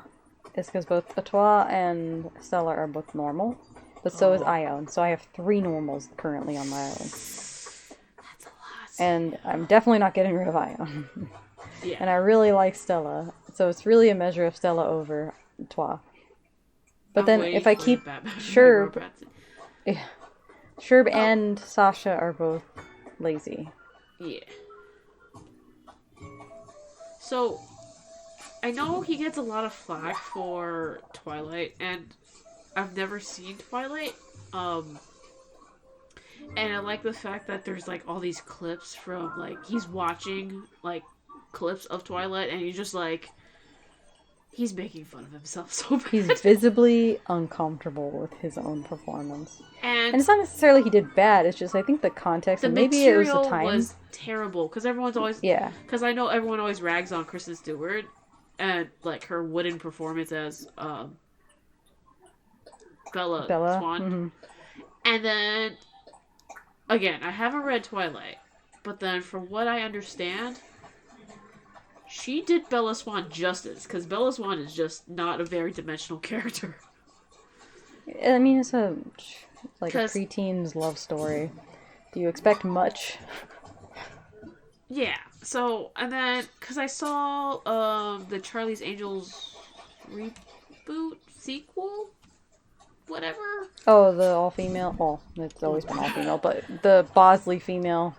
is because both Atois and Stella are both normal, but so is Oh, Ione. So I have 3 normals currently on my island. that's a lot. And I'm definitely not getting rid of Ione. Yeah. And I really like Stella, so it's really a measure of Stella over Atois. But I'm then waiting if I for keep Batman Sherb, Yeah. Sherb Oh, and Sasha are both lazy. yeah. So, I know he gets a lot of flack for Twilight, and I've never seen Twilight. Um, and I like the fact that there's like all these clips from like he's watching like clips of Twilight, and he's just like he's making fun of himself so He's bad. visibly uncomfortable with his own performance. And And it's not necessarily he did bad, it's just I think the context, the and maybe it was the material time. was terrible because everyone's always Yeah. because I know everyone always rags on Kristen Stewart and like her wooden performance as Bella Bella. Swan, Mm-hmm. and then again I haven't read Twilight, but then from what I understand, she did Bella Swan justice because Bella Swan is just not a very dimensional character. I mean, it's like a Because preteen's love story. Do you expect much? yeah, so and then because I saw the Charlie's Angels reboot sequel, whatever. Oh, the all-female. Well, it's always been all-female, but the Bosley female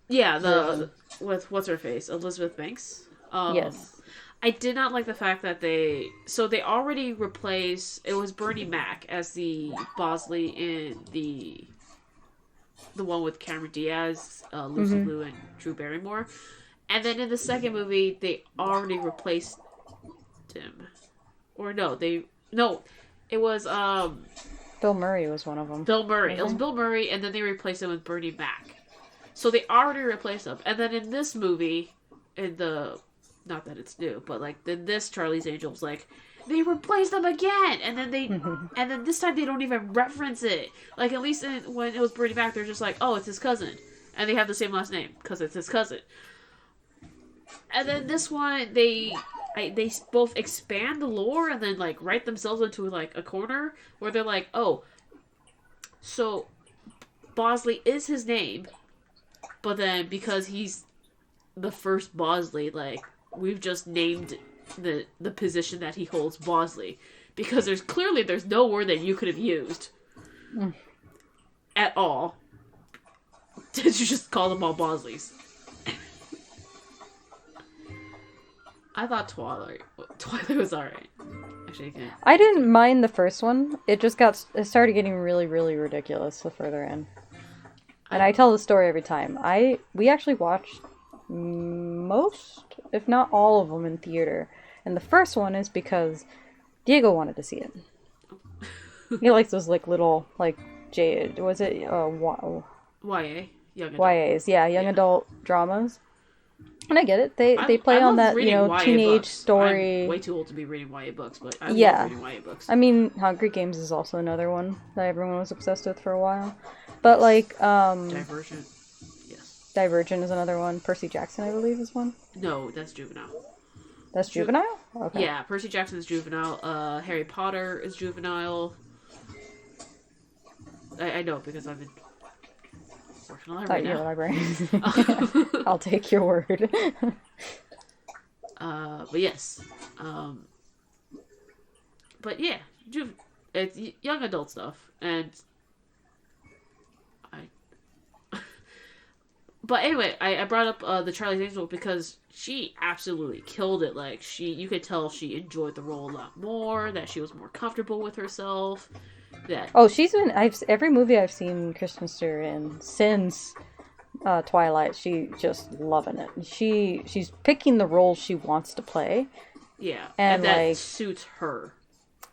Yeah, version. the with what's her face, Elizabeth Banks. Yes. I did not like the fact that they already replaced it was Bernie Mac as the Bosley in the one with Cameron Diaz, Lucy Mm-hmm. Liu, and Drew Barrymore, and then in the second movie they already replaced him, or no, it was Bill Murray was one of them, Bill Murray. It was wasn't Bill Murray, and then they replaced him with Bernie Mac. So they already replaced him, and then in this movie, in the not that it's new, but like in this Charlie's Angels, like they replaced them again, he? and then this time they don't even reference it. Like at least when it was Bernie Mac, they're just like, oh, it's his cousin, and they have the same last name because it's his cousin. And then this one, they both expand the lore and then like write themselves into like a corner where they're like, oh, so Bosley is his name, but then because he's the first Bosley, like we've just named the position that he holds Bosley because there's no word that you could have used at all. Did you just call them all Bosleys? I thought Twilight was alright. Actually, I can't. I didn't mind the first one. It started getting really, really ridiculous the further in. And I I tell the story every time. We actually watched most, if not all of them in theater. And the first one is because Diego wanted to see it. He likes those like little like was it YA, young adult. YAs? Yeah, young Yeah. adult dramas. And I get it. They I play on love that, reading YA teenage books. I'm story. way too old to be reading YA books, but I love Yeah. reading YA books. I mean, Hungry Games is also another one that everyone was obsessed with for a while. But Yes. like Divergent. Yes. Divergent is another one. Percy Jackson, I believe, is one. No, that's juvenile. That's juvenile? Okay. Yeah, Percy Jackson is juvenile. Harry Potter is juvenile. I know because I've been working on library now. Library. I'll take your word. But yes. But yeah, it's young adult stuff, and I. But anyway, I brought up the Charlie's Angels because she absolutely killed it. Like you could tell she enjoyed the role a lot more. That she was more comfortable with herself. That She's been. Every movie I've seen Kristen Stewart in since Twilight, she just loving it. She's picking the role she wants to play. Yeah, and that like suits her.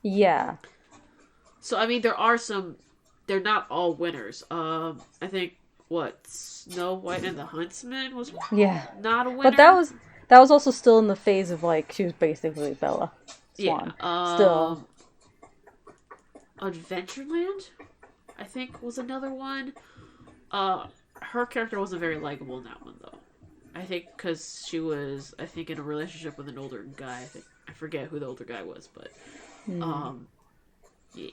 Yeah. So I mean, there are some. They're not all winners. I think Snow White and the Huntsman was not a winner. But that was also still in the phase of like she was basically Bella Swan. Yeah. Still. Adventureland, I think, was another one. Her character wasn't very likable in that one though. I think because she was, I think, in a relationship with an older guy. I forget who the older guy was, but yeah.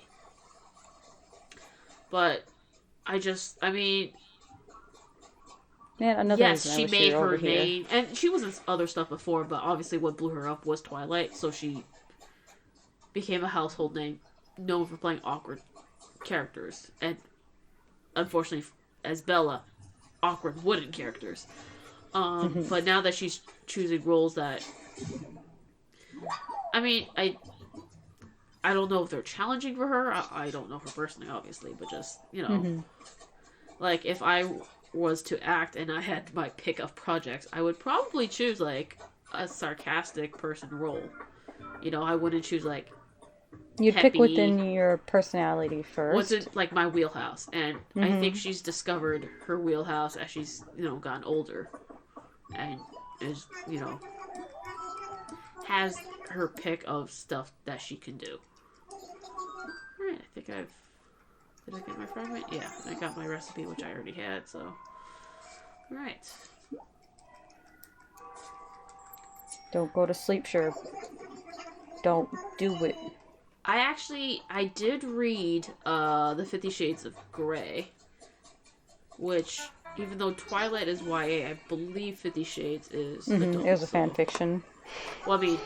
But I mean, man, another yes, she made her name, here. and she was in other stuff before. But obviously, what blew her up was Twilight, so she became a household name, known for playing awkward characters, and unfortunately, as Bella, awkward wooden characters. But now that she's choosing roles that, I mean, I don't know if they're challenging for her. I don't know her personally, obviously, but just like if I was to act and I had my pick of projects, I would probably choose like a sarcastic person role. I wouldn't choose like you'd peppy, pick within your personality first. What's in like my wheelhouse, and I think she's discovered her wheelhouse as she's gotten older, and is has her pick of stuff that she can do. All right, I think did I get my fragment? Yeah, I got my recipe, which I already had. So, all right. Don't go to sleep, sure. Don't do it. I did read the 50 Shades of Grey, which, even though Twilight is YA, I believe 50 Shades is adult. It was a fan fiction. Well, I mean,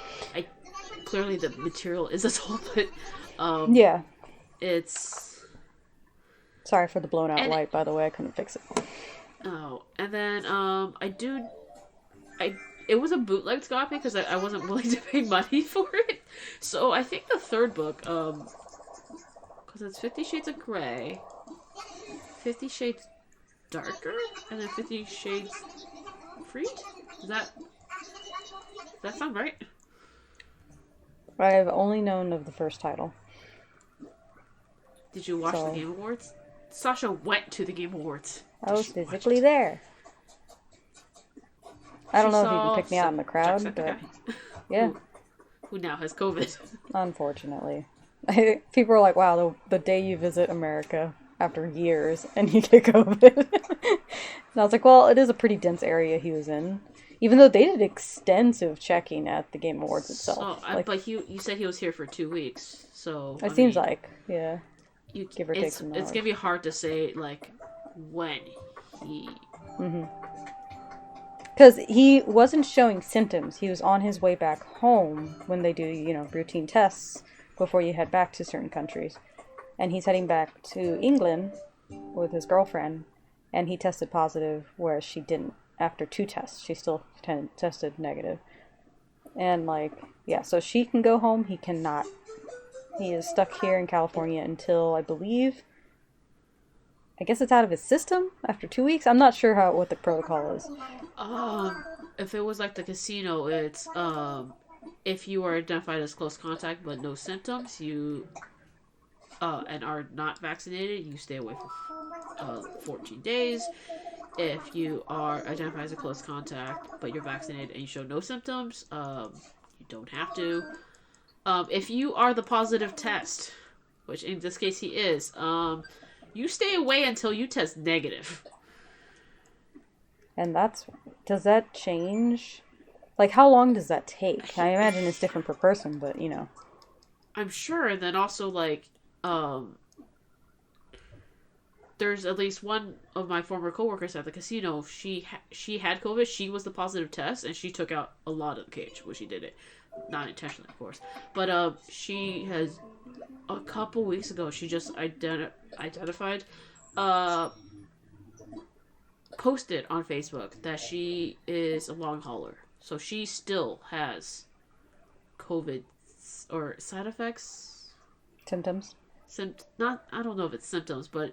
clearly the material is adult, but yeah, it's. Sorry for the blown out light, by the way. I couldn't fix it. Oh, and then it was a bootleg copy because I wasn't willing to pay money for it. So I think the third book, because it's 50 Shades of Grey, 50 Shades Darker, and then 50 Shades Freed? Does that sound right? I've only known of the first title. Did you watch the Game Awards? Sasha went to the Game Awards. I was physically there. I don't know if you can pick me out in the crowd, but yeah. Who now has COVID? Unfortunately. People are like, wow, the day you visit America after years and you get COVID. And I was like, well, it is a pretty dense area he was in. Even though they did extensive checking at the Game Awards itself. But you said he was here for 2 weeks, so... It seems like, yeah. Give or take some It's going to be hard to say, like, when he... Because he wasn't showing symptoms. He was on his way back home when they do, routine tests before you head back to certain countries. And he's heading back to England with his girlfriend, and he tested positive, whereas she didn't. After 2 tests, she still tested negative. And, so she can go home, he cannot. He is stuck here in California until, I guess it's out of his system after 2 weeks. I'm not sure what the protocol is. If it was like the casino, it's if you are identified as close contact but no symptoms, you and are not vaccinated, you stay away for 14 days. If you are identified as a close contact but you're vaccinated and you show no symptoms, you don't have to. If you are the positive test, which in this case he is, you stay away until you test negative. And does that change? Like, how long does that take? I imagine it's different per person, but, you know. I'm sure, and then also, like, there's at least one of my former coworkers at the casino. She had COVID. She was the positive test, and she took out a lot of the cage when she did it, not intentionally, of course. But she has a couple weeks ago. She just identified, posted on Facebook that she is a long hauler, so she still has COVID or side effects, Symptoms? not, I don't know if it's symptoms, but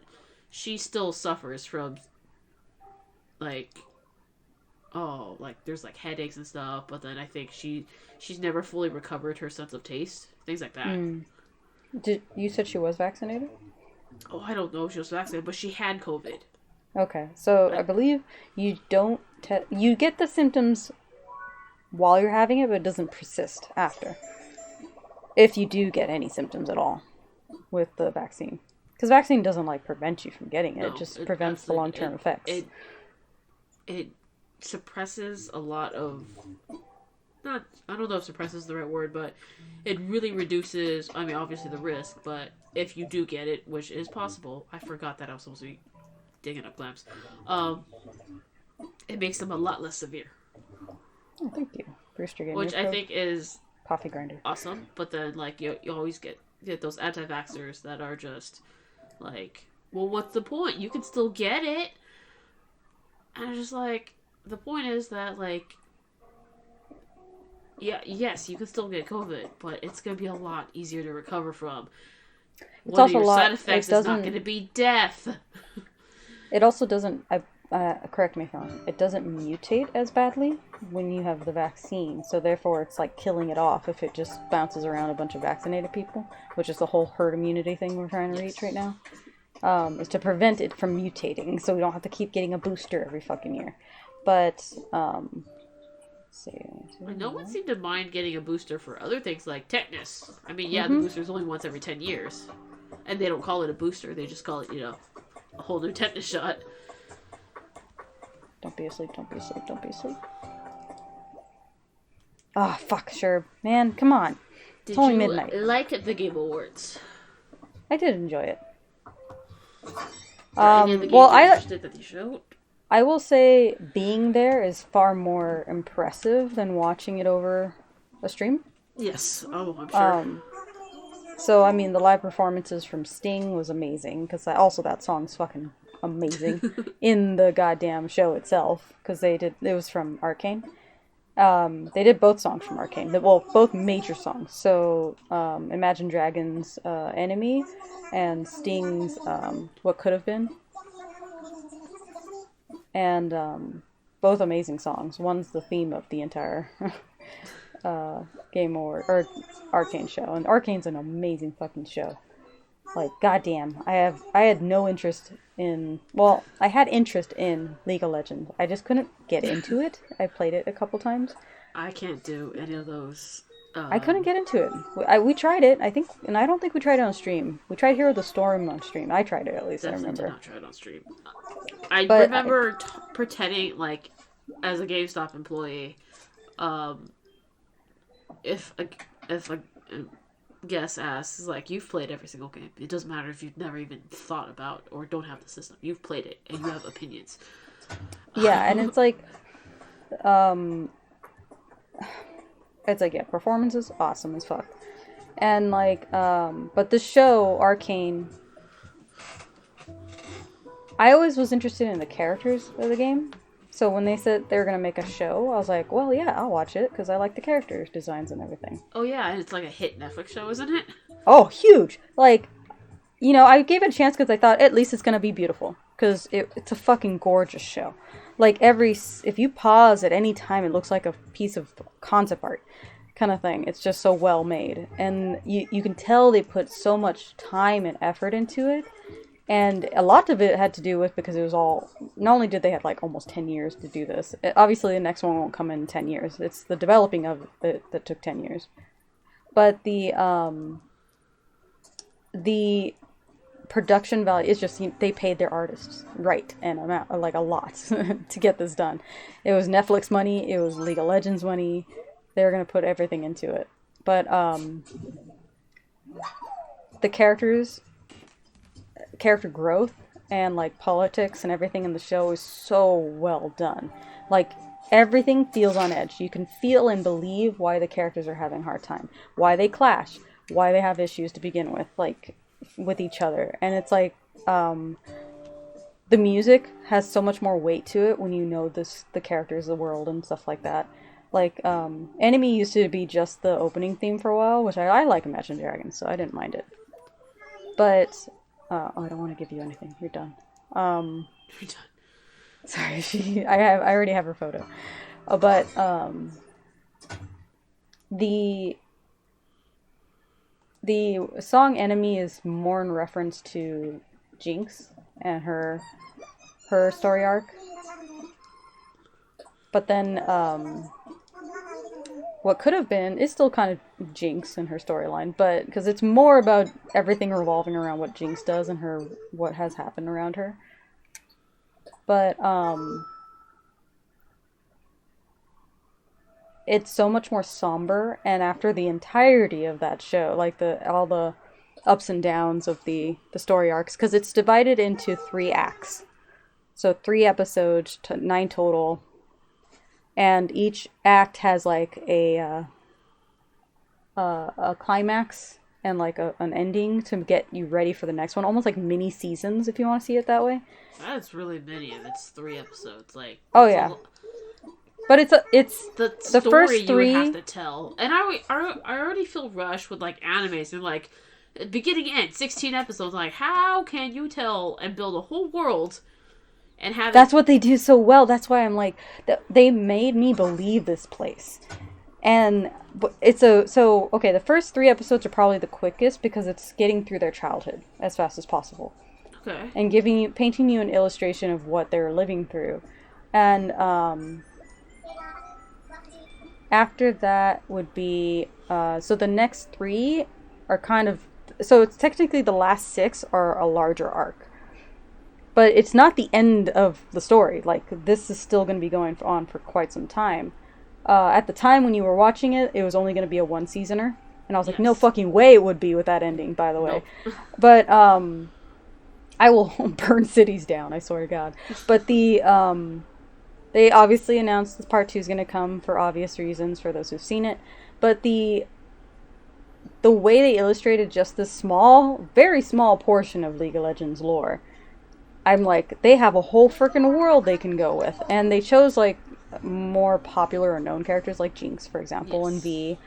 she still suffers from like, like there's like headaches and stuff, but then I think she's never fully recovered her sense of taste, things like that. You said she was vaccinated? Oh, I don't know if she was vaccinated, but she had COVID. Okay, so I believe you don't you get the symptoms while you're having it, but it doesn't persist after. If you do get any symptoms at all with the vaccine. Because vaccine doesn't, like, prevent you from getting it. No, it just prevents the long-term effects. It suppresses a lot of... I don't know if suppresses is the right word, but it really reduces, I mean, obviously the risk, but if you do get it, which is possible, I forgot that I was supposed to be digging up glamps, it makes them a lot less severe. Oh, thank you. Brewster gave which me I think is coffee grinder. Awesome, but then, like, you always get those anti-vaxxers that are just like, well, what's the point? You can still get it. And I'm just like, the point is that, like, yeah, yes, you can still get COVID, but it's going to be a lot easier to recover from. One of your side effects is not going to be death. It also doesn't, correct me if I'm wrong, it doesn't mutate as badly when you have the vaccine, so therefore it's like killing it off if it just bounces around a bunch of vaccinated people, which is the whole herd immunity thing we're trying to reach right now, is to prevent it from mutating, so we don't have to keep getting a booster every fucking year. But, let's see. No one seemed to mind getting a booster for other things like tetanus. I mean, yeah, the booster's only once every 10 years, and they don't call it a booster, they just call it, a whole new tetanus shot. Don't be asleep, don't be asleep, don't be asleep. Ah, oh, fuck, sure. Man, come on. It's only midnight. Did you like the Game Awards? I did enjoy it. Any of the games interested that they showed? I will say being there is far more impressive than watching it over a stream. Yes. Oh, I'm sure. So, I mean, the live performances from Sting was amazing, because also that song's fucking amazing in the goddamn show itself, because it was from Arcane. They did both songs from Arcane, both major songs. So Imagine Dragons' Enemy and Sting's What Could Have Been, and both amazing songs. One's the theme of the entire Game Award or Arcane show, and Arcane's an amazing fucking show. Like, goddamn, I had no interest in, I had interest in League of Legends. I just couldn't get into it. I played it a couple times. I can't do any of those. I couldn't get into it. We tried it, I think, and I don't think we tried it on stream. We tried Hero of the Storm on stream. I tried it, at least, I remember. Did not try it on stream. I remember pretending, like, as a GameStop employee, if a guest asks, like, you've played every single game. It doesn't matter if you've never even thought about or don't have the system. You've played it and you have opinions. Yeah, and it's like, performance is awesome as fuck. And like, but the show, Arcane, I always was interested in the characters of the game. So when they said they were going to make a show, I was like, well, yeah, I'll watch it, because I like the characters, designs, and everything. Oh, yeah, and it's like a hit Netflix show, isn't it? Oh, huge! Like, I gave it a chance because I thought at least it's going to be beautiful. Because it's a fucking gorgeous show. Like, if you pause at any time, it looks like a piece of concept art. kind of thing. It's just so well made. And you can tell they put so much time and effort into it. And a lot of it had to do with because it was all, not only did they have like almost 10 years to do this, obviously the next one won't come in 10 years. It's the developing of it that took 10 years. But the production value is just, they paid their artists right and amount, like a lot to get this done. It was Netflix money, it was League of Legends money. They were going to put everything into it. But the character growth and like politics and everything in the show is so well done. Like everything feels on edge. You can feel and believe why the characters are having a hard time, why they clash, why they have issues to begin with, like with each other. And it's like the music has so much more weight to it when you know the characters, the world, and stuff like that. Like Enemy used to be just the opening theme for a while, which I like Imagine Dragons, so I didn't mind it. But I don't want to give you anything. You're done. You're done. Sorry, I already have her photo. But the song Enemy is more in reference to Jinx and her story arc. But then what could have been is still kind of Jinx and her storyline, but because it's more about everything revolving around what Jinx does and what has happened around her. But it's so much more somber, and after the entirety of that show, like all the ups and downs of the story arcs, because it's divided into 3 acts. So 3 episodes, 9 total. And each act has like a climax and like an ending to get you ready for the next one. Almost like mini seasons, if you want to see it that way. That's really many, and it's 3 episodes. Like, oh yeah, but it's the story first 3 you have to tell. And I already feel rushed with like animes and like beginning end 16 episodes. Like, how can you tell and build a whole world? And that's what they do so well. That's why I'm like, they made me believe this place. And it's okay, the first 3 episodes are probably the quickest because it's getting through their childhood as fast as possible. Okay. And painting you an illustration of what they're living through. And after that would be so the next 3 are kind of, so it's technically the last 6 are a larger arc. But it's not the end of the story. Like, this is still going to be going on for quite some time. At the time when you were watching it, it was only going to be a 1-seasoner. And I was like, no fucking way it would be with that ending, by the way. Nope. But I will burn cities down, I swear to God. But they obviously announced this part 2 is going to come for obvious reasons for those who've seen it. But the way they illustrated just this small, very small portion of League of Legends lore, I'm like, they have a whole freaking world they can go with. And they chose, like, more popular or known characters, like Jinx, for example, yes. And V.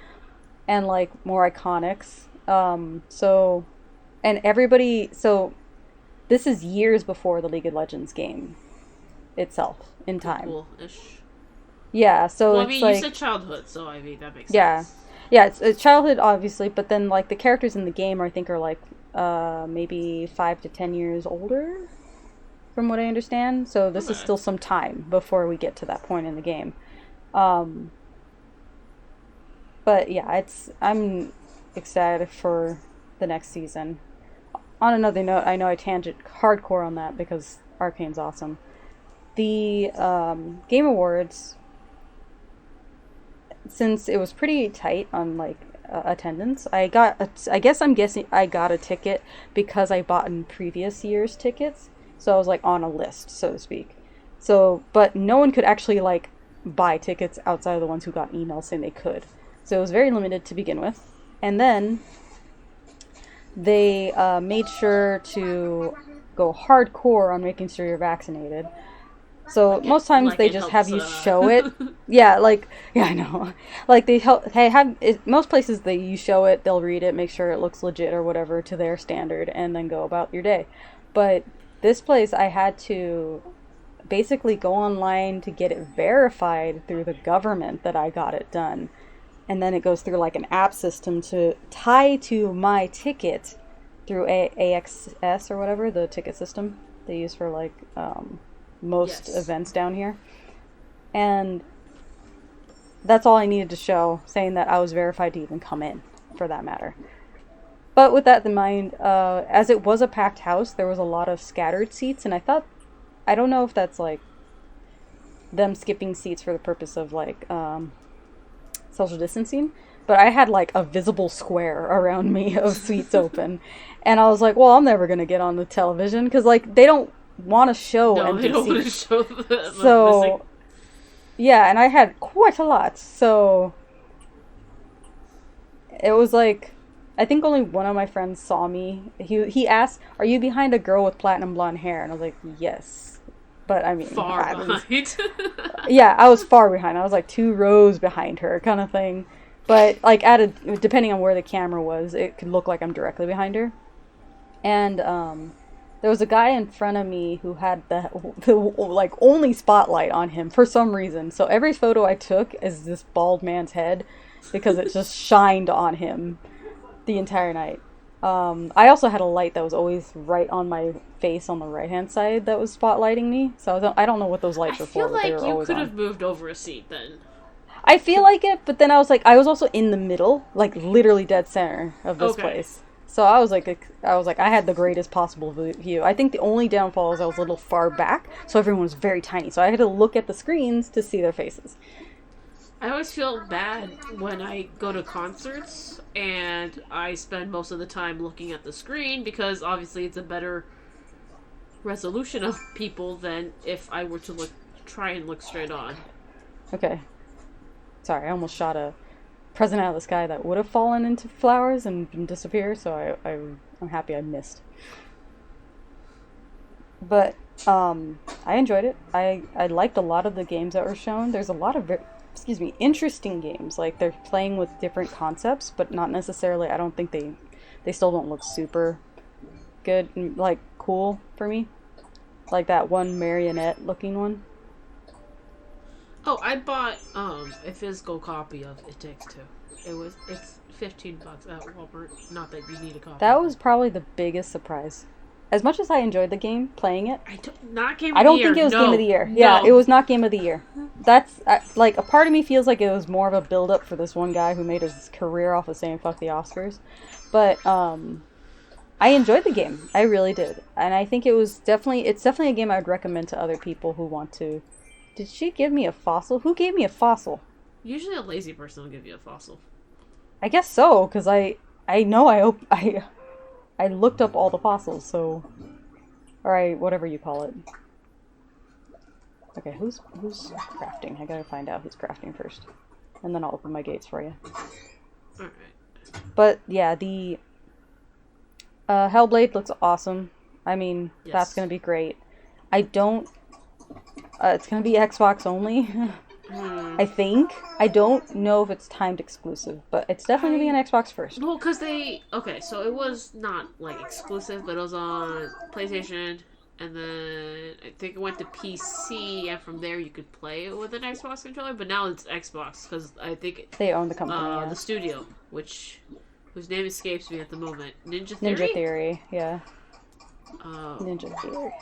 And, like, more iconics. And everybody, so this is years before the League of Legends game itself, in time. Cool-ish. Yeah, so well, it's I mean, like, you said childhood, so, I mean, that makes sense. Yeah, it's childhood, obviously, but then, like, the characters in the game, I think, are, like, maybe 5 to 10 years older, from what I understand. So this is still some time before we get to that point in the game. But yeah, I'm excited for the next season. On another note, I know I tangent hardcore on that because Arcane's awesome. The Game Awards, since it was pretty tight on like attendance, I got a ticket because I bought in previous year's tickets. So I was, like, on a list, so to speak. So, but no one could actually, like, buy tickets outside of the ones who got emails saying they could. So it was very limited to begin with. And then they made sure to go hardcore on making sure you're vaccinated. So like most times they just have you show it. Yeah, I know. Like most places you show it, they'll read it, make sure it looks legit or whatever to their standard, and then go about your day. But this place, I had to basically go online to get it verified through the government that I got it done. and then it goes through like an app system to tie to my ticket through AXS or whatever, the ticket system they use for like most events down here. And that's all I needed to show, saying that I was verified to even come in, for that matter. But with that in mind, as it was a packed house, there was a lot of scattered seats, and I don't know if that's like them skipping seats for the purpose of like social distancing, but I had like a visible square around me of seats open, and I was like, well, I'm never gonna get on the television because like they don't want to show empty they don't want to seats. show the So missing. yeah, and I had quite a lot, so it was like, I think only one of my friends saw me. He asked, "Are you behind a girl with platinum blonde hair?" And I was like, "Yes." But I mean, Far behind. yeah, I was far behind. I was like 2 rows behind her, kind of thing. But like depending on where the camera was, it could look like I'm directly behind her. And there was a guy in front of me who had the like only spotlight on him for some reason. So every photo I took is this bald man's head because it just shined on him the entire night. I also had a light that was always right on my face on the right-hand side that was spotlighting me. So I don't know what those lights were for, but they were always on. I feel like you could have moved over a seat then. I feel like it, but then I was also in the middle, like literally dead center of this place. So I was like, I had the greatest possible view. I think the only downfall is I was a little far back, so everyone was very tiny. So I had to look at the screens to see their faces. I always feel bad when I go to concerts and I spend most of the time looking at the screen because obviously it's a better resolution of people than if I were to try and look straight on. Okay. Sorry, I almost shot a present out of the sky that would have fallen into flowers and disappeared, so I'm happy I missed. But I enjoyed it. I liked a lot of the games that were shown. There's a lot of interesting games. Like they're playing with different concepts, but not necessarily. I don't think they still don't look super good and like cool for me. Like that one marionette looking one. Oh, I bought a physical copy of It Takes Two. It's $15 at Walmart. Not that you need a copy. That was probably the biggest surprise. As much as I enjoyed the game, playing it, I don't think it was Game of the Year. Yeah, it was not Game of the Year. That's like a part of me feels like it was more of a build up for this one guy who made his career off of saying "fuck the Oscars," but I enjoyed the game. I really did, and I think it's definitely a game I would recommend to other people who want to. Did she give me a fossil? Who gave me a fossil? Usually a lazy person will give you a fossil. I guess so, because I looked up all the fossils, so... Or whatever you call it. Okay, who's crafting? I gotta find out who's crafting first. And then I'll open my gates for you. Alright. But, yeah, the... Hellblade looks awesome. I mean, Yes. That's gonna be great. I don't... it's gonna be Xbox only. I think. I don't know if it's timed exclusive, but it's definitely going to be on Xbox first. Well, because so it was not, like, exclusive, but it was on PlayStation, and then I think it went to PC, and from there you could play it with an Xbox controller, but now it's Xbox, because I think... They own the company, yeah. The studio, whose name escapes me at the moment. Ninja Theory, yeah. Ninja Theory.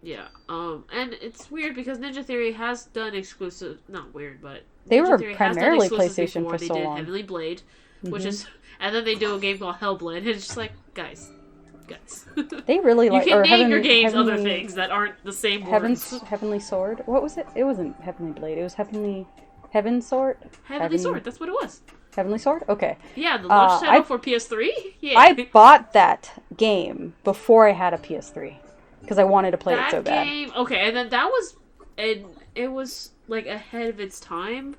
Yeah, and it's weird because Ninja Theory has done exclusive, not weird, but they Ninja were Theory primarily PlayStation for they so did long. Heavenly Blade, which is, and then they do a game called Hellblade, and it's just like, guys. They really like. You can or name your games other things that aren't the same words. Heavenly Sword. What was it? It wasn't Heavenly Blade. It was Heavenly Sword. Heavenly Sword. That's what it was. Heavenly Sword. Okay. Yeah, the launch title for PS3. Yeah. I bought that game before I had a PS3 because I wanted to play it so bad. Okay, and then that was, and it was like ahead of its time.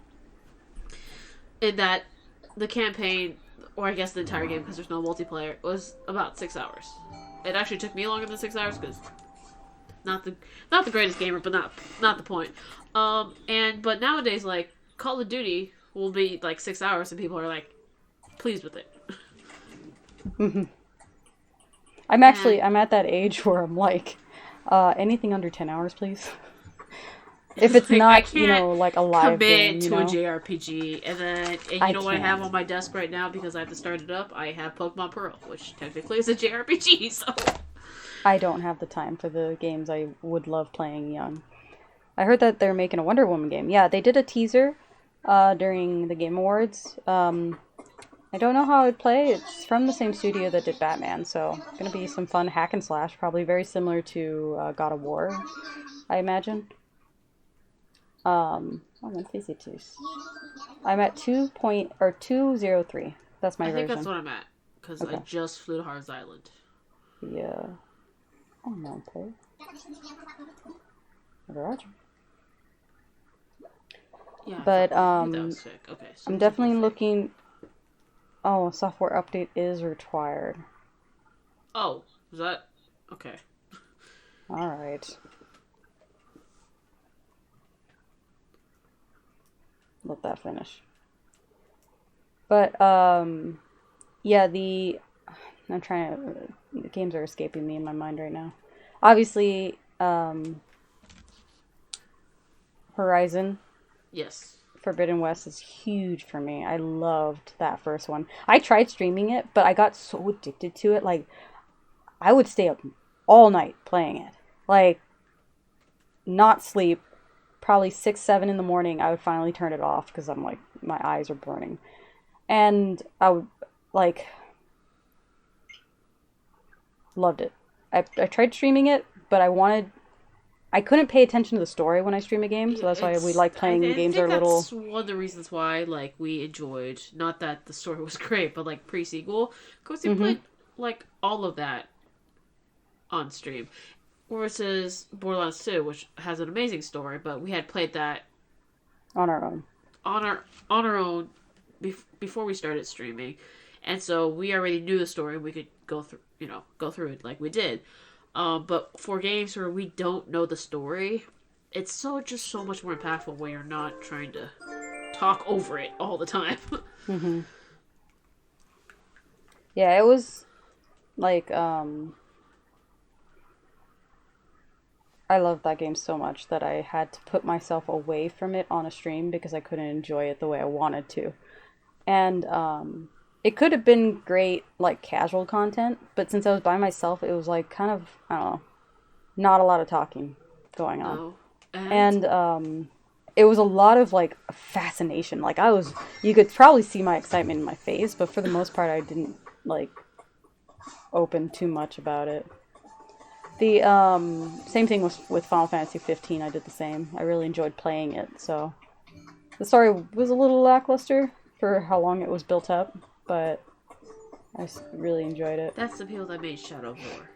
In that, the campaign, or I guess the entire game, because there's no multiplayer, was about 6 hours. It actually took me longer than 6 hours because not the greatest gamer, but not the point. But nowadays, like Call of Duty will be like 6 hours, and people are like pleased with it. Mm-hmm. I'm at that age where I'm like, anything under 10 hours, please. If it's Like I not, can't like a live commit game, to a JRPG, and I you know what I have can. on my desk right now because I have to start it up. I have Pokemon Pearl, which technically is a JRPG. So I don't have the time for the games I would love playing young. I heard that they're making a Wonder Woman game. Yeah, they did a teaser during the Game Awards. I don't know how I would play. It's from the same studio that did Batman, so it's gonna be some fun hack and slash, probably very similar to God of War, I imagine. Oh, let's see it. I'm at 2.203. That's my I think that's version. what I'm at because I Okay. just flew to Harv's Island. Yeah. Oh no, play. Roger. Yeah, I But knew that was sick. Okay, so I'm these are both definitely fake. looking. Oh, a software update is required. Oh, is that okay? All right. Let that finish. But yeah, I'm trying to. The games are escaping me in my mind right now. Obviously, Horizon Yes. Forbidden West is huge for me. I loved that first one. I tried streaming it, but I got so addicted to it. Like, I would stay up all night playing it. Like, not sleep. Probably 6, 7 in the morning, I would finally turn it off because I'm like, my eyes are burning. And I would, like, loved it. I tried streaming it, but I couldn't pay attention to the story when I stream a game, Yeah, so that's why we like playing I games that are think a little. that's one of the reasons why like we enjoyed not that the story was great, but like pre sequel because we Mm-hmm. played like all of that on stream. Versus Borderlands 2, which has an amazing story, but we had played that On our own. on our own before we started streaming, and so we already knew the story. We could go through it like we did. But for games where we don't know the story, it's so much more impactful when you're not trying to talk over it all the time. Mm-hmm. Yeah, it was like I loved that game so much that I had to put myself away from it on a stream because I couldn't enjoy it the way I wanted to. And it could have been great like casual content, but since I was by myself, it was like kind of, I don't know, not a lot of talking going on. No, and And it was a lot of like fascination. Like you could probably see my excitement in my face, but for the most part I didn't like open too much about it. The same thing with Final Fantasy 15. I did the same. I really enjoyed playing it. So the story was a little lackluster for how long it was built up, but really enjoyed it. that's the people that made Shadow of War.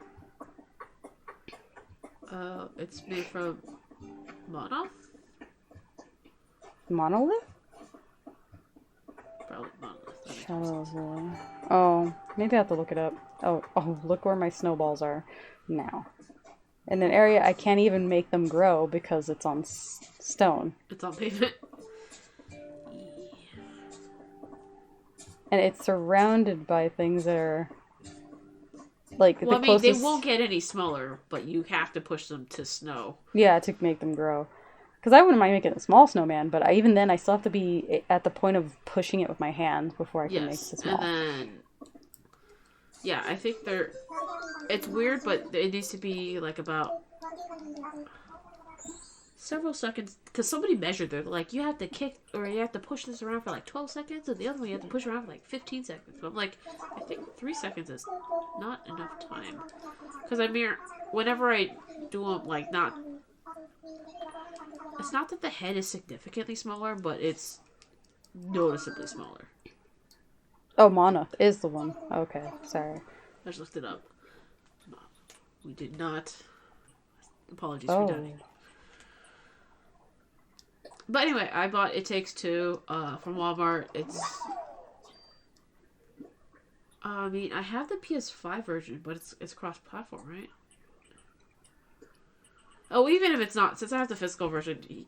It's made from Monolith, Monolith? probably Monolith. That makes more Shadow sense. of War. Oh, maybe I have to look it up. Oh, look where my snowballs are now. In an area I can't even make them grow because it's on stone. It's on pavement. And it's surrounded by things that are like Well, the I mean, they closest. won't get any smaller, but you have to push them to snow. Yeah, to make them grow. Because I wouldn't mind making a small snowman, but even then, I still have to be at the point of pushing it with my hand before I can make Yes, the and small. then yeah, I think they're. It's weird, but it needs to be like about several seconds because somebody measured it. Like you have to kick or you have to push this around for like 12 seconds, and the other one you have to push around for like 15 seconds. But I'm like, I think 3 seconds is not enough time because I mean, whenever I do them, like not. It's not that the head is significantly smaller, but it's noticeably smaller. Oh, Monoth is the one. Okay, sorry. I just looked it up. No, we did not. Apologies for Oh, doubting. But anyway, I bought It Takes Two from Walmart. I mean, I have the PS5 version, but it's cross-platform, right? Oh, even if it's not, since I have the physical version,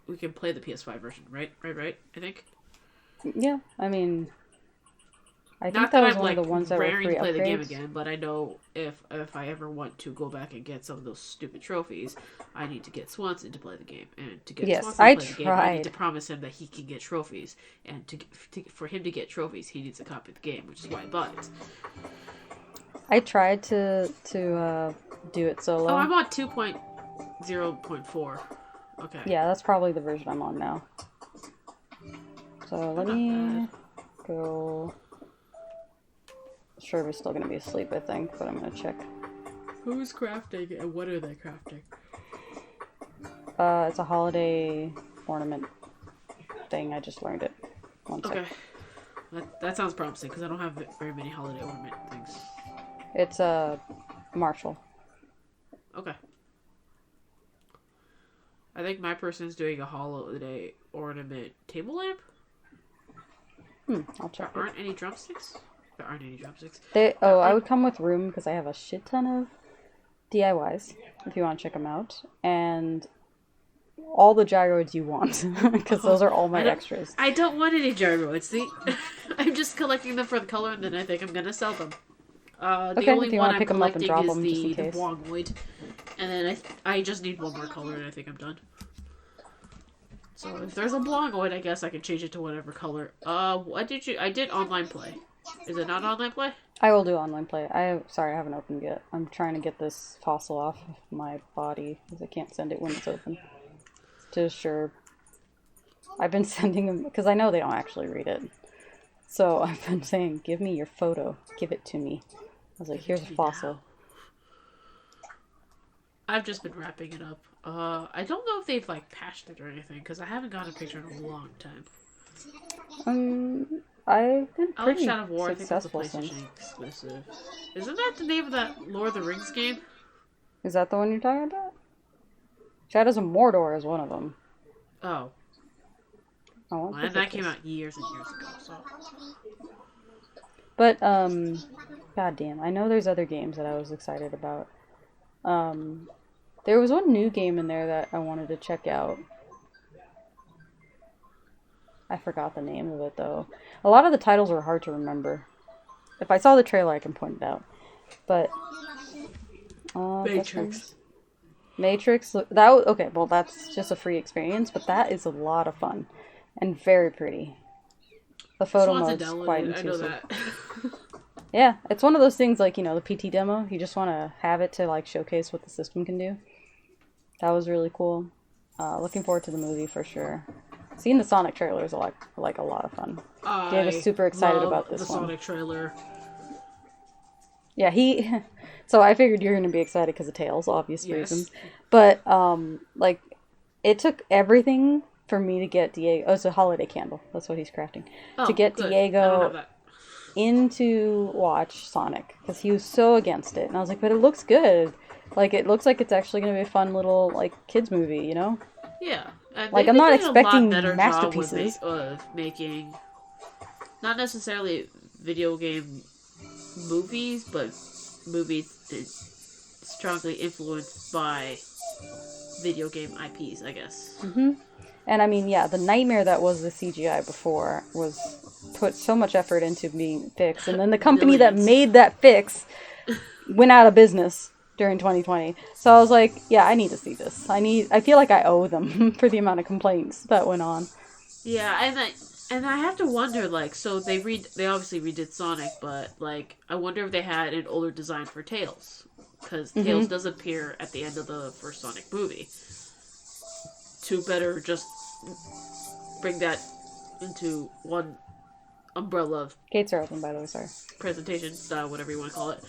we can play the PS5 version, right? Right. I think. yeah. I mean, I think Not that that was I'm one of like the ones that were raring free to play the game upgrades. again, but I know if I ever want to go back and get some of those stupid trophies, I need to get Swanson to play the game, and to get Yes, Swanson to I play the game, I need to tried. promise him that he can get trophies, and for him to get trophies, he needs a copy of the game, which is why I bought it. I tried to do it Oh, solo. I'm on 2.0.4. Okay, Yeah, that's probably the version I'm on now. So let not bad. me go. Sherby's still gonna be asleep, I think, but I'm gonna check. Who's crafting and what are they crafting? It's a holiday ornament thing. I just learned it. One sec. Okay, that sounds promising because I don't have very many holiday ornament things. It's a Marshall. Okay. I think my person's doing a holiday ornament table lamp. I'll check There it. aren't any drumsticks? There aren't any drumsticks. I would come with room because I have a shit ton of DIYs if you want to check them out, and all the gyroids you want because those are all my extras. I don't want any gyroids. See, I'm just collecting them for the color, and then I think I'm gonna sell them. The Okay, only if you one want to I'm pick them up and collecting drop is them just in the case. Blongoid, and then I just need one more color, and I think I'm done. So if there's a Blongoid, I guess I can change it to whatever color. What did you? I did online play. Is it not online play? I will do online play. Sorry, I haven't opened yet. I'm trying to get this fossil off of my body because I can't send it when it's open. To sure. I've been sending them because I know they don't actually read it. So I've been saying, "Give me your photo. Give it to me." I was like, "Here's a fossil." I've just been wrapping it up. I don't know if they've like patched it or anything because I haven't gotten a picture in a long time. I've been I like pretty Shadow of War. I think that's a successful since. PlayStation exclusive. Isn't that the name of that Lord of the Rings game? Is that the one you're talking about? Shadows of Mordor is one of them. Oh, Oh, well, and that came out years and years ago. So But goddamn, I know there's other games that I was excited about. There was one new game in there that I wanted to check out. I forgot the name of it though. A lot of the titles are hard to remember. If I saw the trailer, I can point it out. But Matrix. Matrix. Okay. Well, that's just a free experience, but that is a lot of fun and very pretty. The photo mode's quite I know intuitive. that. Yeah, it's one of those things like, the PT demo. You just want to have it to like showcase what the system can do. That was really cool. Looking forward to the movie for sure. Seeing the Sonic trailer is a lot of fun. Dave is super excited about this the one. Sonic trailer. Yeah, so I figured you're going to be excited because of Tails, obvious Yes. reasons. But it took everything for me to get Diego. Oh, it's a holiday candle. That's what he's crafting. Oh, to get good. I don't Diego have that. into watch Sonic because he was so against it, and I was like, but it looks good. Like it looks like it's actually going to be a fun little like kids movie, Yeah. And Like, they've I'm not been doing a lot expecting better masterpieces. job of making not necessarily video game movies, but movies that strongly influenced by video game IPs, I guess. Mm-hmm. And I mean, yeah, the nightmare that was the CGI before was put so much effort into being fixed, and then the company that Millions. made that fix went out of business during 2020. So I was like, yeah, I need to see this. I feel like I owe them for the amount of complaints that went on. Yeah, and I have to wonder, like, so they obviously redid Sonic, but like, I wonder if they had an older design for Tails, because Tails does appear at the end of the first Sonic movie. To better just bring that into one umbrella of Gates are open, by the way, sorry. presentation style, whatever you want to call it.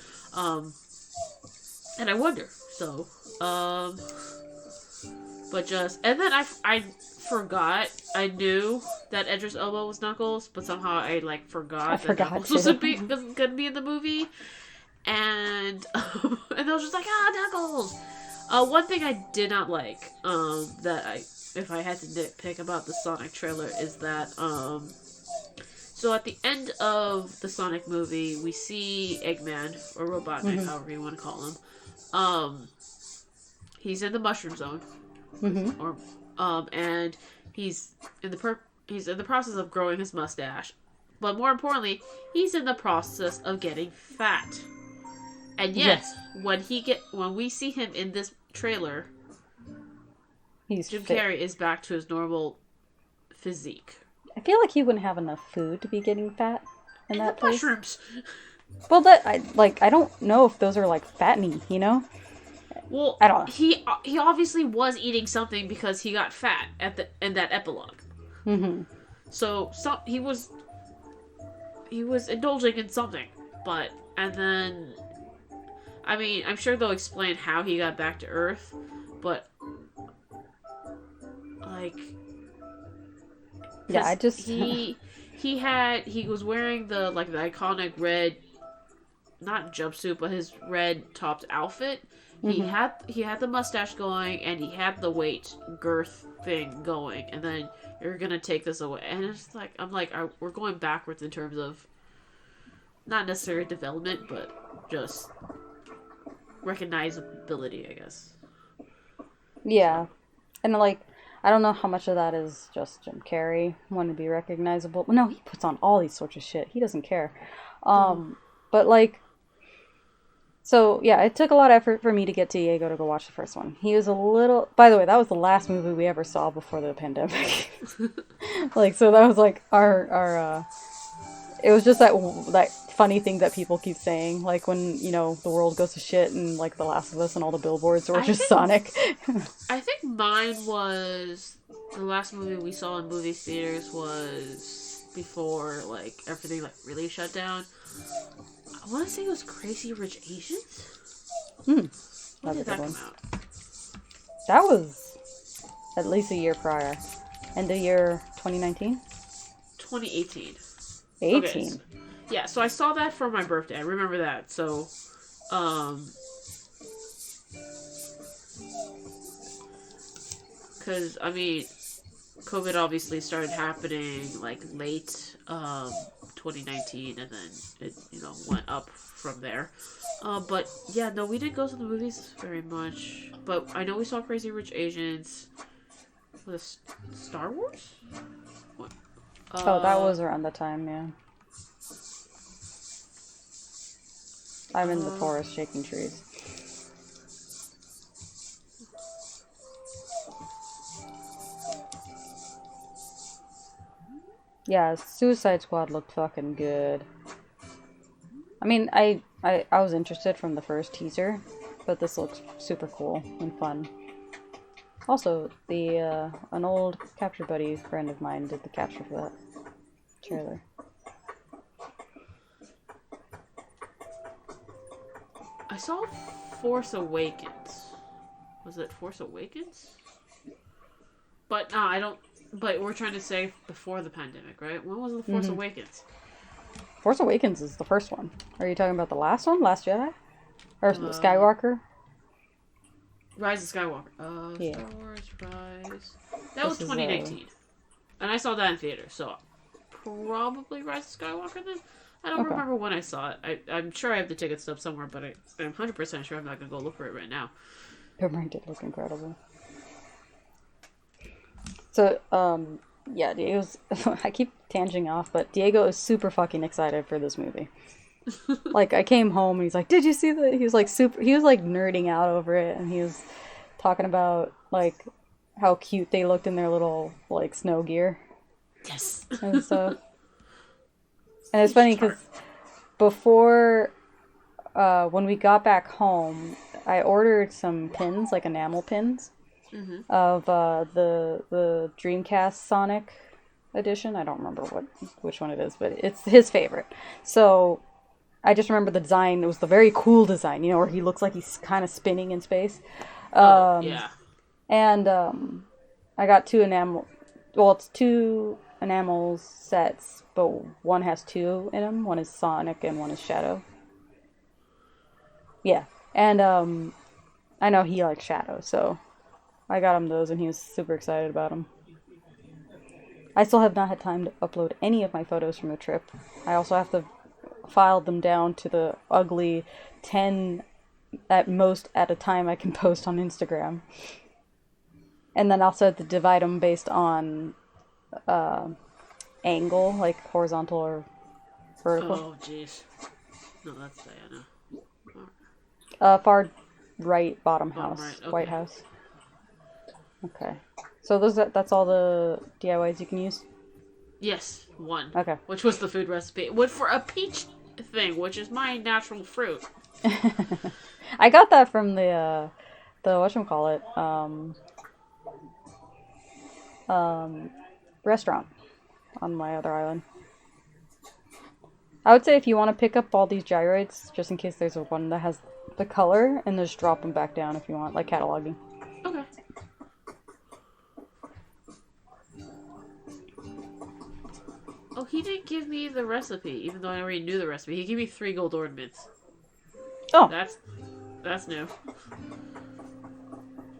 And I wonder. So, but just, and then I forgot. I knew that Edris Elba was Knuckles, but somehow I forgot that Knuckles was gonna be in the movie. And and I was just like, Knuckles. One thing I did not like, if I had to nitpick about the Sonic trailer is that, so at the end of the Sonic movie, we see Eggman, or Robotnik, however you want to call him. He's in the Mushroom Zone, and he's in the process of growing his mustache, but more importantly, he's in the process of getting fat. And yet, Yes. when we see him in this trailer, He's Jim fit. Carrey is back to his normal physique. I feel like he wouldn't have enough food to be getting fat in And that the place. mushrooms. Well, I don't know if those are like fattening, you know? Well, I don't know. he obviously was eating something because he got fat in that epilogue. Mm-hmm. So he was indulging in something, and then, I mean, I'm sure they'll explain how he got back to Earth, but like, Yeah, I just he was wearing the iconic red, not jumpsuit, but his red topped outfit. Mm-hmm. He had the mustache going, and he had the weight girth thing going, and then you're gonna take this away, and it's like we're going backwards in terms of not necessarily development, but just recognizability, I guess. Yeah. And like, I don't know how much of that is just Jim Carrey wanting to be recognizable. No, he puts on all these sorts of shit. He doesn't care. But like, so yeah, it took a lot of effort for me to get Diego to go watch the first one. He was a little. By the way, that was the last movie we ever saw before the pandemic. Like, so that was like our. It was just that funny thing that people keep saying, like when the world goes to shit and like The Last of Us and all the billboards were just Sonic. I think mine was the last movie we saw in movie theaters was before like everything like really shut down. I want to say it was Crazy Rich Asians. When did that come out? That was at least a year prior. End of year 2019? 2018. 18. Okay, yeah, so I saw that for my birthday. I remember that. So, because I mean, COVID obviously started happening like late 2019, and then it went up from there. But yeah, no, we didn't go to the movies very much. But I know we saw Crazy Rich Asians. Was Star Wars? What? Oh, that was around the time, yeah. I'm in the forest shaking trees. Yeah, Suicide Squad looked fucking good. I mean, I was interested from the first teaser, but this looks super cool and fun. Also, an old capture buddy friend of mine did the capture for that trailer. I saw Force Awakens. Was it Force Awakens? But no, I don't. But we're trying to say before the pandemic, right? When was the Force Awakens? Force Awakens is the first one. Are you talking about the last one, Last Jedi, or Skywalker? Rise of Skywalker. Yeah. Star Wars Rise. That was 2019, and I saw that in theater. So probably Rise of Skywalker then. I don't remember when I saw it. I'm sure I have the ticket stub somewhere, but I'm 100% sure I'm not gonna go look for it right now. Boomerang did look incredible. So, yeah, Diego's. I keep tanging off, but Diego is super fucking excited for this movie. Like, I came home and he's like, "Did you see that?" He was like He was like nerding out over it, and he was talking about like how cute they looked in their little like snow gear. Yes. And stuff. And it's funny because before, when we got back home, I ordered some pins, like enamel pins, of the Dreamcast Sonic edition. I don't remember which one it is, but it's his favorite. So I just remember the design. It was the very cool design, where he looks like he's kind of spinning in space. Yeah. And I got two enamel. Well, it's two enamel sets, but one has two in them. One is Sonic and one is Shadow. Yeah, and I know he likes Shadow, so I got him those, and he was super excited about them. I still have not had time to upload any of my photos from the trip. I also have to file them down to the ugly 10 at most at a time I can post on Instagram. And then also to divide them based on angle, like horizontal or vertical. Oh, jeez. No, that's Diana. Far right, bottom Bottom house, right. Okay. White House. Okay. So that's all the DIYs you can use? Yes, one. Okay. Which was the food recipe. Went for a peach thing, which is my natural fruit. I got that from the whatchamacallit, restaurant on my other island. I would say if you want to pick up all these gyroids, just in case there's one that has the color, and just drop them back down if you want, like cataloging. Okay. Oh, he didn't give me the recipe, even though I already knew the recipe. He gave me 3 gold ornaments. Oh! That's new.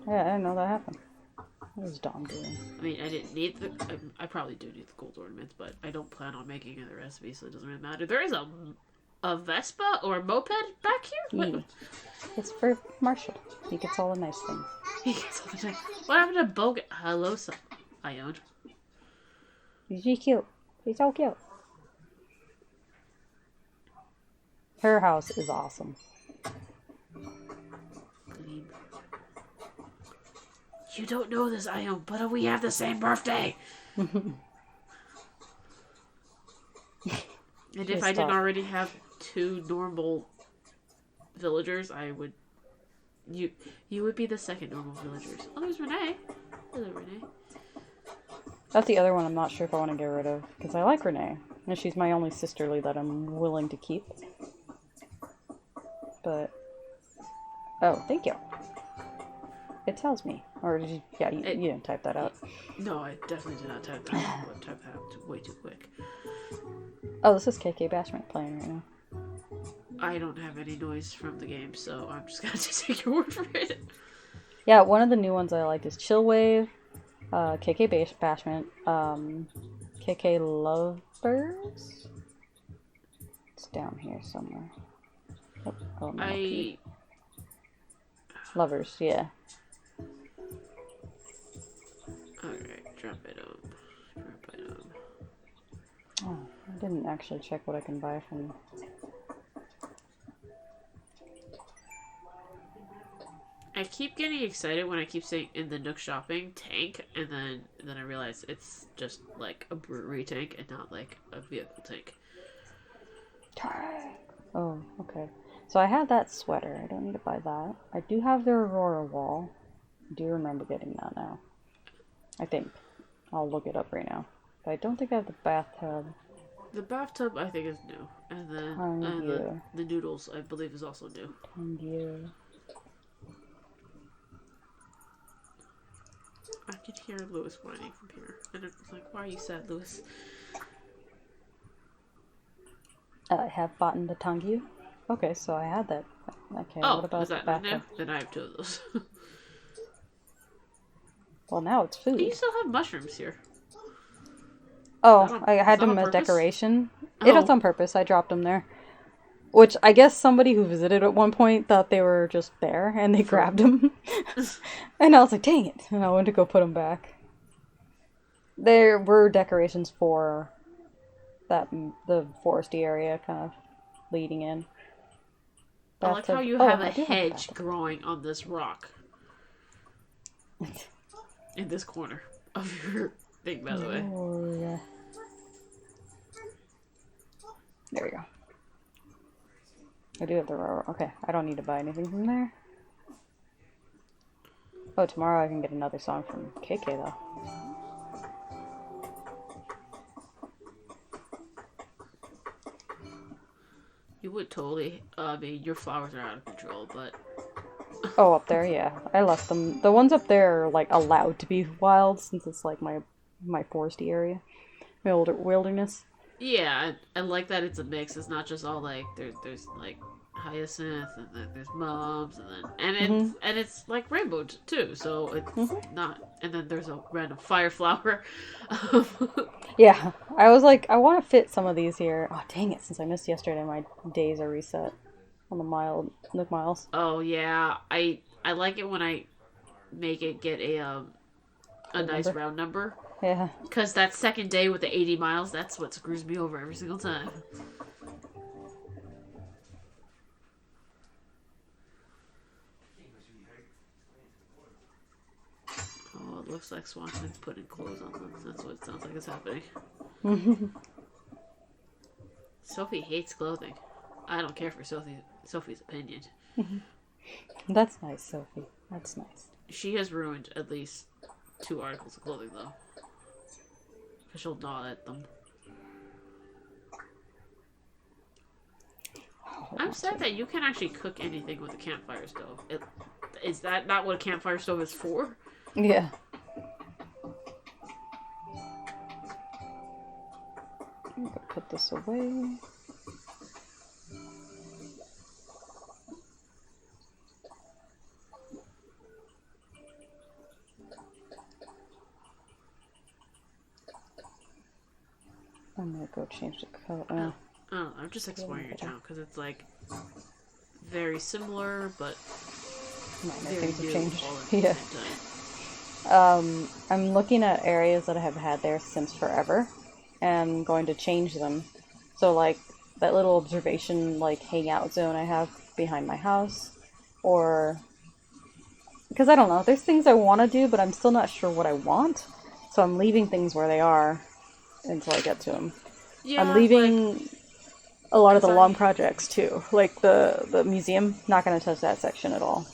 Yeah, I didn't know that happened. What is Dom doing? I mean, I didn't need the... I probably do need the gold ornaments, but I don't plan on making another recipe, so it doesn't really matter. There is a Vespa or a moped back here? Yeah. It's for Marshall. He gets all the nice things. He gets all the time. What happened to Boga? Hello, Ione. He's cute. He's so cute. Her house is awesome. You don't know this, Ione, but we have the same birthday. And if I didn't already have 2 normal villagers, I would... You would be the second normal villagers. Oh, there's Renee. Hello, Renee. That's the other one I'm not sure if I want to get rid of, because I like Renee. And she's my only sisterly that I'm willing to keep. But... Oh, thank you. It tells me. Or did you... Yeah, you didn't type that out. No, I definitely did not type that out. I typed that out way too quick. Oh, this is KK Bashment playing right now. I don't have any noise from the game, so I'm just gonna take your word for it. Yeah, one of the new ones I like is Chillwave, KK Bashment, KK Lovers. It's down here somewhere. Oh, no, Lovers, yeah. Alright, drop it on. Oh, I didn't actually check what I can buy from... I keep getting excited when I keep saying in the Nook shopping tank, and then I realize it's just like a brewery tank and not like a vehicle tank. Oh, okay. So I have that sweater. I don't need to buy that. I do have the Aurora wall. I do remember getting that now. I think. I'll look it up right now. But I don't think I have the bathtub. The bathtub, I think, is new. And then the noodles, I believe, is also new. I can hear Lewis whining from here. And it's like, why are you sad, Lewis? I have bought the Tangyu. Okay, so I had that. Okay, Oh, what about is that the not bathtub? new? Then I have 2 of those. Well, now it's food. You still have mushrooms here. Oh, I had them as purpose? decoration. Oh. It was on purpose. I dropped them there. Which I guess somebody who visited at one point thought they were just there, and they grabbed them. And I was like, dang it. And I went to go put them back. There were decorations for the foresty area kind of leading in. I like how you have a hedge growing on this rock. In this corner of your thing, by the way. Oh, yeah. There we go. I do have the railroad. Okay, I don't need to buy anything from there. Oh, tomorrow I can get another song from KK, though. You would totally. I mean, your flowers are out of control, but... Oh, up there, yeah. I left them. The ones up there are, like, allowed to be wild, since it's, like, my foresty area. My wilderness. Yeah, I like that it's a mix. It's not just all, like, there's like, hyacinth, and then there's mums, and it's like rainbow, too, so it's not... And then there's a random fire flower. Yeah, I was like, I want to fit some of these here. Oh, dang it, since I missed yesterday, my days are reset on the Nook Miles. Oh, yeah, I like it when I make it get a nice round number. Yeah. Because that second day with the 80 miles, that's what screws me over every single time. looks like Swanson's putting clothes on them. That's what it sounds like is happening. Sophie hates clothing. I don't care for Sophie's opinion. That's nice, Sophie. That's nice. She has ruined at least 2 articles of clothing, though. Because she'll gnaw at them. I'm sad that you can actually cook anything with a campfire stove. Is that not what a campfire stove is for? Yeah. I'm gonna put this away. I'm gonna go change the color. Oh, I'm just exploring your channel because it's like very similar, but very things have new changed. all at the Yeah. same time. I'm looking at areas that I have had there since forever and going to change them. So like that little observation like hangout zone I have behind my house, or because I don't know, there's things I want to do, but I'm still not sure what I want. So I'm leaving things where they are until I get to them. Yeah, I'm leaving a lot of the long I- projects too, like the museum. Not going to touch that section at all.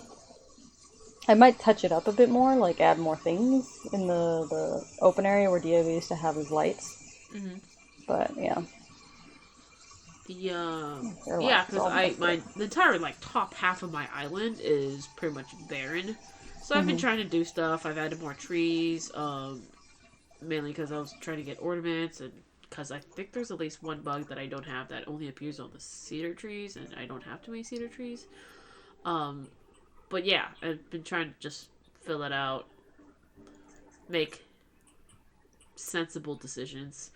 I might touch it up a bit more, like add more things in the open area where Diego used to have his lights. Mm-hmm. But yeah, Yeah, because the entire like top half of my island is pretty much barren. So I've been trying to do stuff. I've added more trees, mainly because I was trying to get ornaments, and because I think there's at least one bug that I don't have that only appears on the cedar trees, and I don't have too many cedar trees. But yeah, I've been trying to just fill it out, make sensible decisions.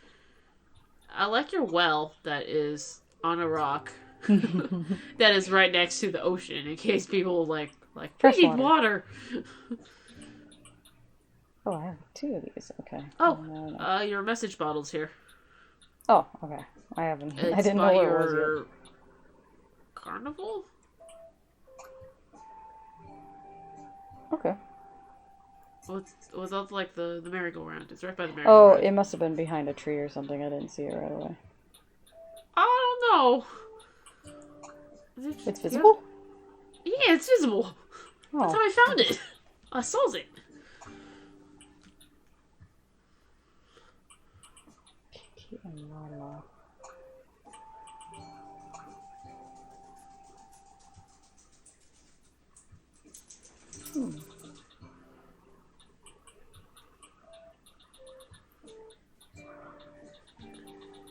I like your well that is on a rock that is right next to the ocean in case people like Fresh we need water. water. Oh, I have 2 of these. Okay. Oh, No. your message bottle's here. Oh, okay. I haven't. I It's didn't know by where it was your yet. carnival. Okay. What's up like the merry-go-round? It's right by the Oh, merry-go-round. it must have been behind a tree or something. I didn't see it right away. I don't know. It's visible? Yeah, it's visible. That's how Oh. I found it. I saw it.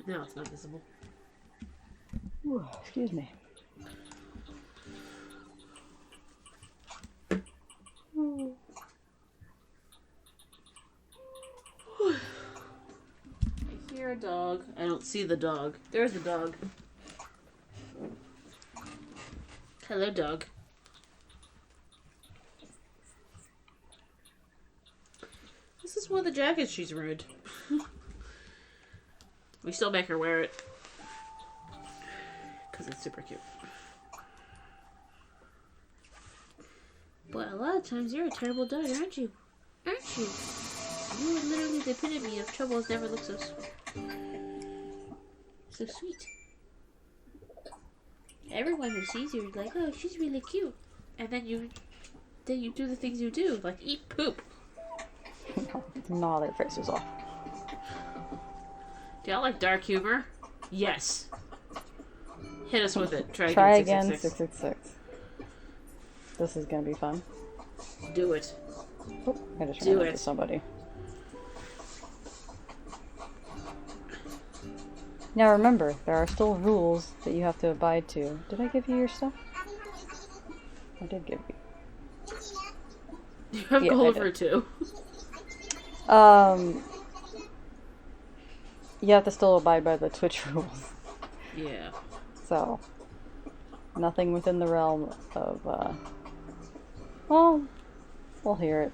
No, it's not visible. Ooh, excuse me. I hear a dog. I don't see the dog. There's the dog. Hello, dog. This is one of the jackets she's ruined. We still make her wear it. Because it's super cute. But a lot of times you're a terrible dog, aren't you? Aren't you? You are literally the epitome of trouble has never looked so sweet. Everyone who sees you is like, oh, she's really cute. And then you do the things you do, like eat poop. Gnaw their faces off. Do y'all like dark humor? Yes. Hit us with it. Try again, 666. 666. This is gonna be fun. Do it. Oh, I just Do ran it. into somebody. Now remember, there are still rules that you have to abide to. Did I give you your stuff? I did give you. You have Yeah, Gulliver too. You have to still abide by the Twitch rules. Yeah. So, nothing within the realm of, well, we'll hear it.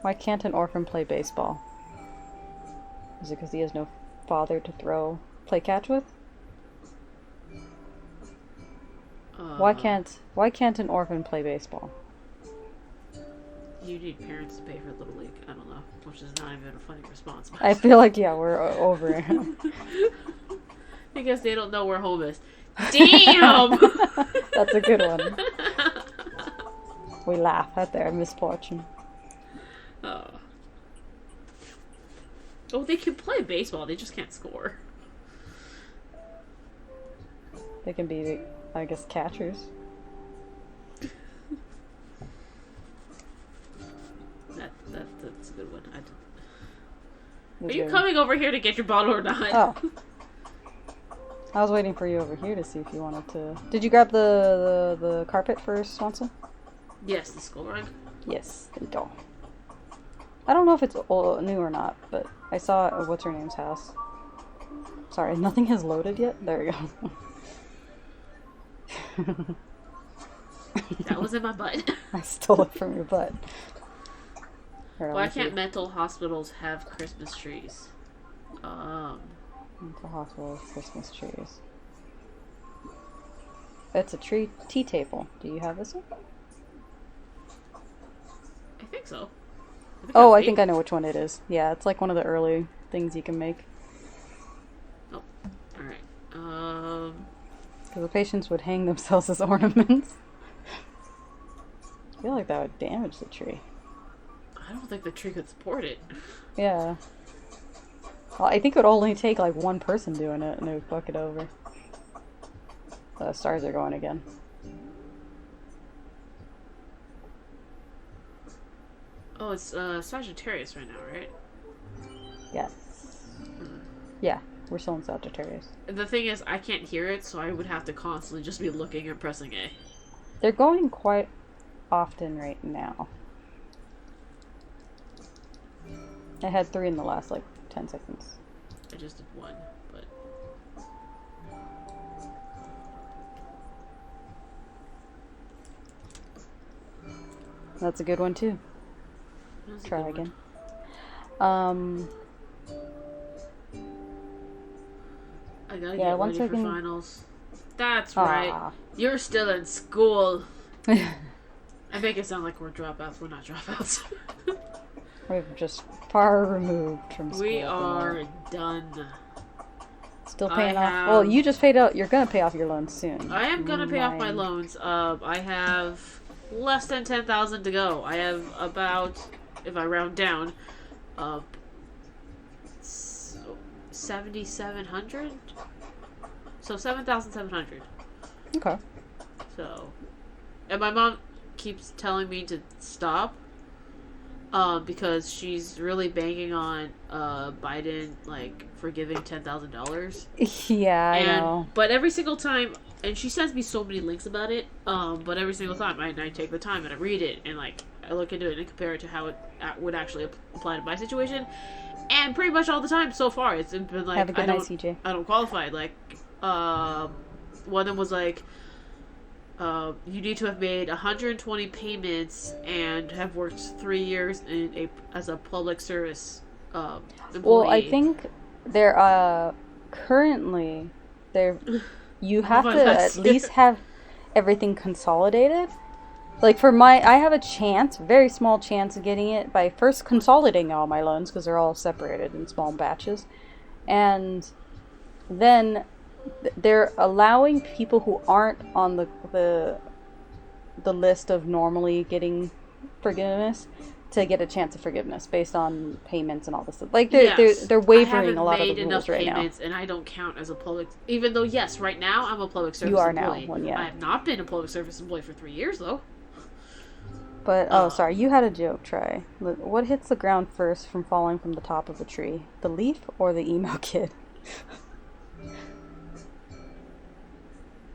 Why can't an orphan play baseball? Is it because he has no father to play catch with? Why can't an orphan play baseball? You need parents to pay for Little League. I don't know, which is not even a funny response. I feel like, yeah, we're over it. Because they don't know where home is. Damn! That's a good one. We laugh at their misfortune. Oh, they can play baseball. They just can't score. They can be, I guess, catchers. That's a good one. That's Are you good. coming over here to get your bottle or not? Oh. I was waiting for you over here to see if you wanted to... Did you grab the carpet for Swanson? Yes, the skull rug. Yes, there you go. I don't know if it's old, new or not, but I saw it at what's-her-name's house. Sorry, nothing has loaded yet? There we go. That was in my butt. I stole it from your butt. Here, Why can't mental hospitals have Christmas trees? Mental hospital Christmas trees. It's a tea table. Do you have this one? I think so. I think I know which one it is. Yeah, it's like one of the early things you can make. Oh, alright. Because the patients would hang themselves as ornaments. I feel like that would damage the tree. I don't think the tree could support it. Yeah. Well, I think it would only take like one person doing it and it would fuck it over. The stars are going again. Oh, it's Sagittarius right now, right? Yes. Yeah, we're still in Sagittarius. The thing is, I can't hear it, so I would have to constantly just be looking and pressing A. They're going quite often right now. I had 3 in the last like 10 seconds. I just did 1, but... That's a good one too. That's a Try good again. one. I gotta get once ready I for can... finals. That's right. You're still in school. I make it sound like we're dropouts. We're not dropouts. We're just far removed from school. We are done. Still paying off. Well, you just paid out. You're gonna pay off your loans soon. I am gonna pay off my loans. I have less than 10,000 to go. I have about, if I round down, 7,700. So 7,700. Okay. So, and my mom keeps telling me to stop. Because she's really banging on Biden like forgiving $10,000. Yeah, I know. But every single time, and she sends me so many links about it. But every single time, I take the time and I read it and like I look into it and compare it to how it would actually apply to my situation. And pretty much all the time so far, it's been like Have a good night, CJ. I don't qualify. Like, one of them was like, you need to have made 120 payments and have worked 3 years as a public service employee. Well, I think they're currently you have to at least have everything consolidated. Like for I have a chance, very small chance of getting it by first consolidating all my loans because they're all separated in small batches, and then they're allowing people who aren't on the list of normally getting forgiveness to get a chance of forgiveness based on payments and all this stuff. Like they're wavering a lot of the rules right now. And I don't count as a public, even though yes, right now I'm a public service. You are employee. now one, yeah. I have not been a public service employee for 3 years though. But sorry, you had a joke. Try. What hits the ground first from falling from the top of a tree? The leaf or the emo kid?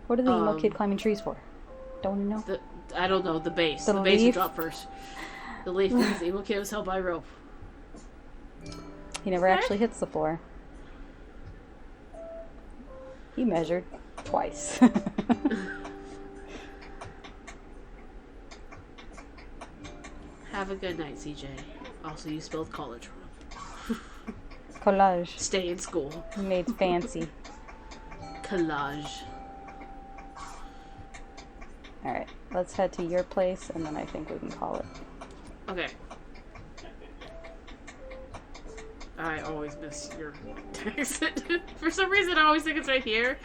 What are the emo kid climbing trees for? Don't you know? I don't know. The base. The base leaf? would drop first. The leaf, because the emo kid was held by a rope. He never actually hits the floor. He measured twice. Have a good night, CJ. Also, you spelled college wrong. Collage. Stay in school. Made fancy. Collage. Alright, let's head to your place and then I think we can call it. Okay. I always miss your text. For some reason, I always think it's right here.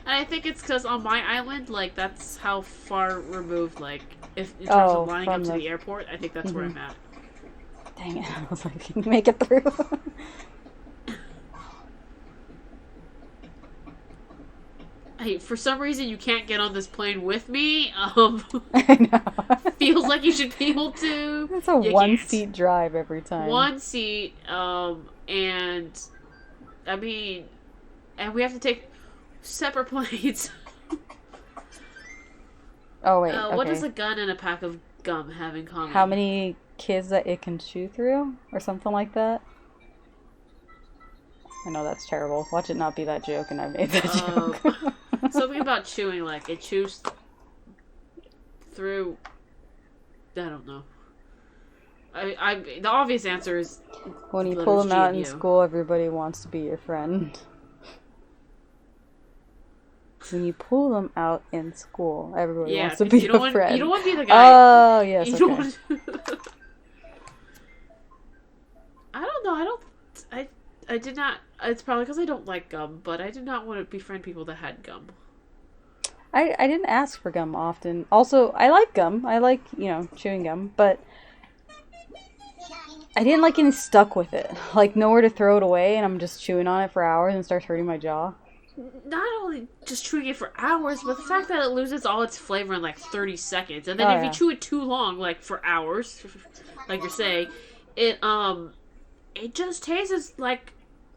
And I think it's because on my island, like, that's how far removed, like, if in terms of Oh, lining up from to the... the airport, I think that's where Mhm. I'm at. Dang it. I was like, can you make it through? Hey, for some reason, you can't get on this plane with me. I know. Feels like you should be able to. It's a You can't. one-seat drive every time. One seat, and I mean, and we have to take separate planes. Oh, wait, What does okay. a gun and a pack of gum have in How common? many kids that it can chew through? Or something like that? I know that's terrible. Watch it not be that joke, and I made that Um, joke. Something about chewing, like it chews through. I don't know. The obvious answer is When the you pull letters them G out and in U. school, everybody wants to be your friend. When you pull them out in school, everybody Yeah, wants to because be your you don't friend. want to be the guy. Oh, yes, You don't okay. want. I don't know. I don't. I did not. It's probably because I don't like gum, but I did not want to befriend people that had gum. I didn't ask for gum often. Also, I like gum. I like, chewing gum, but I didn't like getting stuck with it. Like, nowhere to throw it away, and I'm just chewing on it for hours and it starts hurting my jaw. Not only just chewing it for hours, but the fact that it loses all its flavor in like 30 seconds, and then Oh, if you yeah. chew it too long, like for hours, like you're saying, it it just tastes like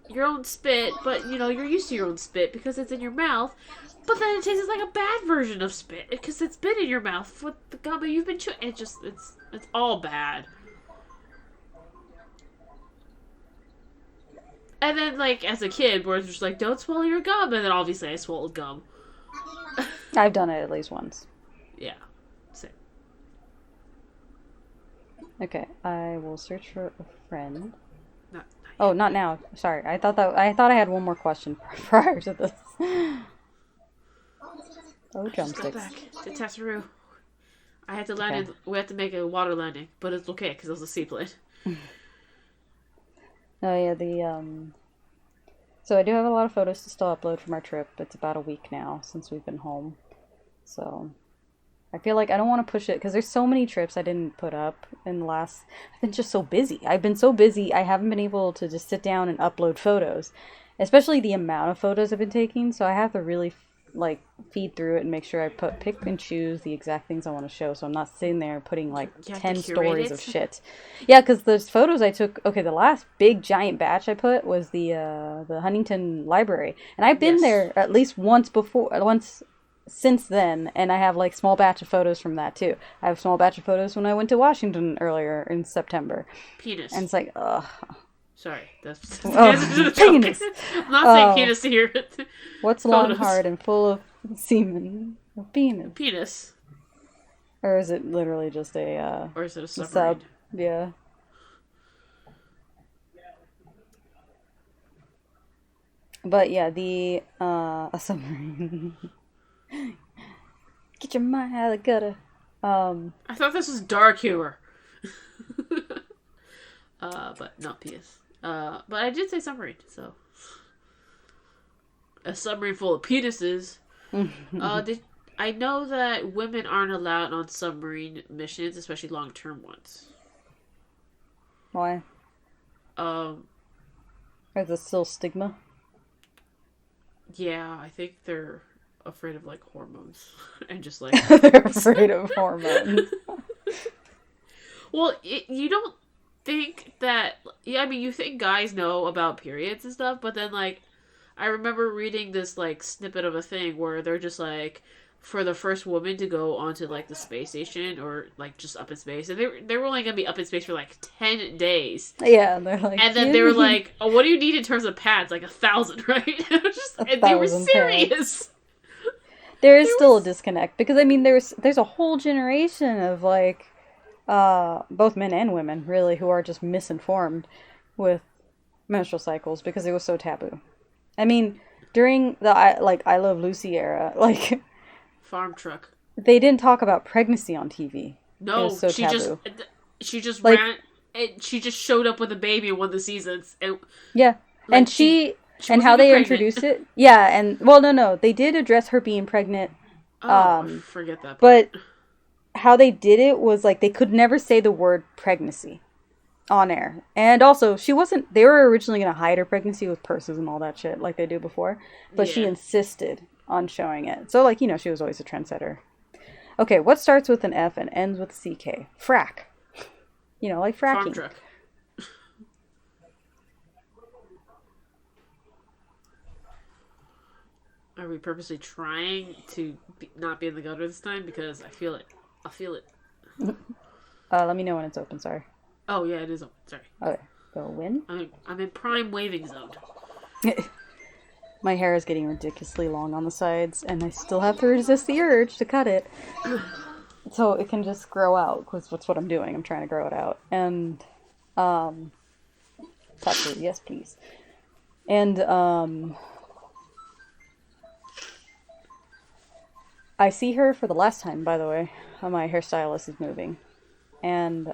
your own spit, but you're used to your own spit because it's in your mouth. But then it tastes like a bad version of spit because it's been in your mouth with the gum that you've been chewing. It's all bad. And then like as a kid, where it's just like don't swallow your gum, and then obviously I swallowed gum. I've done it at least once. Yeah, same. Okay, I will search for a friend. Not Oh, yet. not now. Sorry. I thought I had one more question prior to this. Oh, I just got drumsticks. back to Tessaru. I had to land Okay. in. We had to make a water landing, but it's okay because it was a seaplane. Oh yeah, so I do have a lot of photos to still upload from our trip. It's about a week now since we've been home. So I feel like I don't want to push it because there's so many trips I didn't put up in the last. I've been just so busy. I've been so busy. I haven't been able to just sit down and upload photos, especially the amount of photos I've been taking. So I have to really like feed through it and make sure I pick and choose the exact things I want to show. So I'm not sitting there putting like You have to 10 curate stories it. of shit. Yeah, because those photos I took. Okay, the last big giant batch I put was the Huntington Library, and I've been Yes. there at least once before. Once since then, and I have like small batch of photos from that too. I have small batch of photos when I went to Washington earlier in September, and Penis. it's like, ugh, Sorry, that's the answer to oh, the joke. penis. I'm not saying Oh, penis here. what's long, Photos. hard, and full of semen? A penis, Penis. or is it literally just Or is it a a sub? submarine? Yeah. But yeah, the a submarine. Get your mind out of the gutter. I thought this was dark humor. But not penis. But I did say submarine, so a submarine full of penises. Did I know that women aren't allowed on submarine missions, especially long-term ones? Why? Um, Is it still stigma? yeah, I think they're afraid of like hormones and just like They're afraid of hormones. well, you don't think that? Yeah, I mean, you think guys know about periods and stuff, but then like, I remember reading this like snippet of a thing where they're just like, for the first woman to go onto like the space station or like just up in space, and they were only gonna be up in space for like 10 days, Yeah, they're like, and then give they were me like, "Oh, what do you need in terms of pads? Like 1,000, right?" It was just, a and they were thousand pads. serious. There is There still a was disconnect because I mean there's a whole generation of like both men and women really who are just misinformed with menstrual cycles because it was so taboo. I mean, during the I Love Lucy era, like farm truck. they didn't talk about pregnancy on TV. It was No, so taboo. she just Like, ran. And she just showed up with a baby in one of the seasons, and yeah. And like she and wasn't how even they pregnant. introduced it, yeah, and well, no, they did address her being pregnant, Oh, I um, forget that part. but how they did it was like they could never say the word pregnancy on air. And also, she wasn't, they were originally going to hide her pregnancy with purses and all that shit like they do before, but she Yeah. insisted on showing it. So, like, she was always a trendsetter. Okay, what starts with an F and ends with a CK? Frack. Like Farm fracking. truck. Are we purposely trying to not be in the gutter this time? Because I feel it. I feel it. Let me know when it's open, sorry. Oh yeah, it is open. Sorry. Okay, go win. I'm in prime waving zone. My hair is getting ridiculously long on the sides, and I still have to resist the urge to cut it. So it can just grow out, because that's what I'm doing. I'm trying to grow it out. And, tattoo, yes, please. And, I see her for the last time, by the way. My hairstylist is moving. And,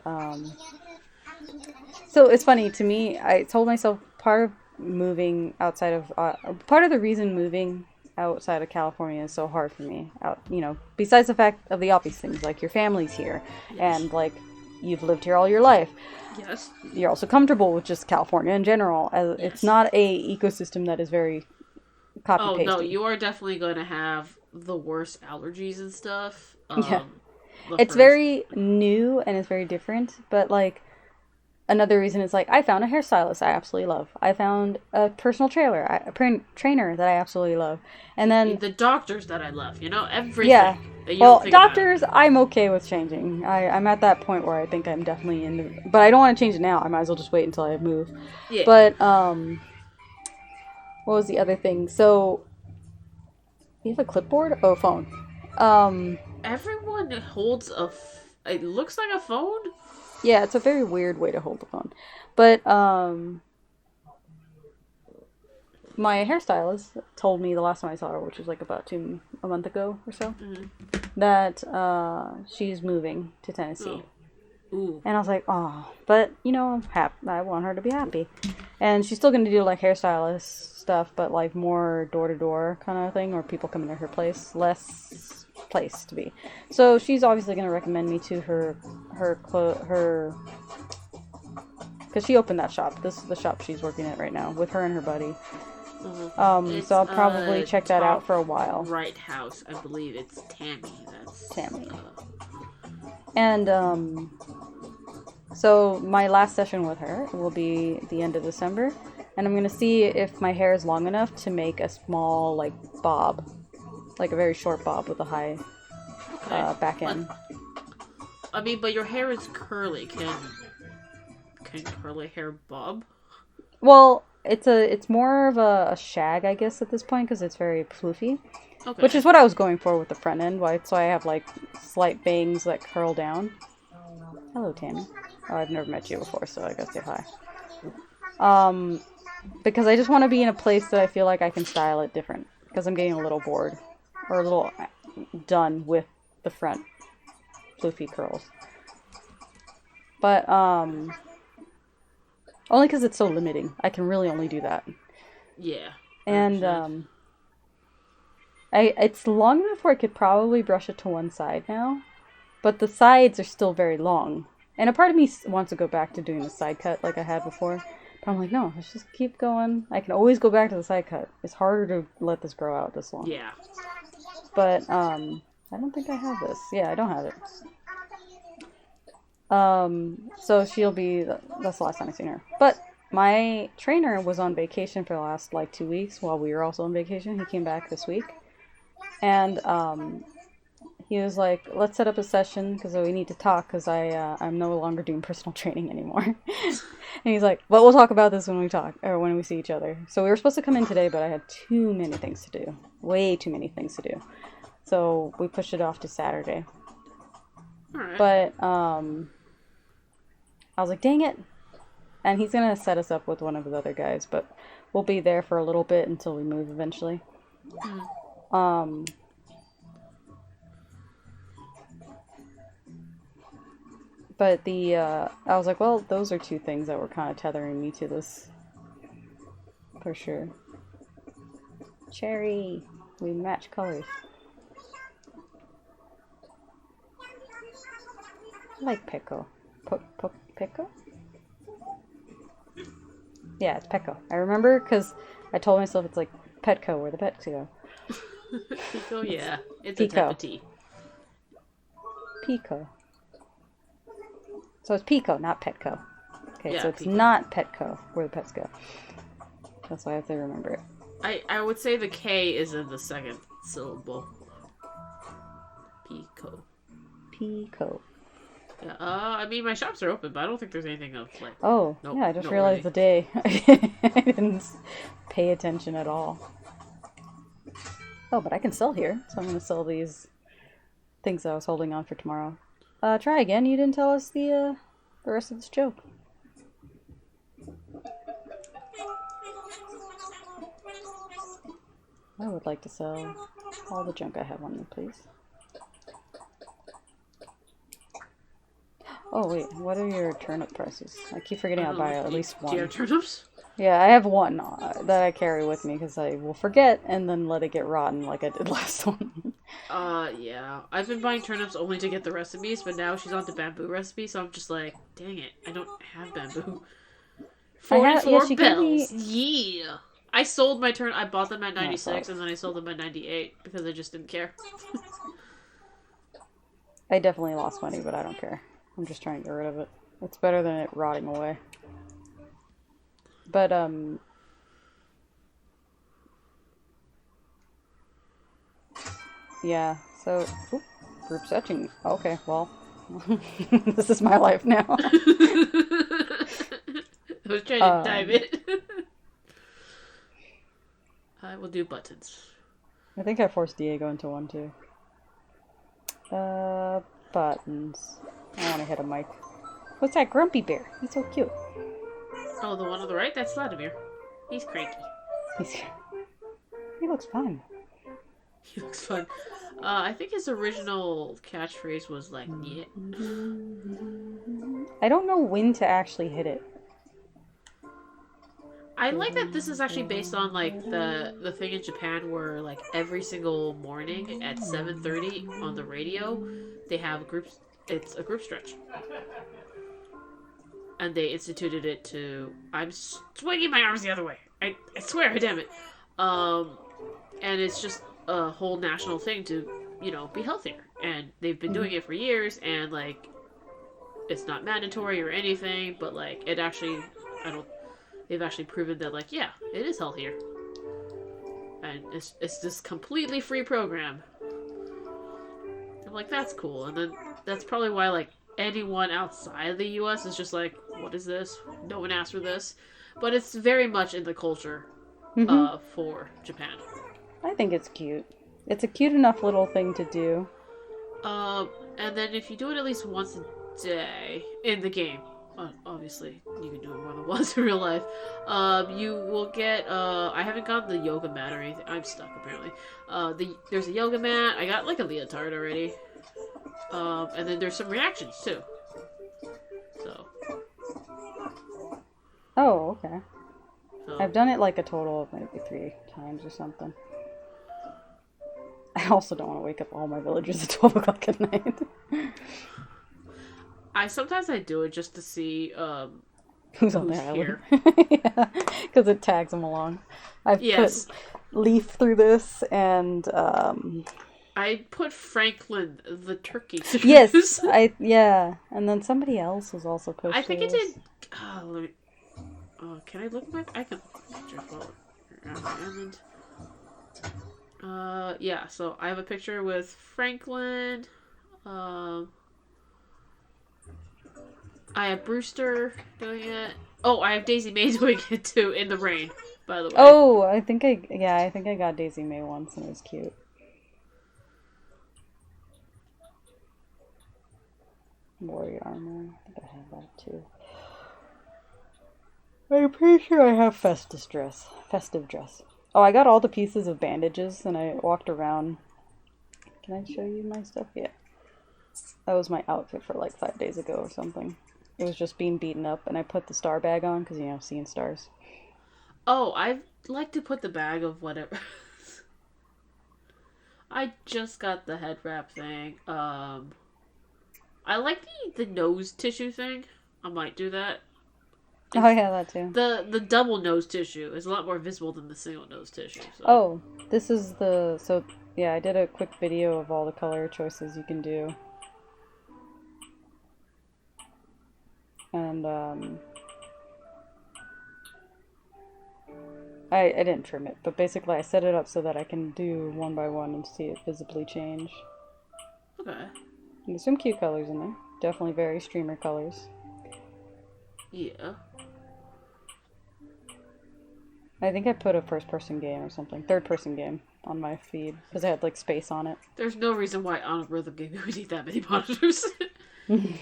so it's funny to me. I told myself part of moving outside of part of the reason moving outside of California is so hard for me. Besides the fact of the obvious things like your family's here Yes. and like you've lived here all your life. Yes. You're also comfortable with just California in general. It's Yes. not a ecosystem that is very copy Oh no, pasty. you are definitely going to have the worst allergies and stuff. Yeah, The it's first. very new and it's very different. But like another reason is like I found a hairstylist I absolutely love. I found a personal trainer that I absolutely love. And then The doctors that I love, yeah, everything that you don't well, think about. doctors I'm okay with changing. I'm at that point where I think I'm definitely in the, but I don't want to change it now. I might as well just wait until I move. Yeah. But what was the other thing? So you have a clipboard? Oh, phone. Um, Everyone holds it looks like a phone. yeah, it's a very weird way to hold the phone. But my hairstylist told me the last time I saw her, which was like about a month ago or so, that she's moving to Tennessee. Oh. Ooh. And I was like, oh, but I'm happy. I want her to be happy, and she's still gonna do like hairstylist stuff, but like more door to door kind of thing, or people coming to her place, less place to be. So she's obviously gonna recommend me to her because she opened that shop. This is the shop she's working at right now with her and her buddy. So It's I'll probably check that out top for a while. right house. I believe it's Tammy. That's Tammy. And so my last session with her will be the end of December, and I'm gonna see if my hair is long enough to make a small like bob, like a very short bob with a high back end. I mean, but your hair is curly. Can curly hair bob? Well, it's more of a shag, I guess, at this point because it's very floofy, which Okay. is what I was going for with the front end. Right? So I have like slight bangs that curl down. Hello, Tammy. Oh, I've never met you before, so I gotta say hi. Because I just want to be in a place that I feel like I can style it different. Because I'm getting a little bored, or a little done with the front floofy curls. But only because it's so limiting. I can really only do that. Yeah. And it's long enough where I could probably brush it to one side now, but the sides are still very long. And a part of me wants to go back to doing the side cut like I had before. But I'm like, no, let's just keep going. I can always go back to the side cut. It's harder to let this grow out this long. Yeah. But I don't think I have this. Yeah, I don't have it. So she'll be, that's the last time I've seen her. But my trainer was on vacation for the last like 2 weeks while we were also on vacation. He came back this week. And he was like, let's set up a session because we need to talk because I'm no longer doing personal training anymore. And he's like, but we'll talk about this when we talk or when we see each other. So we were supposed to come in today, but I had too many things to do. Way too many things to do. So we pushed it off to Saturday. All right. But I was like, dang it. And he's going to set us up with one of his other guys, but we'll be there for a little bit until we move eventually. But I was like, well, those are two things that were kind of tethering me to this. For sure. Cherry! We match colors. I like Pecco. Pecco? Yeah, it's Pecco. I remember because I told myself it's like Petco, where the pets go. Pico, yeah. It's Pico. a type of tea. Pico. So it's Pico, not Petco. Okay, Yeah, so it's Pico. not Petco, where the pets go. That's why I have to remember it. I would say the K is in the second syllable. Pico. Pico. Yeah, I mean, my shops are open, but I don't think there's anything else like. Oh, Nope, yeah, I just noteworthy. realized the day. I didn't pay attention at all. Oh, but I can sell here, so I'm going to sell these things I was holding on for tomorrow. Try again. You didn't tell us the rest of this joke. I would like to sell all the junk I have on me, please. Oh, wait. What are your turnip prices? I keep forgetting I'll buy at least one. Do you have turnips? Yeah, I have one that I carry with me because I will forget and then let it get rotten like I did last one. Yeah. I've been buying turnips only to get the recipes, but now she's on the bamboo recipe, so I'm just like, dang it, I don't have bamboo. 44 bells. Yeah. I sold my I bought them at 96 and then I sold them at 98 because I just didn't care. I definitely lost money, but I don't care. I'm just trying to get rid of it. It's better than it rotting away. But, yeah, so, group searching. Okay, well, this is my life now. I was trying to dive in. I will do buttons. I think I forced Diego into one, too. Buttons. I want to hit a mic. What's that grumpy bear? He's so cute. Oh, the one on the right? That's Vladimir. He's cranky. He looks fun. He looks fun. I think his original catchphrase was like, yeah. I don't know when to actually hit it. I like that this is actually based on like the thing in Japan where like every single morning at 7:30 on the radio they have groups. It's a group stretch, and they instituted it to. I'm swinging my arms the other way. I swear, damn it. And it's just a whole national thing to be healthier, and they've been doing it for years, and like it's not mandatory or anything, but like it actually they've actually proven that, like, yeah, it is healthier. And it's this completely free program. I'm like, that's cool. And then that's probably why, like, anyone outside of the US is just like, what is this? No one asked for this. But it's very much in the culture for Japan. I think it's cute. It's a cute enough little thing to do. And then if you do it at least once a day in the game, obviously you can do it more than once in real life, you will get I haven't gotten the yoga mat or anything. I'm stuck apparently. There's a yoga mat. I got like a leotard already, and then there's some reactions too, so okay. I've done it like a total of maybe 3 times or something. I also don't want to wake up all my villagers at 12 o'clock at night. Sometimes I do it just to see who's on the island. Yeah, because it tags them along. I've put Leaf through this, and I put Franklin the turkey through yes, this. and then somebody else was also pushed. I think it did. Let me. Can I look at my? I can picture on my island. Yeah. So I have a picture with Franklin. I have Brewster doing it. Oh, I have Daisy May doing it too in the rain, by the way. Oh, I think I got Daisy May once and it was cute. Warrior armor. I think I have that too. I'm pretty sure I have festive dress. Oh, I got all the pieces of bandages and I walked around. Can I show you my stuff? Yeah. That was my outfit for like 5 days ago or something. It was just being beaten up, and I put the star bag on because, seeing stars. Oh, I like to put the bag of whatever. I just got the head wrap thing. I like the nose tissue thing. I might do that. Oh, yeah, that too. The double nose tissue is a lot more visible than the single nose tissue. So. Oh, this is so yeah, I did a quick video of all the color choices you can do. And I didn't trim it, but basically I set it up so that I can do one by one and see it visibly change. Okay. And there's some cute colors in there. Definitely very streamer colors. Yeah. I think I put a first-person game or something, third-person game on my feed because I had like space on it. There's no reason why on a rhythm game you would need that many monitors. Take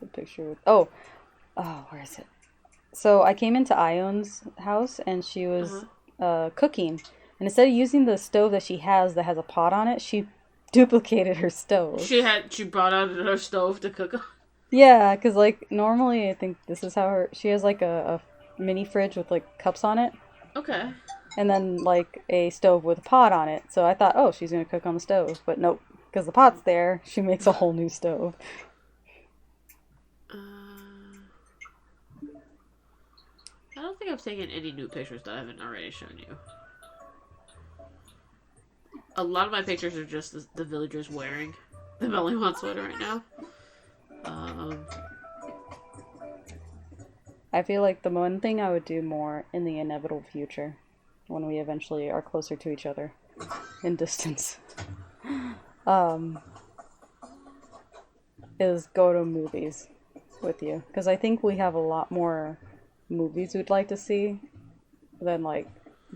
a picture. Oh, where is it? So I came into Ion's house and she was cooking, and instead of using the stove that she has that has a pot on it, she duplicated her stove. She brought out another stove to cook on. Yeah, because like normally I think this is how she has like a mini fridge with like cups on it. Okay. And then like a stove with a pot on it. So I thought, oh, she's gonna cook on the stove, but nope, because the pot's there. She makes a whole new stove. I don't think I've taken any new pictures that I haven't already shown you. A lot of my pictures are just the villagers wearing the Melimon sweater right now. I feel like the one thing I would do more in the inevitable future, when we eventually are closer to each other in distance, is go to movies with you. Because I think we have a lot more movies we'd like to see than like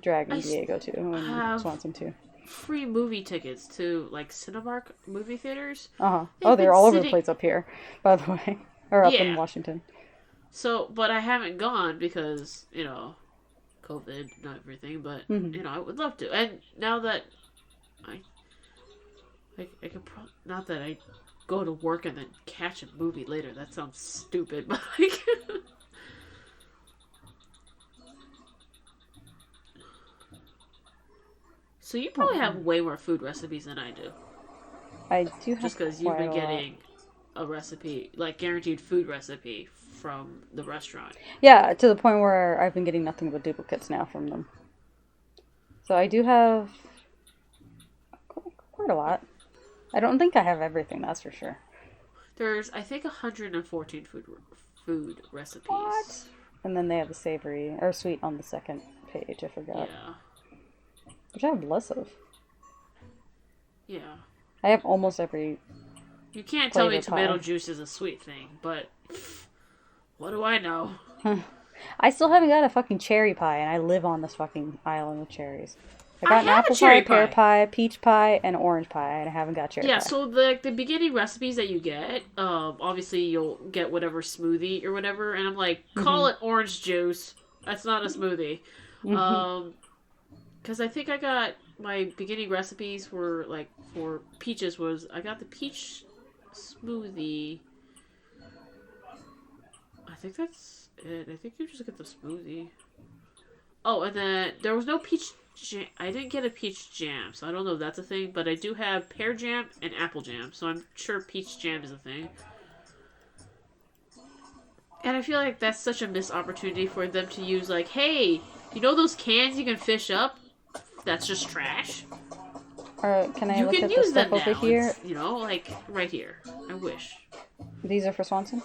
Dragon Diego 2 and Swanson 2. Free movie tickets to like Cinemark movie theaters. Oh, they're all over the place up here, by the way, or up in Washington. So, but I haven't gone because COVID and everything. But I would love to. And now that I could not that I go to work and then catch a movie later. That sounds stupid, but like. So you probably have way more food recipes than I do. I do have just because you've been getting a recipe, like guaranteed food recipe from the restaurant. Yeah, to the point where I've been getting nothing but duplicates now from them. So I do have quite a lot. I don't think I have everything, that's for sure. There's, I think, 114 food recipes. What? And then they have the savory, or sweet on the second page, I forgot. Yeah. Which I have less of. Yeah. I have almost every. You can't tell me tomato juice is a sweet thing, but what do I know? I still haven't got a fucking cherry pie, and I live on this fucking island of cherries. I got an have apple pie, pear pie, peach pie, and orange pie, and I haven't got cherry pie. Yeah, so the beginning recipes that you get, obviously you'll get whatever smoothie or whatever, and I'm like, call it orange juice. That's not a smoothie. Because I think I got my beginning recipes were like for peaches I got the peach smoothie. I think that's it. I think you just get the smoothie. Oh, and then there was no peach jam. I didn't get a peach jam, so I don't know if that's a thing. But I do have pear jam and apple jam, so I'm sure peach jam is a thing. And I feel like that's such a missed opportunity for them to use like, hey, you know those cans you can fish up? That's just trash. Alright, can I look at the stuff over here? It's, like right here. I wish. These are for Swanson?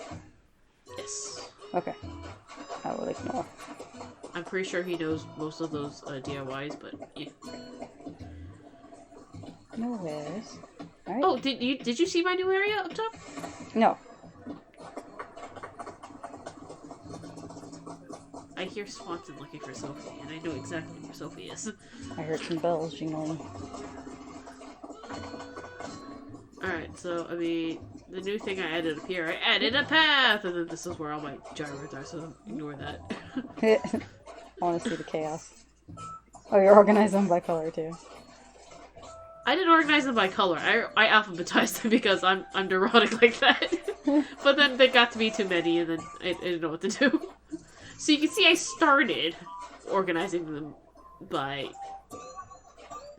Yes. Okay. I will ignore. I'm pretty sure he knows most of those DIYs, but yeah. No worries. Alright. Oh, did you see my new area up top? No. I hear Swanson looking for Sophie, and I know exactly where Sophie is. I heard some bells jingling. Alright, so, I mean, the new thing I added up here, I added a path! And then this is where all my gyros are, so ignore that. I want to see the chaos. Oh, you're organized them by color, too. I didn't organize them by color. I alphabetized them because I'm neurotic like that. But then they got to be too many, and then I didn't know what to do. So you can see I started organizing them by.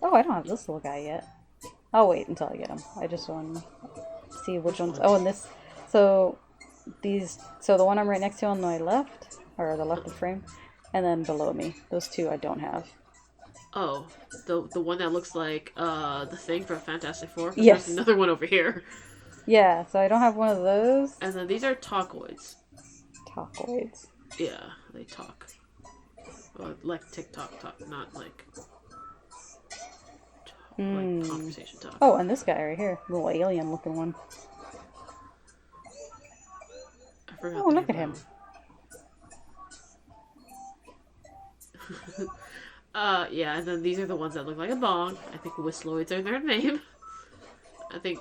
Oh, I don't have this little guy yet. I'll wait until I get him. I just want to see which ones. Oh, and this. So these. So the one I'm right next to on my left, or the left of frame, and then below me. Those two I don't have. Oh, the one that looks like the thing from Fantastic Four. Yes. There's another one over here. Yeah. So I don't have one of those. And then these are talkoids. Talkoids. Yeah, they talk. Well, like TikTok talk, not like. Like conversation talk. Oh, and this guy right here, little alien looking one. I forgot. Oh, look at him. Yeah, and then these are the ones that look like a bong. I think whistloids are their name. I think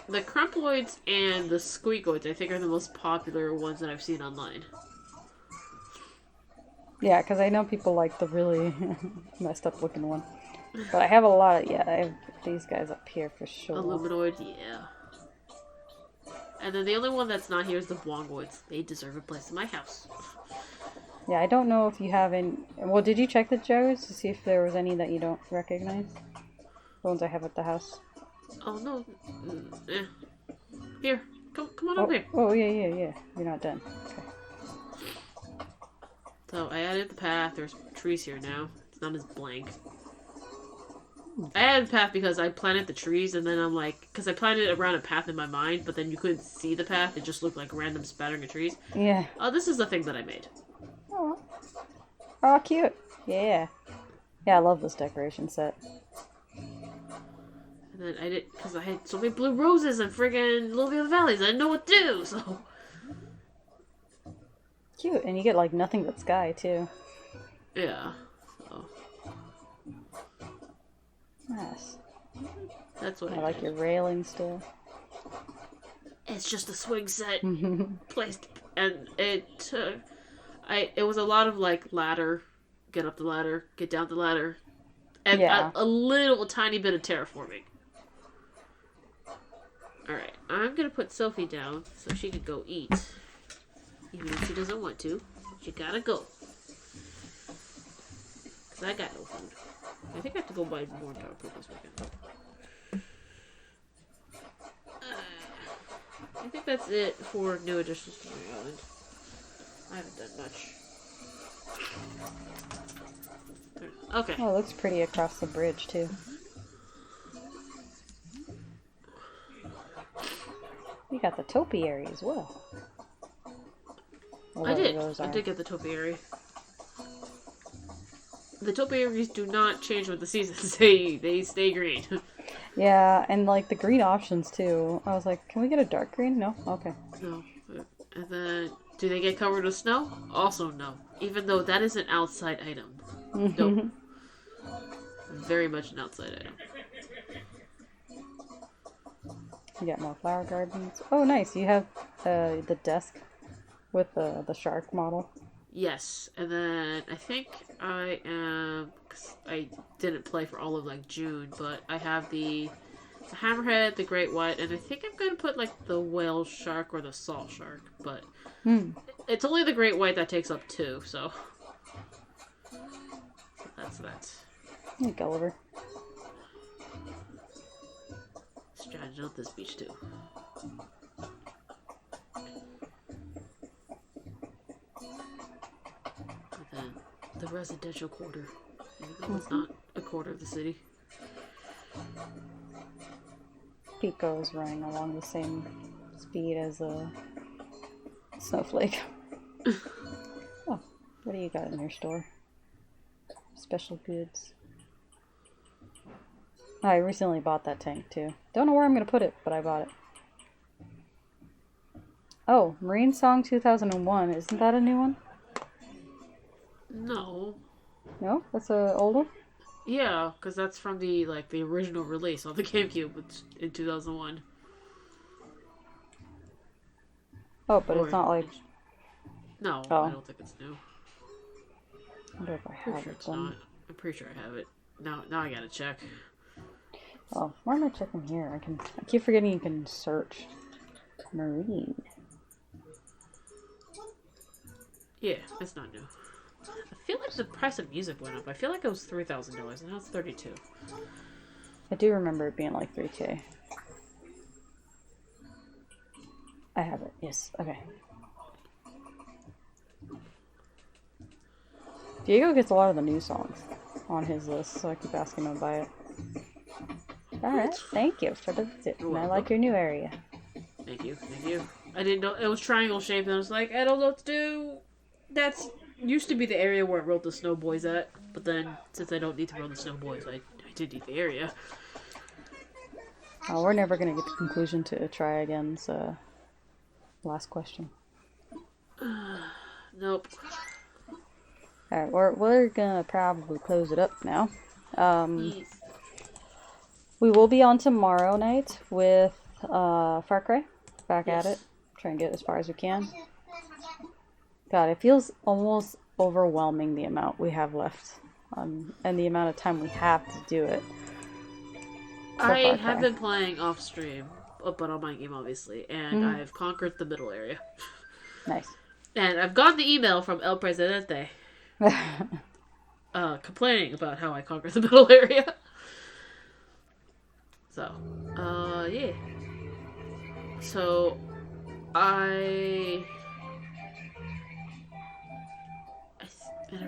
the crumploids and the squeakoids, I think, are the most popular ones that I've seen online. Yeah, because I know people like the really messed up looking one. But I have a lot of, I have these guys up here for sure. Illuminoid, yeah. And then the only one that's not here is the Bongoids. They deserve a place in my house. Yeah, I don't know if you have any... Well, did you check the jars to see if there was any that you don't recognize? The ones I have at the house. Oh, no. Here, come on over here. Oh, yeah. You're not done. Okay. So I added the path. There's trees here now. It's not as blank. I added the path because I planted the trees, and then I'm like, because I planted it around a path in my mind, but then you couldn't see the path. It just looked like random spattering of trees. Yeah. Oh, this is the thing that I made. Oh, cute. Yeah. Yeah, I love this decoration set. And then I did, because I had so many blue roses and friggin' Lily of the Valleys. I didn't know what to do, so. Cute. And you get, like, nothing but sky, too. Yeah. So. Nice. That's what I like your railing still. It's just a swing set placed, and it was a lot of like ladder, get up the ladder, get down the ladder, and a tiny bit of terraforming. All right, I'm gonna put Sophie down so she can go eat, even if she doesn't want to. She gotta go, cause I got no food. I think I have to go buy more dog food this weekend. I think that's it for new additions to my island. I haven't done much. Okay. Oh, it looks pretty across the bridge, too. You got the topiary as well. I did get the topiary. The topiaries do not change with the seasons. They stay green. Yeah, and like the green options too. I was like, can we get a dark green? No? Okay. No. And then, do they get covered with snow? Also no. Even though that is an outside item. Nope. Very much an outside item. You got more flower gardens. Oh, nice. You have the desk with the shark model. Yes, and then I think I am. Cause I didn't play for all of like June, but I have the hammerhead, the great white, and I think I'm gonna put like the whale shark or the salt shark. But it's only the great white that takes up 2, so that's that. Hey, Gulliver. Strategy up this beach too. The residential quarter. Even though it's not a quarter of the city. Pico is running along the same speed as a snowflake. Oh, what do you got in your store? Special goods. I recently bought that tank too. Don't know where I'm going to put it, but I bought it. Oh, Marine Song 2001. Isn't that a new one? No. No? That's an old one? Yeah, because that's from the original release on the GameCube in 2001. Oh, but it's not like... No, I don't think it's new. I wonder if I have Sure it it's then. not. I'm pretty sure I have it. Now I gotta check. Oh, why am I checking here? I keep forgetting you can search. Marine. Yeah, it's not new. I feel like the price of music went up. I feel like it was $3,000, and now it's 32. I do remember it being like 3K. I have it. Yes. Okay. Diego gets a lot of the new songs on his list, so I keep asking him to buy it. Alright, thank you for the tip. And I like your new area. Thank you, thank you. I didn't know it was triangle shaped, and I was like, I don't know what to do. That's used to be the area where I wrote the Snow Boys at, but then since I don't need to write the Snow Boys, I did need the area. Oh, we're never gonna get the conclusion to try again, so last question. Nope. Alright, we're gonna probably close it up now. Yes. We will be on tomorrow night with Far Cry. Back at it. Try and get as far as we can. God, it feels almost overwhelming the amount we have left. And the amount of time we have to do it. I have been playing off stream, but on my game obviously, and I've conquered the middle area. Nice. And I've gotten the email from El Presidente complaining about how I conquered the middle area. So, yeah. So, I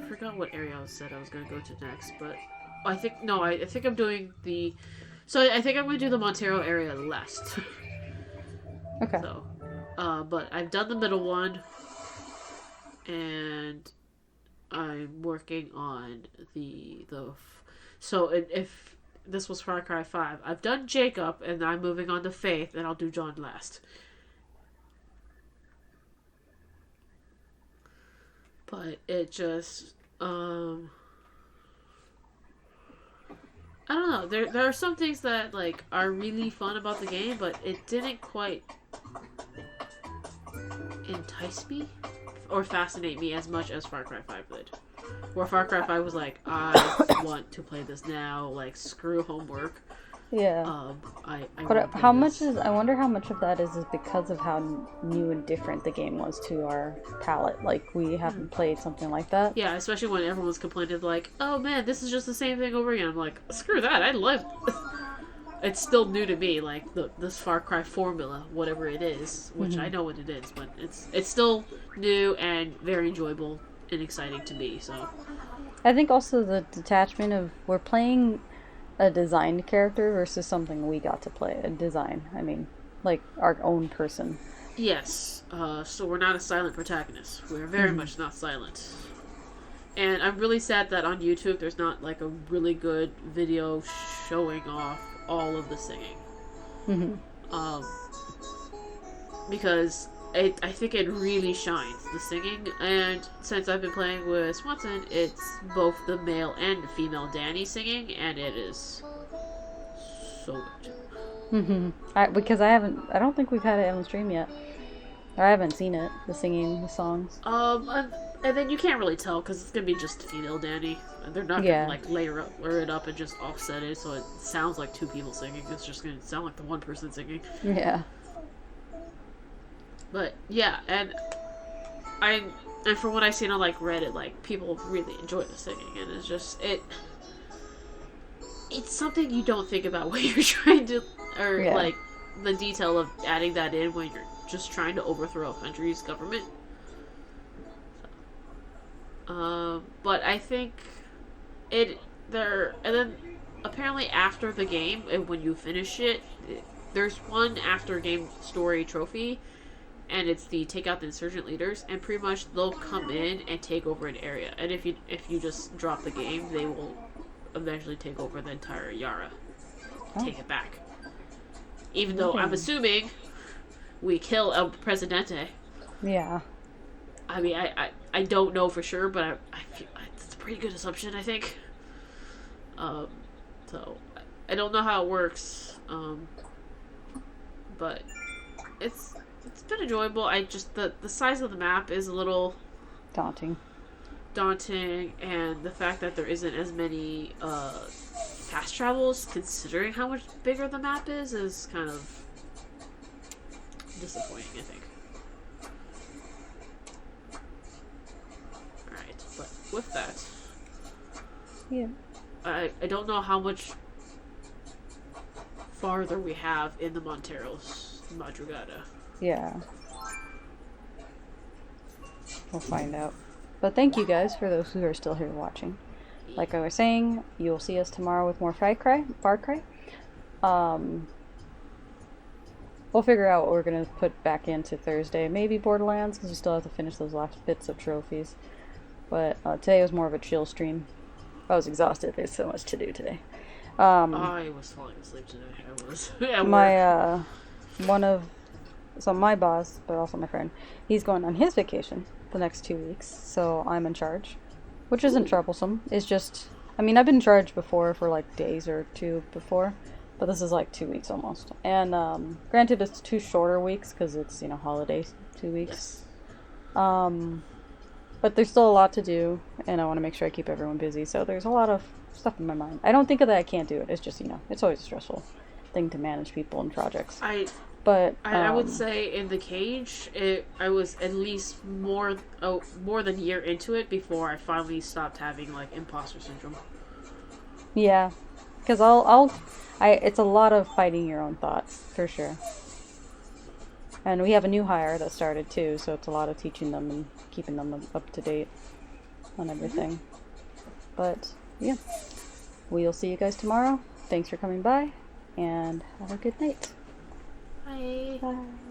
forgot what area I said I was going to go to next, but I think I'm doing the... So, I think I'm going to do the Montero area last. Okay. So, but I've done the middle one, and I'm working on so if this was Far Cry 5, I've done Jacob, and I'm moving on to Faith, and I'll do John last. But it just, I don't know. There are some things that like are really fun about the game, but it didn't quite entice me or fascinate me as much as Far Cry 5 did. Where Far Cry 5 was like, I want to play this now, like, screw homework. Yeah. But how much is... I wonder how much of that is because of how new and different the game was to our palette. Like, we haven't played something like that. Yeah, especially when everyone's complaining, like, oh man, this is just the same thing over again. I'm like, screw that, I love... It's still new to me, like, this Far Cry formula, whatever it is, which I know what it is, but it's still new and very enjoyable and exciting to me, so... I think also the detachment of... We're playing a designed character versus something we got to play. A design, I mean, like, our own person. Yes, so we're not a silent protagonist. We're very much not silent. And I'm really sad that on YouTube there's not, like, a really good video showing off all of the singing. Because I think it really shines, the singing, and since I've been playing with Swanson, it's both the male and female Danny singing, and it is so good. Because I don't think we've had it on stream yet. Or I haven't seen it, the singing, the songs. And then you can't really tell, because it's going to be just female Danny. They're not going to, like, layer it up and just offset it, so it sounds like two people singing. It's just going to sound like the one person singing. Yeah. But, yeah, and from what I've seen on, like, Reddit, like, people really enjoy the singing, and it's just, it's something you don't think about when you're trying to, like, the detail of adding that in when you're just trying to overthrow a country's government. But I think and then apparently after the game, and when you finish it, there's one after game story trophy, and it's the take out the insurgent leaders, and pretty much they'll come in and take over an area, and if you just drop the game, they will eventually take over the entire Yara, take it back. Even though I'm assuming we kill El Presidente. Yeah. I mean, I don't know for sure, but I feel it's a pretty good assumption, I think. So I don't know how it works, but it's been enjoyable. I just the size of the map is a little daunting, and the fact that there isn't as many fast travels, considering how much bigger the map is kind of disappointing, I think. Alright, but with that, Yeah. I don't know how much farther we have in the Monteros Madrugada. Yeah. We'll find out. But thank you guys for those who are still here watching. Like I was saying, you'll see us tomorrow with more Far Cry. We'll figure out what we're going to put back into Thursday. Maybe Borderlands, because we still have to finish those last bits of trophies. But today was more of a chill stream. I was exhausted. There's so much to do today. I was falling asleep today. I was. My boss, but also my friend, he's going on his vacation the next 2 weeks, so I'm in charge, which isn't troublesome. It's just, I mean, I've been in charge before for like days or two before, but this is like 2 weeks almost. And granted, it's 2 shorter weeks because it's, holidays, 2 weeks. Yes. But there's still a lot to do, and I want to make sure I keep everyone busy. So there's a lot of stuff in my mind. I don't think that I can't do it. It's just, it's always a stressful thing to manage people and projects. I would say in the cage, I was at least more than a year into it before I finally stopped having like imposter syndrome. Yeah, because it's a lot of fighting your own thoughts for sure. And we have a new hire that started too, so it's a lot of teaching them and keeping them up to date on everything. But yeah, we'll see you guys tomorrow. Thanks for coming by, and have a good night. Bye. Bye.